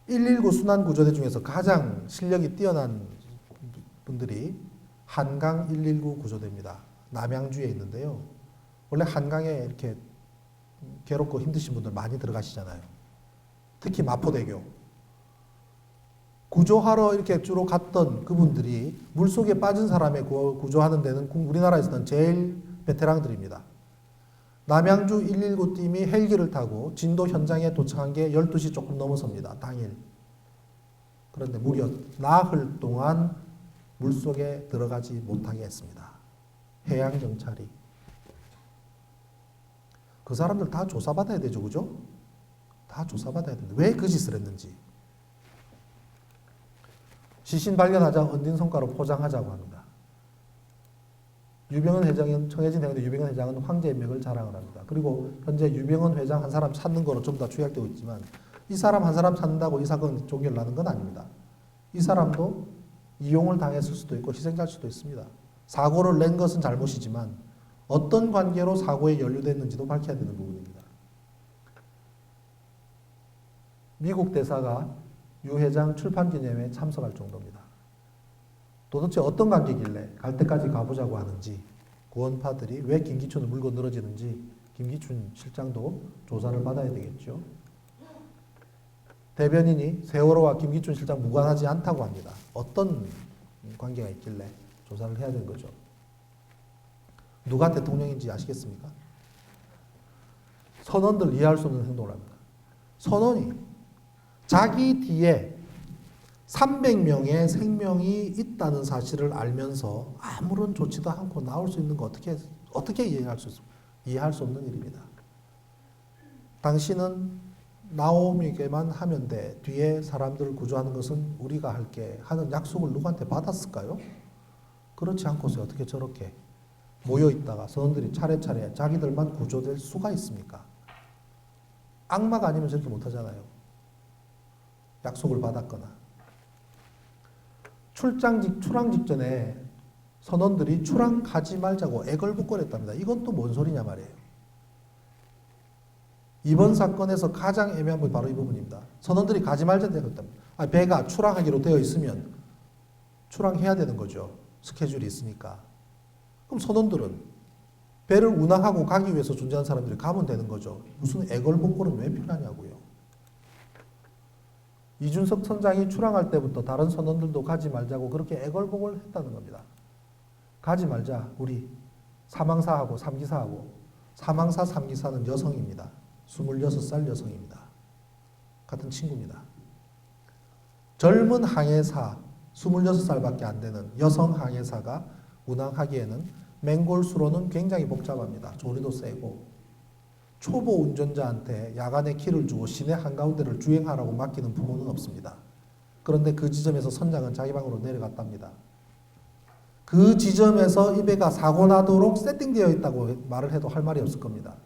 119 순환구조대 중에서 가장 실력이 뛰어난 분들이 한강 119 구조대입니다. 남양주에 있는데요. 원래 한강에 이렇게 괴롭고 힘드신 분들 많이 들어가시잖아요. 특히 마포대교. 구조하러 이렇게 주로 갔던 그분들이 물속에 빠진 사람의 구조하는 데는 우리나라에서는 제일 베테랑들입니다. 남양주 119 팀이 헬기를 타고 진도 현장에 도착한 게 12시 조금 넘어섭니다. 당일. 그런데 무려 나흘 동안 물속에 들어가지 못하게 했습니다. 해양경찰이. 그 사람들 다 조사받아야 되죠. 그죠? 다 조사받아야 되는데 왜 그 짓을 했는지. 시신 발견하자 언딘 성과로 포장하자고 합니다. 유병헌 회장은 청해진 해운대 유병헌 회장은 황제 인맥을 자랑을 합니다. 그리고 현재 유병헌 회장 한 사람 찾는 거로 좀 더 추격되고 있지만 이 사람 한 사람 찾는다고 이 사건 종결나는 건 아닙니다. 이 사람도 이용을 당했을 수도 있고 희생자일 수도 있습니다. 사고를 낸 것은 잘못이지만 어떤 관계로 사고에 연루됐는지도 밝혀야 되는 부분입니다. 미국 대사가 유 회장 출판 기념회에 참석할 정도입니다. 도대체 어떤 관계길래 갈 때까지 가보자고 하는지, 구원파들이 왜 김기춘을 물고 늘어지는지 김기춘 실장도 조사를 받아야 되겠죠. 대변인이 세월호와 김기춘 실장 무관하지 않다고 합니다. 어떤 관계가 있길래 조사를 해야 되는 거죠. 누가 대통령인지 아시겠습니까? 선원들 이해할 수 없는 행동을 합니다. 선원이 자기 뒤에 300명의 생명이 있다는 사실을 알면서 아무런 조치도 않고 나올 수 있는 거 어떻게 이해할 수 있습니까? 이해할 수 없는 일입니다. 당신은 나오미게만 하면 돼. 뒤에 사람들을 구조하는 것은 우리가 할게 하는 약속을 누구한테 받았을까요? 그렇지 않고서 어떻게 저렇게 모여있다가 선원들이 차례차례 자기들만 구조될 수가 있습니까? 악마가 아니면 저렇게 못하잖아요. 약속을 받았거나. 출항 직전에 선원들이 출항 가지 말자고 애걸복걸했답니다. 이건 또 뭔 소리냐 말이에요. 이번 사건에서 가장 애매한 부분이 바로 이 부분입니다. 선원들이 가지 말자고 했답니다. 배가 출항하기로 되어 있으면 출항해야 되는 거죠. 스케줄이 있으니까. 그럼 선원들은 배를 운항하고 가기 위해서 존재하는 사람들이 가면 되는 거죠. 무슨 애걸복걸은 왜 필요하냐고요. 이준석 선장이 출항할 때부터 다른 선원들도 가지 말자고 그렇게 애걸복걸 했다는 겁니다. 가지 말자. 우리 사망사하고 3기사하고. 사망사 3기사는 여성입니다. 26살 여성입니다. 같은 친구입니다. 젊은 항해사 26살밖에 안 되는 여성 항해사가 운항하기에는 맹골수로는 굉장히 복잡합니다. 조리도 세고 초보 운전자한테 야간에 키를 주고 시내 한가운데를 주행하라고 맡기는 부모는 없습니다. 그런데 그 지점에서 선장은 자기 방으로 내려갔답니다. 그 지점에서 이 배가 사고 나도록 세팅되어 있다고 말을 해도 할 말이 없을 겁니다.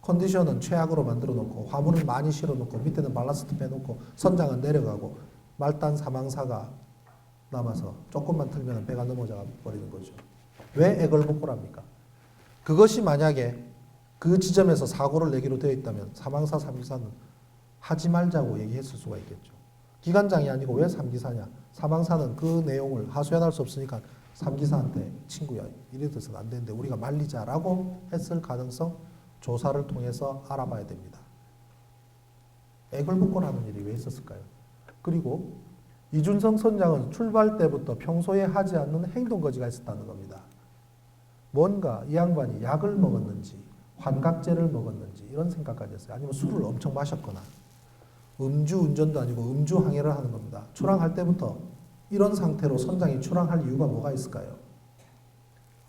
컨디션은 최악으로 만들어 놓고 화물을 많이 실어 놓고 밑에는 발라스트 빼놓고 선장은 내려가고 말단 사망사가 남아서 조금만 틀면 배가 넘어져 버리는 거죠. 왜 애걸복걸합니까? 그것이 만약에 그 지점에서 사고를 내기로 되어 있다면 사망사 3기사는 하지 말자고 얘기했을 수가 있겠죠. 기관장이 아니고 왜 3기사냐? 사망사는 그 내용을 하소연할 수 없으니까 3기사한테 친구야 이래서는 안 되는데 우리가 말리자라고 했을 가능성 조사를 통해서 알아봐야 됩니다. 애걸복걸하는 일이 왜 있었을까요? 그리고 이준석 선장은 출발 때부터 평소에 하지 않는 행동거지가 있었다는 겁니다. 뭔가 이 양반이 약을 먹었는지 환각제를 먹었는지 이런 생각까지 했어요. 아니면 술을 엄청 마셨거나 음주 운전도 아니고 음주 항해를 하는 겁니다. 출항할 때부터 이런 상태로 선장이 출항할 이유가 뭐가 있을까요?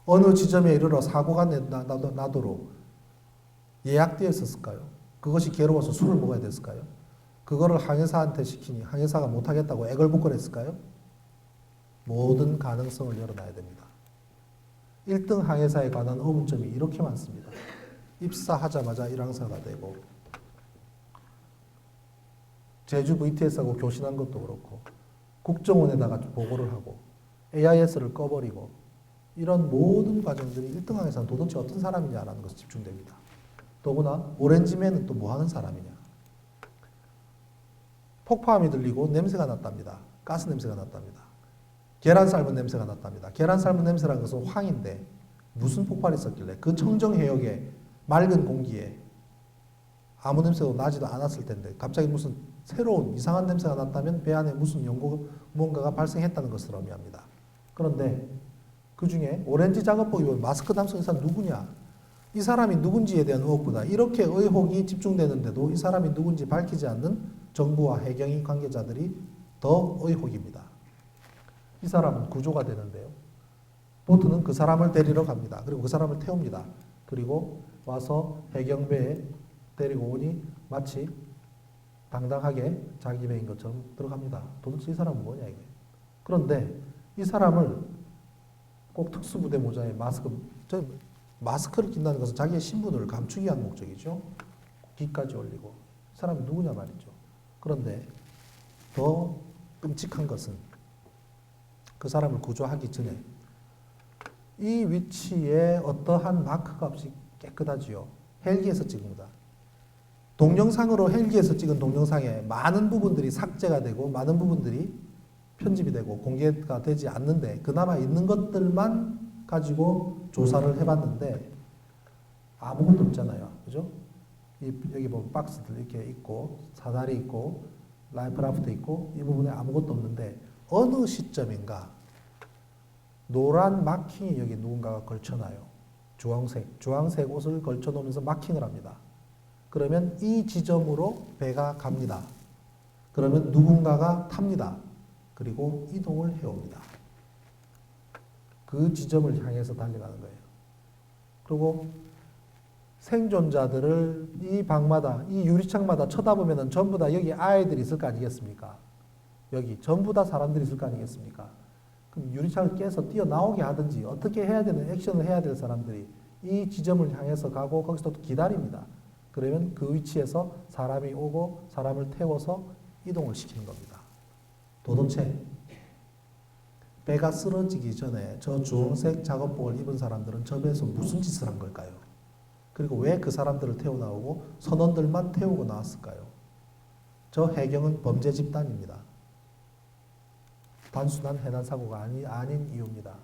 어느 지점에 이르러 사고가 나도록 예약되어 있었을까요? 그것이 괴로워서 술을 먹어야 됐을까요? 그거를 항해사한테 시키니 항해사가 못하겠다고 애걸복걸했을까요? 모든 가능성을 열어놔야 됩니다. 1등 항해사에 관한 의문점이 이렇게 많습니다. 입사하자마자 1항사가 되고 제주 VTS하고 교신한 것도 그렇고 국정원에다가 보고를 하고 AIS를 꺼버리고 이런 모든 과정들이 1등 항해사는 도대체 어떤 사람이냐라는 것에 집중됩니다. 더구나 오렌지맨은 또 뭐 하는 사람이냐. 폭파음이 들리고 냄새가 났답니다. 가스 냄새가 났답니다. 계란 삶은 냄새가 났답니다. 계란 삶은 냄새라는 것은 황인데 무슨 폭발이 있었길래 그 청정 해역에 맑은 공기에 아무 냄새도 나지도 않았을 텐데 갑자기 무슨 새로운 이상한 냄새가 났다면 배 안에 무슨 뭔가가 발생했다는 것을 의미합니다. 그런데 그 중에 오렌지 작업복 입은 마스크 담성 의사는 누구냐? 이 사람이 누군지에 대한 의혹보다 이렇게 의혹이 집중되는데도 이 사람이 누군지 밝히지 않는 정부와 해경의 관계자들이 더 의혹입니다. 이 사람은 구조가 되는데요. 보트는 그 사람을 데리러 갑니다. 그리고 그 사람을 태웁니다. 그리고 와서 해경배에 데리고 오니 마치 당당하게 자기 배인 것처럼 들어갑니다. 도대체 이 사람은 뭐냐 이게. 그런데 이 사람을 꼭 특수부대 모자에 마스크를 낀다는 것은 자기의 신분을 감추기 위한 목적이죠. 귀까지 올리고 이 사람이 누구냐 말이죠. 그런데 더 끔찍한 것은 그 사람을 구조하기 전에 이 위치에 어떠한 마크가 없이 깨끗하지요. 헬기에서 찍은 거다. 동영상으로 헬기에서 찍은 동영상에 많은 부분들이 삭제가 되고 많은 부분들이 편집이 되고 공개가 되지 않는데 그나마 있는 것들만 가지고 조사를 해봤는데 아무것도 없잖아요. 그죠? 여기 보면 박스들 이렇게 있고 사다리 있고 라이프 라프트 있고 이 부분에 아무것도 없는데 어느 시점인가 노란 마킹이 여기 누군가가 걸쳐놔요. 주황색 옷을 걸쳐놓으면서 마킹을 합니다. 그러면 이 지점으로 배가 갑니다. 그러면 누군가가 탑니다. 그리고 이동을 해옵니다. 그 지점을 향해서 달려가는 거예요. 그리고 생존자들을 이 방마다, 이 유리창마다 쳐다보면 전부 다 여기 아이들이 있을 거 아니겠습니까? 여기 전부 다 사람들이 있을 거 아니겠습니까? 그럼 유리창을 깨서 뛰어나오게 하든지 어떻게 해야 되는 액션을 해야 될 사람들이 이 지점을 향해서 가고 거기서 또 기다립니다. 그러면 그 위치에서 사람이 오고 사람을 태워서 이동을 시키는 겁니다. 도대체 배가 쓰러지기 전에 저 주홍색 작업복을 입은 사람들은 저 배에서 무슨 짓을 한 걸까요? 그리고 왜 그 사람들을 태워 나오고 선원들만 태우고 나왔을까요? 저 해경은 범죄 집단입니다. 단순한 해난 사고가 아닌 이유입니다.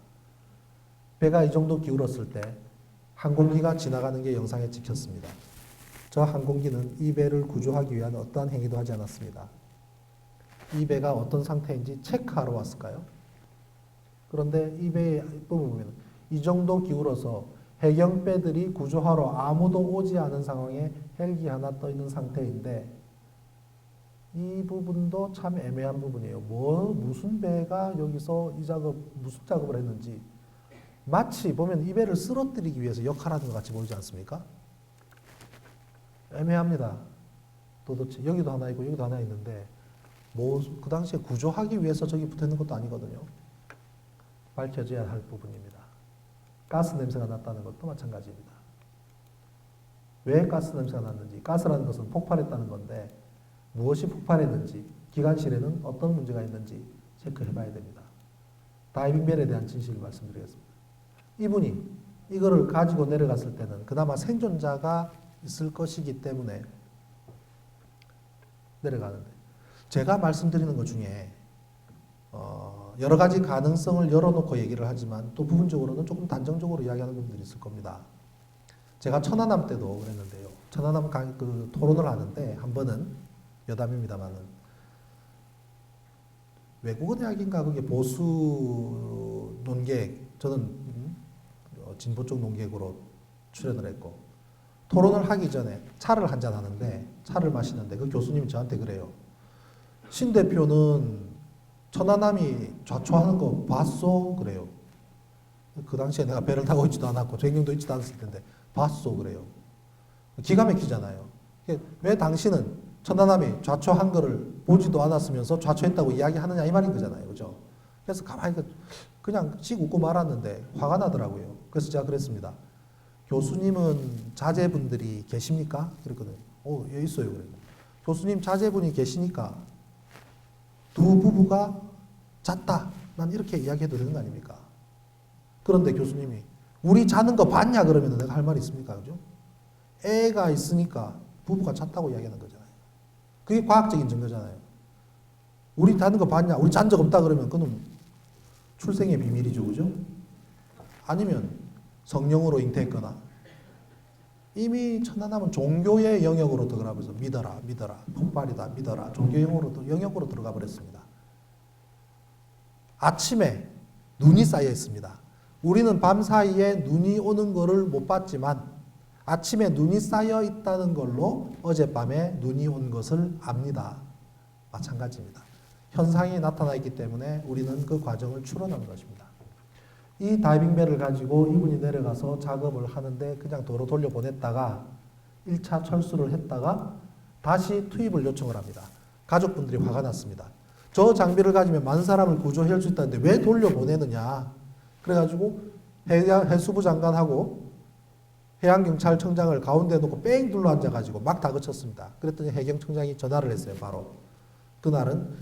배가 이 정도 기울었을 때 항공기가 지나가는 게 영상에 찍혔습니다. 저 항공기는 이 배를 구조하기 위한 어떠한 행위도 하지 않았습니다. 이 배가 어떤 상태인지 체크하러 왔을까요? 그런데 이 배의 부분 보면 이 정도 기울어서 해경배들이 구조하러 아무도 오지 않은 상황에 헬기 하나 떠 있는 상태인데 이 부분도 참 애매한 부분이에요. 무슨 배가 여기서 무슨 작업을 했는지 마치 보면 이 배를 쓰러뜨리기 위해서 역할하는 것 같이 보이지 않습니까? 애매합니다. 도대체 여기도 하나 있고 여기도 하나 있는데 그 당시에 구조하기 위해서 저기 붙어 있는 것도 아니거든요. 밝혀져야 할 부분입니다. 가스 냄새가 났다는 것도 마찬가지입니다. 왜 가스 냄새가 났는지, 가스라는 것은 폭발했다는 건데 무엇이 폭발했는지, 기관실에는 어떤 문제가 있는지 체크해 봐야 됩니다. 다이빙벨에 대한 진실을 말씀드리겠습니다. 이분이 이거를 가지고 내려갔을 때는 그나마 생존자가 있을 것이기 때문에 내려가는데 제가 말씀드리는 것 중에 여러 가지 가능성을 열어놓고 얘기를 하지만 또 부분적으로는 조금 단정적으로 이야기하는 분들이 있을 겁니다. 제가 천안함 때도 그랬는데요. 천안함 토론을 하는데 한 번은 여담입니다만은 외국어 대학인가 그게 보수 논객 저는 진보 쪽 논객으로 출연을 했고 토론을 하기 전에 차를 한잔 하는데 차를 마시는데 그 교수님이 저한테 그래요. 신 대표는 천안함이 좌초하는 거 봤어? 그래요. 그 당시에 내가 배를 타고 있지도 않았고 전경도 있지도 않았을 텐데 봤어? 그래요. 기가 막히잖아요. 왜 당신은 천안함이 좌초한 거를 보지도 않았으면서 좌초했다고 이야기하느냐 이 말인 거잖아요. 그죠? 그래서 가만히 그냥 씩 웃고 말았는데 화가 나더라고요. 그래서 제가 그랬습니다. 교수님은 자제분들이 계십니까? 그랬거든요. 여기 있어요. 그래요. 교수님 자제분이 계시니까 두 부부가 잤다. 난 이렇게 이야기해도 되는 거 아닙니까? 그런데 교수님이 우리 자는 거 봤냐? 그러면 내가 할 말이 있습니까? 그죠? 애가 있으니까 부부가 잤다고 이야기하는 거잖아요. 그게 과학적인 증거잖아요. 우리 자는 거 봤냐? 우리 잔 적 없다 그러면 그는 출생의 비밀이죠. 그죠? 아니면 성령으로 잉태했거나 이미 천안함은 종교의 영역으로 들어가 버려서 믿어라, 폭발이다, 믿어라. 종교 영역으로 들어가 버렸습니다. 아침에 눈이 쌓여 있습니다. 우리는 밤 사이에 눈이 오는 것을 못 봤지만 아침에 눈이 쌓여 있다는 걸로 어젯밤에 눈이 온 것을 압니다. 마찬가지입니다. 현상이 나타나 있기 때문에 우리는 그 과정을 추론하는 것입니다. 이 다이빙벨을 가지고 이분이 내려가서 작업을 하는데 그냥 도로 돌려보냈다가 1차 철수를 했다가 다시 투입을 요청을 합니다. 가족분들이 화가 났습니다. 저 장비를 가지면 많은 사람을 구조할 수 있다는데 왜 돌려보내느냐. 그래가지고 해수부 장관하고 해양경찰청장을 가운데 놓고 뺑 둘러 앉아가지고 막 다그쳤습니다. 그랬더니 해경청장이 전화를 했어요. 바로. 그날은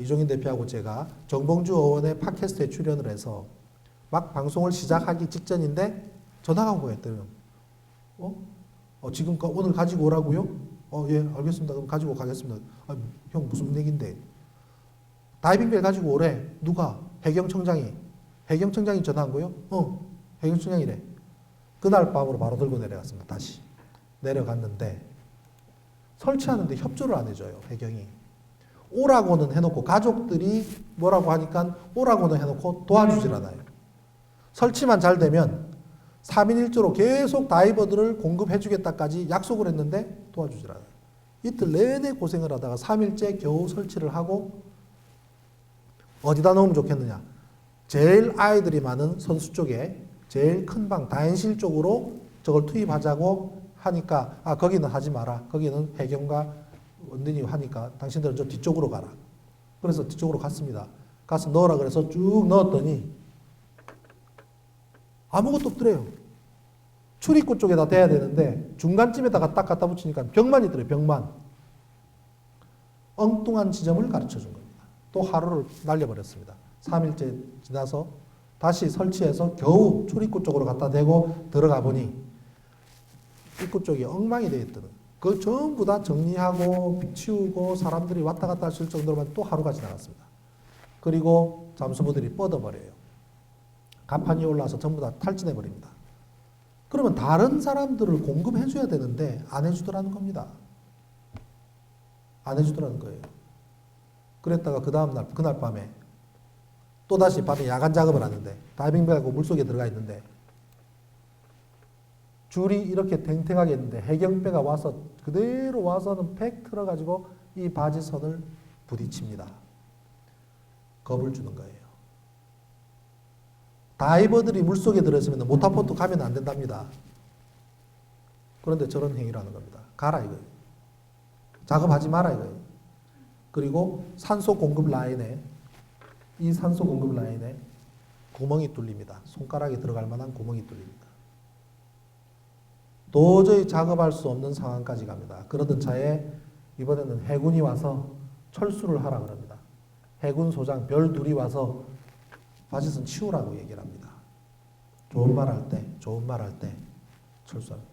이종인 대표하고 제가 정봉주 의원의 팟캐스트에 출연을 해서 막 방송을 시작하기 직전인데 전화가 온 거예요. 지금 오늘 가지고 오라고요? 예, 알겠습니다. 그럼 가지고 가겠습니다. 형 무슨 얘긴데? 다이빙벨 가지고 오래. 누가? 해경청장이. 해경청장이 전화한 거요? 해경청장이래. 그날 밤으로 바로 들고 내려갔습니다. 다시. 내려갔는데 설치하는데 협조를 안 해줘요. 해경이. 오라고는 해놓고 가족들이 뭐라고 하니까 오라고는 해놓고 도와주질 않아요. 설치만 잘 되면 3인 1조로 계속 다이버들을 공급해주겠다까지 약속을 했는데 도와주질 않아요. 이틀 내내 고생을 하다가 3일째 겨우 설치를 하고 어디다 넣으면 좋겠느냐. 제일 아이들이 많은 선수 쪽에 제일 큰 방 다인실 쪽으로 저걸 투입하자고 하니까 거기는 하지 마라. 거기는 해경과 원든이 하니까 당신들은 저 뒤쪽으로 가라. 그래서 뒤쪽으로 갔습니다. 가서 넣으라 그래서 쭉 넣었더니 아무것도 없더래요. 출입구 쪽에다 대야 되는데 중간쯤에다가 딱 갖다 붙이니까 벽만 있더래요. 벽만. 엉뚱한 지점을 가르쳐 준 겁니다. 또 하루를 날려버렸습니다. 3일째 지나서 다시 설치해서 겨우 출입구 쪽으로 갖다 대고 들어가 보니 입구 쪽이 엉망이 되어 있더라고요. 그걸 전부 다 정리하고 치우고 사람들이 왔다 갔다 하실 정도로만 또 하루가 지나갔습니다. 그리고 잠수부들이 뻗어버려요. 가판이 올라와서 전부 다 탈진해버립니다. 그러면 다른 사람들을 공급해줘야 되는데 안 해주더라는 겁니다. 안 해주더라는 거예요. 그랬다가 그 다음날, 그날 밤에 또다시 밤에 야간 작업을 하는데 다이빙벨하고 물속에 들어가 있는데 줄이 이렇게 탱탱하게 있는데 해경배가 와서 그대로 와서는 팩 틀어가지고 이 바지선을 부딪힙니다. 겁을 주는 거예요. 다이버들이 물속에 들어있으면 모타포트 가면 안 된답니다. 그런데 저런 행위를 하는 겁니다. 가라 이거예요. 작업하지 마라 이거예요. 그리고 산소 공급 라인에 이 산소 공급 라인에 구멍이 뚫립니다. 손가락이 들어갈 만한 구멍이 뚫립니다. 도저히 작업할 수 없는 상황까지 갑니다. 그러던 차에 이번에는 해군이 와서 철수를 하라 그럽니다. 해군 소장 별 둘이 와서 바지선 치우라고 얘기를 합니다. 좋은 말 할 때 철수합니다.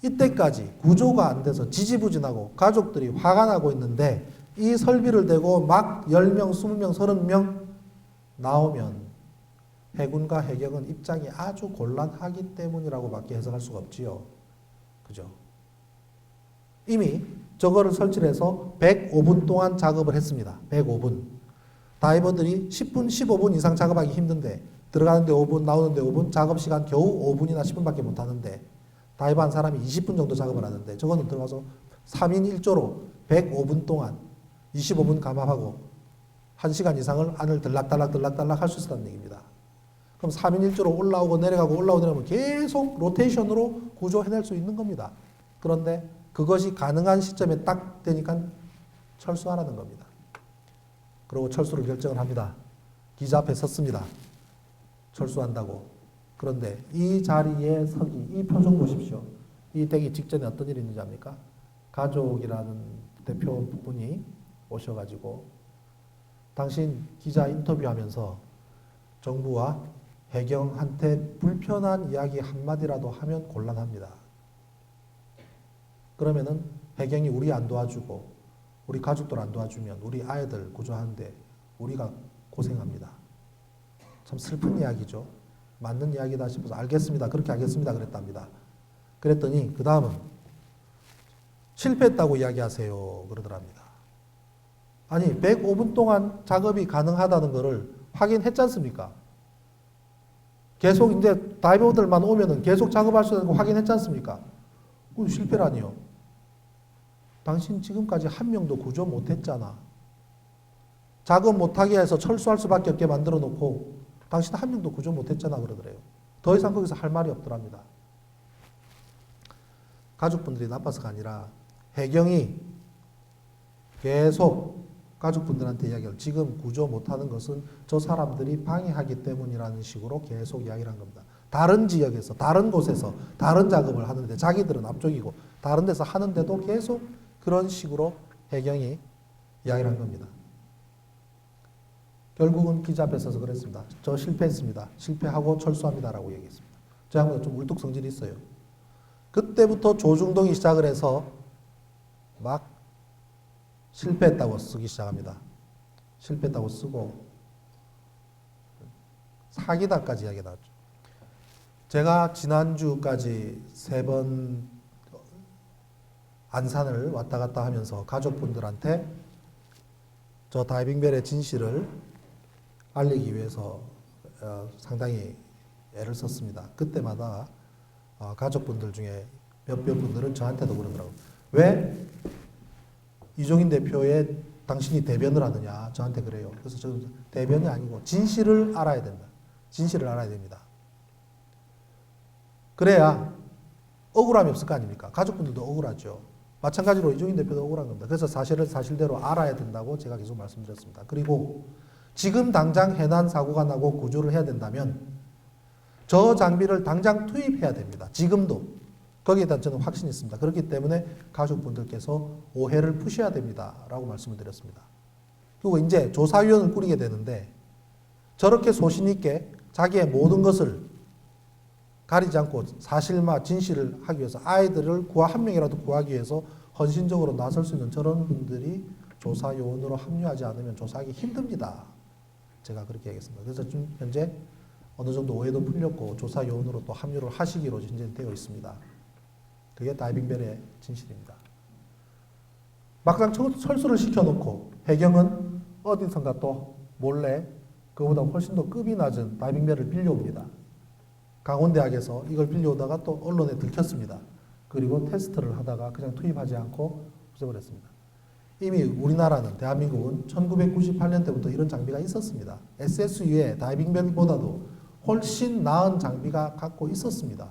이때까지 구조가 안 돼서 지지부진하고 가족들이 화가 나고 있는데 이 설비를 대고 막 10명, 20명, 30명 나오면 해군과 해경은 입장이 아주 곤란하기 때문이라고 밖에 해석할 수가 없지요. 그죠? 이미 저거를 설치를 해서 105분 동안 작업을 했습니다. 105분. 다이버들이 10분, 15분 이상 작업하기 힘든데 들어가는데 5분, 나오는데 5분, 작업시간 겨우 5분이나 10분밖에 못하는데 다이버 한 사람이 20분 정도 작업을 하는데 저거는 들어가서 3인 1조로 105분 동안 25분 감압하고 1시간 이상을 안을 들락달락 할 수 있었다는 얘기입니다. 그럼 3인 1조로 올라오고 내려가고 올라오고 내려가면 계속 로테이션으로 구조해낼 수 있는 겁니다. 그런데 그것이 가능한 시점에 딱 되니까 철수하라는 겁니다. 그리고 철수를 결정을 합니다. 기자 앞에 섰습니다. 철수한다고. 그런데 이 자리에 서기, 이 표정 보십시오. 이 되기 직전에 어떤 일이 있는지 압니까? 가족이라는 대표분이 오셔가지고 당신 기자 인터뷰하면서 정부와 해경한테 불편한 이야기 한마디라도 하면 곤란합니다. 그러면은 해경이 우리 안 도와주고 우리 가족들 안 도와주면 우리 아이들 구조하는데 우리가 고생합니다. 참 슬픈 이야기죠. 맞는 이야기다 싶어서 알겠습니다. 그렇게 하겠습니다. 그랬답니다. 그랬더니 그 다음은 실패했다고 이야기하세요. 그러더랍니다. 아니 105분 동안 작업이 가능하다는 것을 확인했지 않습니까? 계속 이제 다이버들만 오면은 계속 작업할 수 있는 거 확인했지 않습니까? 그건 실패라니요. 당신 지금까지 한 명도 구조 못했잖아. 작업 못하게 해서 철수할 수밖에 없게 만들어 놓고 당신 한 명도 구조 못했잖아 그러더래요. 더 이상 거기서 할 말이 없더랍니다. 가족분들이 나빠서가 아니라 해경이 계속 가족분들한테 이야기를 지금 구조 못하는 것은 저 사람들이 방해하기 때문이라는 식으로 계속 이야기를 한 겁니다. 다른 지역에서, 다른 곳에서 다른 작업을 하는데 자기들은 앞쪽이고 다른 데서 하는데도 계속 그런 식으로 해경이 이야기를 한 겁니다. 결국은 기자 앞에서 그랬습니다. 저 실패했습니다. 실패하고 철수합니다라고 얘기했습니다. 저 양반은 좀 울뚝 성질이 있어요. 그때부터 조중동이 시작을 해서 막 실패했다고 쓰기 시작합니다. 실패했다고 쓰고 사기다까지 이야기가 나왔죠. 제가 지난주까지 3번 안산을 왔다 갔다 하면서 가족분들한테 저 다이빙벨의 진실을 알리기 위해서 상당히 애를 썼습니다. 그때마다 가족분들 중에 몇몇 분들은 저한테도 그러더라고요. 왜 이종인 대표의 당신이 대변을 하느냐 저한테 그래요. 그래서 저는 대변이 아니고 진실을 알아야 된다. 진실을 알아야 됩니다. 그래야 억울함이 없을 거 아닙니까? 가족분들도 억울하죠. 마찬가지로 이종인 대표도 억울한 겁니다. 그래서 사실을 사실대로 알아야 된다고 제가 계속 말씀드렸습니다. 그리고 지금 당장 해난 사고가 나고 구조를 해야 된다면 저 장비를 당장 투입해야 됩니다. 지금도. 거기에 대한 저는 확신이 있습니다. 그렇기 때문에 가족분들께서 오해를 푸셔야 됩니다. 라고 말씀을 드렸습니다. 그리고 이제 조사위원을 꾸리게 되는데 저렇게 소신 있게 자기의 모든 것을 가리지 않고 사실과 진실을 하기 위해서 아이들을 한 명이라도 구하기 위해서 헌신적으로 나설 수 있는 저런 분들이 조사요원으로 합류하지 않으면 조사하기 힘듭니다. 제가 그렇게 얘기했습니다. 그래서 지금 현재 어느 정도 오해도 풀렸고 조사요원으로 또 합류를 하시기로 진행되어 있습니다. 그게 다이빙벨의 진실입니다. 막상 철수를 시켜놓고 해경은 어디선가 또 몰래 그보다 훨씬 더 급이 낮은 다이빙벨을 빌려옵니다. 강원대학에서 이걸 빌려오다가 또 언론에 들켰습니다. 그리고 테스트를 하다가 그냥 투입하지 않고 없애버렸습니다. 이미 우리나라는 대한민국은 1998년 때부터 이런 장비가 있었습니다. SSU의 다이빙벨보다도 훨씬 나은 장비가 갖고 있었습니다.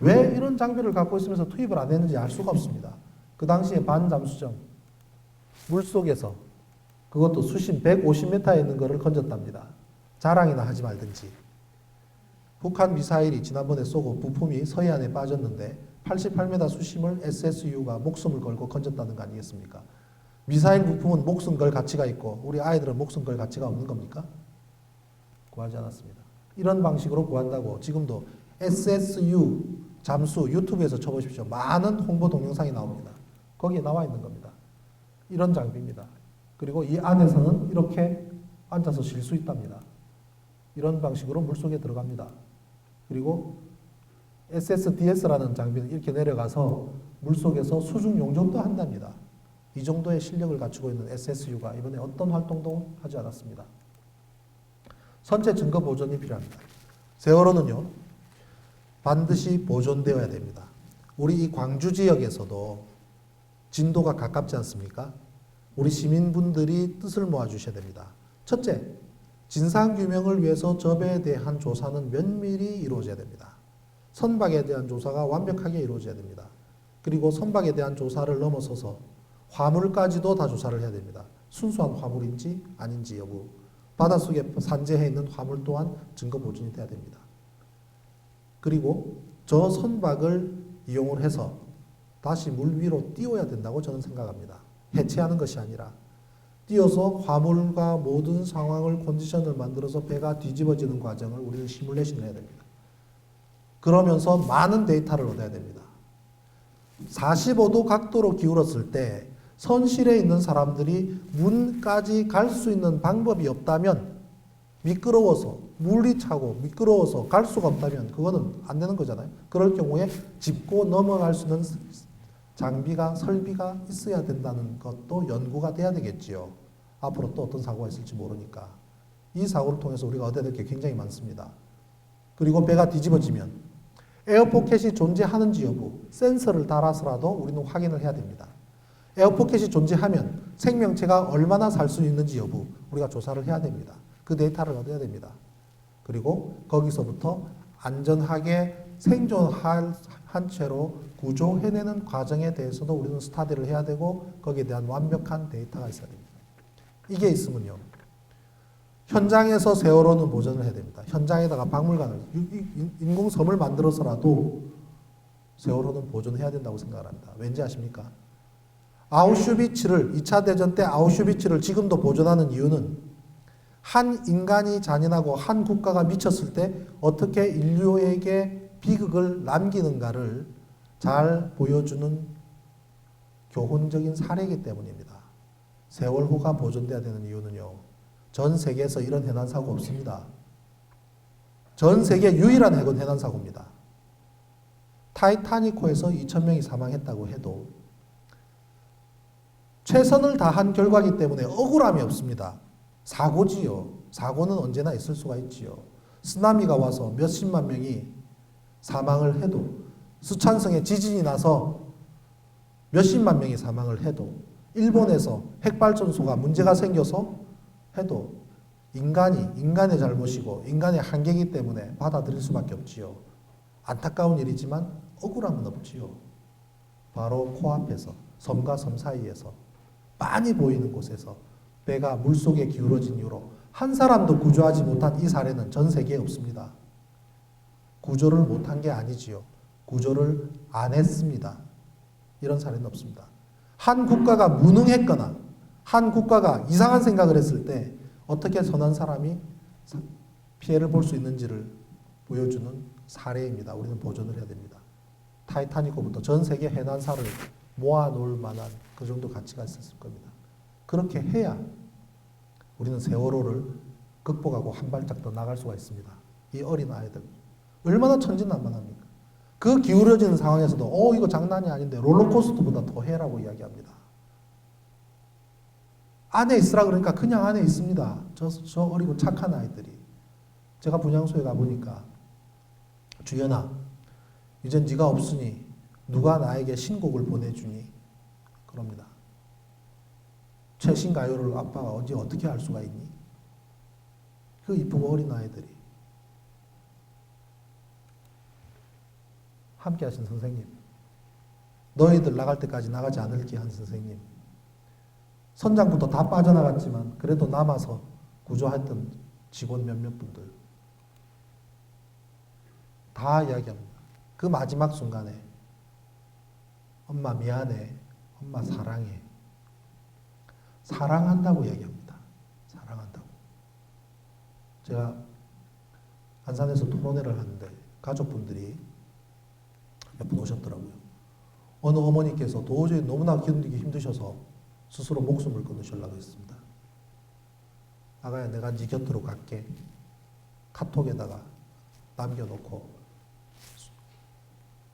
왜 이런 장비를 갖고 있으면서 투입을 안 했는지 알 수가 없습니다. 그 당시에 반잠수정 물속에서 그것도 수심 150m에 있는 거를 건졌답니다. 자랑이나 하지 말든지. 북한 미사일이 지난번에 쏘고 부품이 서해안에 빠졌는데 88m 수심을 SSU가 목숨을 걸고 건졌다는 거 아니겠습니까? 미사일 부품은 목숨 걸 가치가 있고 우리 아이들은 목숨 걸 가치가 없는 겁니까? 구하지 않았습니다. 이런 방식으로 구한다고 지금도 SSU 잠수 유튜브에서 쳐보십시오. 많은 홍보 동영상이 나옵니다. 거기에 나와 있는 겁니다. 이런 장비입니다. 그리고 이 안에서는 이렇게 앉아서 쉴 수 있답니다. 이런 방식으로 물속에 들어갑니다. 그리고 SSDS라는 장비는 이렇게 내려가서 물속에서 수중 용접도 한답니다. 이 정도의 실력을 갖추고 있는 SSU가 이번에 어떤 활동도 하지 않았습니다. 선체 증거 보존이 필요합니다. 세월호는요, 반드시 보존되어야 됩니다. 우리 이 광주 지역에서도 진도가 가깝지 않습니까? 우리 시민분들이 뜻을 모아주셔야 됩니다. 첫째, 진상규명을 위해서 접에 대한 조사는 면밀히 이루어져야 됩니다. 선박에 대한 조사가 완벽하게 이루어져야 됩니다. 그리고 선박에 대한 조사를 넘어서서 화물까지도 다 조사를 해야 됩니다. 순수한 화물인지 아닌지 여부, 바닷속에 산재해 있는 화물 또한 증거 보존이 돼야 됩니다. 그리고 저 선박을 이용을 해서 다시 물 위로 띄워야 된다고 저는 생각합니다. 해체하는 것이 아니라 띄어서 화물과 모든 상황을 컨디션을 만들어서 배가 뒤집어지는 과정을 우리는 시뮬레이션을 해야 됩니다. 그러면서 많은 데이터를 얻어야 됩니다. 45도 각도로 기울었을 때 선실에 있는 사람들이 문까지 갈 수 있는 방법이 없다면, 미끄러워서 물이 차고 미끄러워서 갈 수가 없다면 그거는 안 되는 거잖아요. 그럴 경우에 짚고 넘어갈 수 있는 장비가, 설비가 있어야 된다는 것도 연구가 돼야 되겠지요. 앞으로 또 어떤 사고가 있을지 모르니까. 이 사고를 통해서 우리가 얻어야 될 게 굉장히 많습니다. 그리고 배가 뒤집어지면 에어포켓이 존재하는지 여부, 센서를 달아서라도 우리는 확인을 해야 됩니다. 에어포켓이 존재하면 생명체가 얼마나 살 수 있는지 여부, 우리가 조사를 해야 됩니다. 그 데이터를 얻어야 됩니다. 그리고 거기서부터 안전하게 생존한 채로 구조해내는 과정에 대해서도 우리는 스타디를 해야 되고 거기에 대한 완벽한 데이터가 있어야 됩니다. 이게 있으면요, 현장에서 세월호는 보존을 해야 됩니다. 현장에다가 박물관을, 인공섬을 만들어서라도 세월호는 보존해야 된다고 생각을 합니다. 왠지 아십니까? 아우슈비츠를 2차 대전 때 아우슈비츠를 지금도 보존하는 이유는 한 인간이 잔인하고 한 국가가 미쳤을 때 어떻게 인류에게 비극을 남기는가를 잘 보여주는 교훈적인 사례이기 때문입니다. 세월호가 보존돼야 되는 이유는요. 전 세계에서 이런 해난 사고 없습니다. 전 세계 유일한 해난 사고입니다. 타이타닉호에서 2,000명이 사망했다고 해도 최선을 다한 결과이기 때문에 억울함이 없습니다. 사고지요. 사고는 언제나 있을 수가 있지요. 쓰나미가 와서 몇십만 명이 사망을 해도, 스촨성에 지진이 나서 몇십만 명이 사망을 해도, 일본에서 핵발전소가 문제가 생겨서 해도 인간의 잘못이고 인간의 한계이기 때문에 받아들일 수밖에 없지요. 안타까운 일이지만 억울함은 없지요. 바로 코앞에서, 섬과 섬 사이에서 많이 보이는 곳에서 배가 물속에 기울어진 이후로 한 사람도 구조하지 못한 이 사례는 전 세계에 없습니다. 구조를 못한 게 아니지요. 구조를 안 했습니다. 이런 사례는 없습니다. 한 국가가 무능했거나 한 국가가 이상한 생각을 했을 때 어떻게 선한 사람이 피해를 볼 수 있는지를 보여주는 사례입니다. 우리는 보존을 해야 됩니다. 타이타닉호부터 전 세계 해난사를 모아놓을 만한 그 정도 가치가 있었을 겁니다. 그렇게 해야 우리는 세월호를 극복하고 한 발짝 더 나갈 수가 있습니다. 이 어린 아이들 얼마나 천진난만합니까? 그 기울어지는 상황에서도 이거 장난이 아닌데 롤러코스터보다 더 해라고 이야기합니다. 안에 있으라 그러니까 그냥 안에 있습니다. 저 어리고 착한 아이들이. 제가 분향소에 가보니까 주연아 이젠 네가 없으니 누가 나에게 신곡을 보내주니? 그럽니다. 최신 가요를 아빠가 언제 어떻게 알 수가 있니? 그 이쁘고 어린 아이들이. 함께 하신 선생님, 너희들 나갈 때까지 나가지 않을게 한 선생님, 선장부터 다 빠져나갔지만 그래도 남아서 구조했던 직원 몇몇 분들 다 이야기합니다. 그 마지막 순간에 엄마 미안해, 엄마 사랑해, 사랑한다고 이야기합니다. 사랑한다고. 제가 안산에서 토론회를 하는데 가족분들이 몇 분 오셨더라고요. 어느 어머니께서 도저히 너무나 견디기 힘드셔서 스스로 목숨을 끊으시려고 했습니다. 아가야 내가 네 곁으로 갈게. 카톡에다가 남겨놓고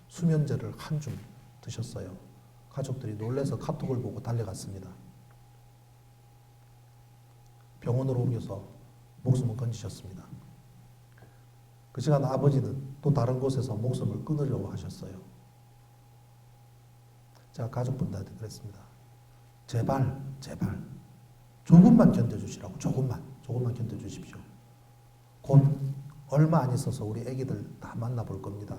수면제를 한 줌 드셨어요. 가족들이 놀라서 카톡을 보고 달려갔습니다. 병원으로 옮겨서 목숨을 건지셨습니다. 그 시간 아버지는 또 다른 곳에서 목숨을 끊으려고 하셨어요. 제가 가족분들한테 그랬습니다. 제발 조금만 견뎌주시라고. 조금만 견뎌주십시오. 곧 얼마 안 있어서 우리 애기들 다 만나볼 겁니다.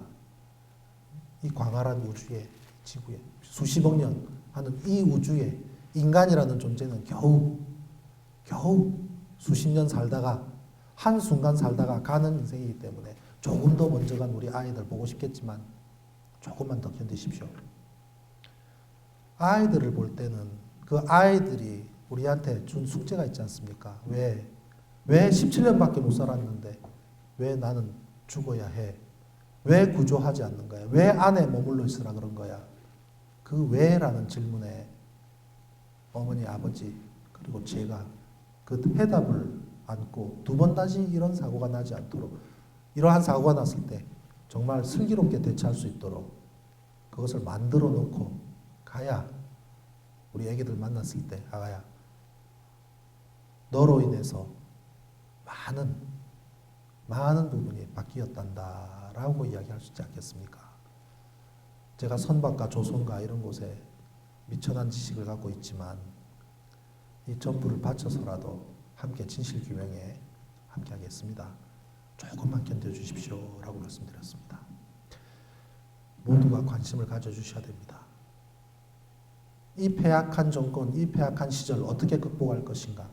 이 광활한 우주에, 지구에 수십억 년 하는 이 우주에 인간이라는 존재는 겨우 수십 년 살다가 한순간 살다가 가는 인생이기 때문에 조금 더 먼저 간 우리 아이들 보고 싶겠지만 조금만 더 견디십시오. 아이들을 볼 때는 그 아이들이 우리한테 준 숙제가 있지 않습니까? 왜 17년밖에 못 살았는데 왜 나는 죽어야 해? 왜 구조하지 않는 거야? 왜 안에 머물러 있으라 그런 거야? 그 왜라는 질문에 어머니, 아버지 그리고 제가 그 해답을 안고 두 번 다시 이런 사고가 나지 않도록, 이러한 사고가 났을 때 정말 슬기롭게 대처할 수 있도록 그것을 만들어 놓고 가야 우리 애기들 만났을 때 아가야 너로 인해서 많은 부분이 바뀌었단다라고 이야기할 수 있지 않겠습니까? 제가 선박과 조선과 이런 곳에 미천한 지식을 갖고 있지만 이 전부를 바쳐서라도 함께 진실규명에 함께 하겠습니다. 조금만 견뎌주십시오 라고 말씀드렸습니다. 모두가 관심을 가져주셔야 됩니다. 이 폐악한 정권, 이 폐악한 시절 어떻게 극복할 것인가?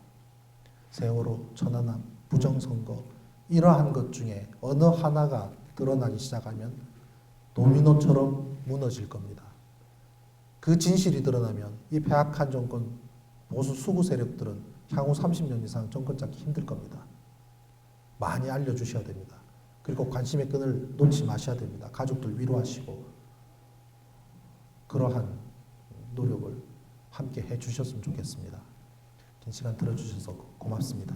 세월호, 천안함, 부정선거 이러한 것 중에 어느 하나가 드러나기 시작하면 도미노처럼 무너질 겁니다. 그 진실이 드러나면 이 폐악한 정권 보수 수구 세력들은 향후 30년 이상 정권 잡기 힘들 겁니다. 많이 알려주셔야 됩니다. 그리고 관심의 끈을 놓지 마셔야 됩니다. 가족들 위로하시고 그러한 노력을 함께 해주셨으면 좋겠습니다. 긴 시간 들어주셔서 고맙습니다.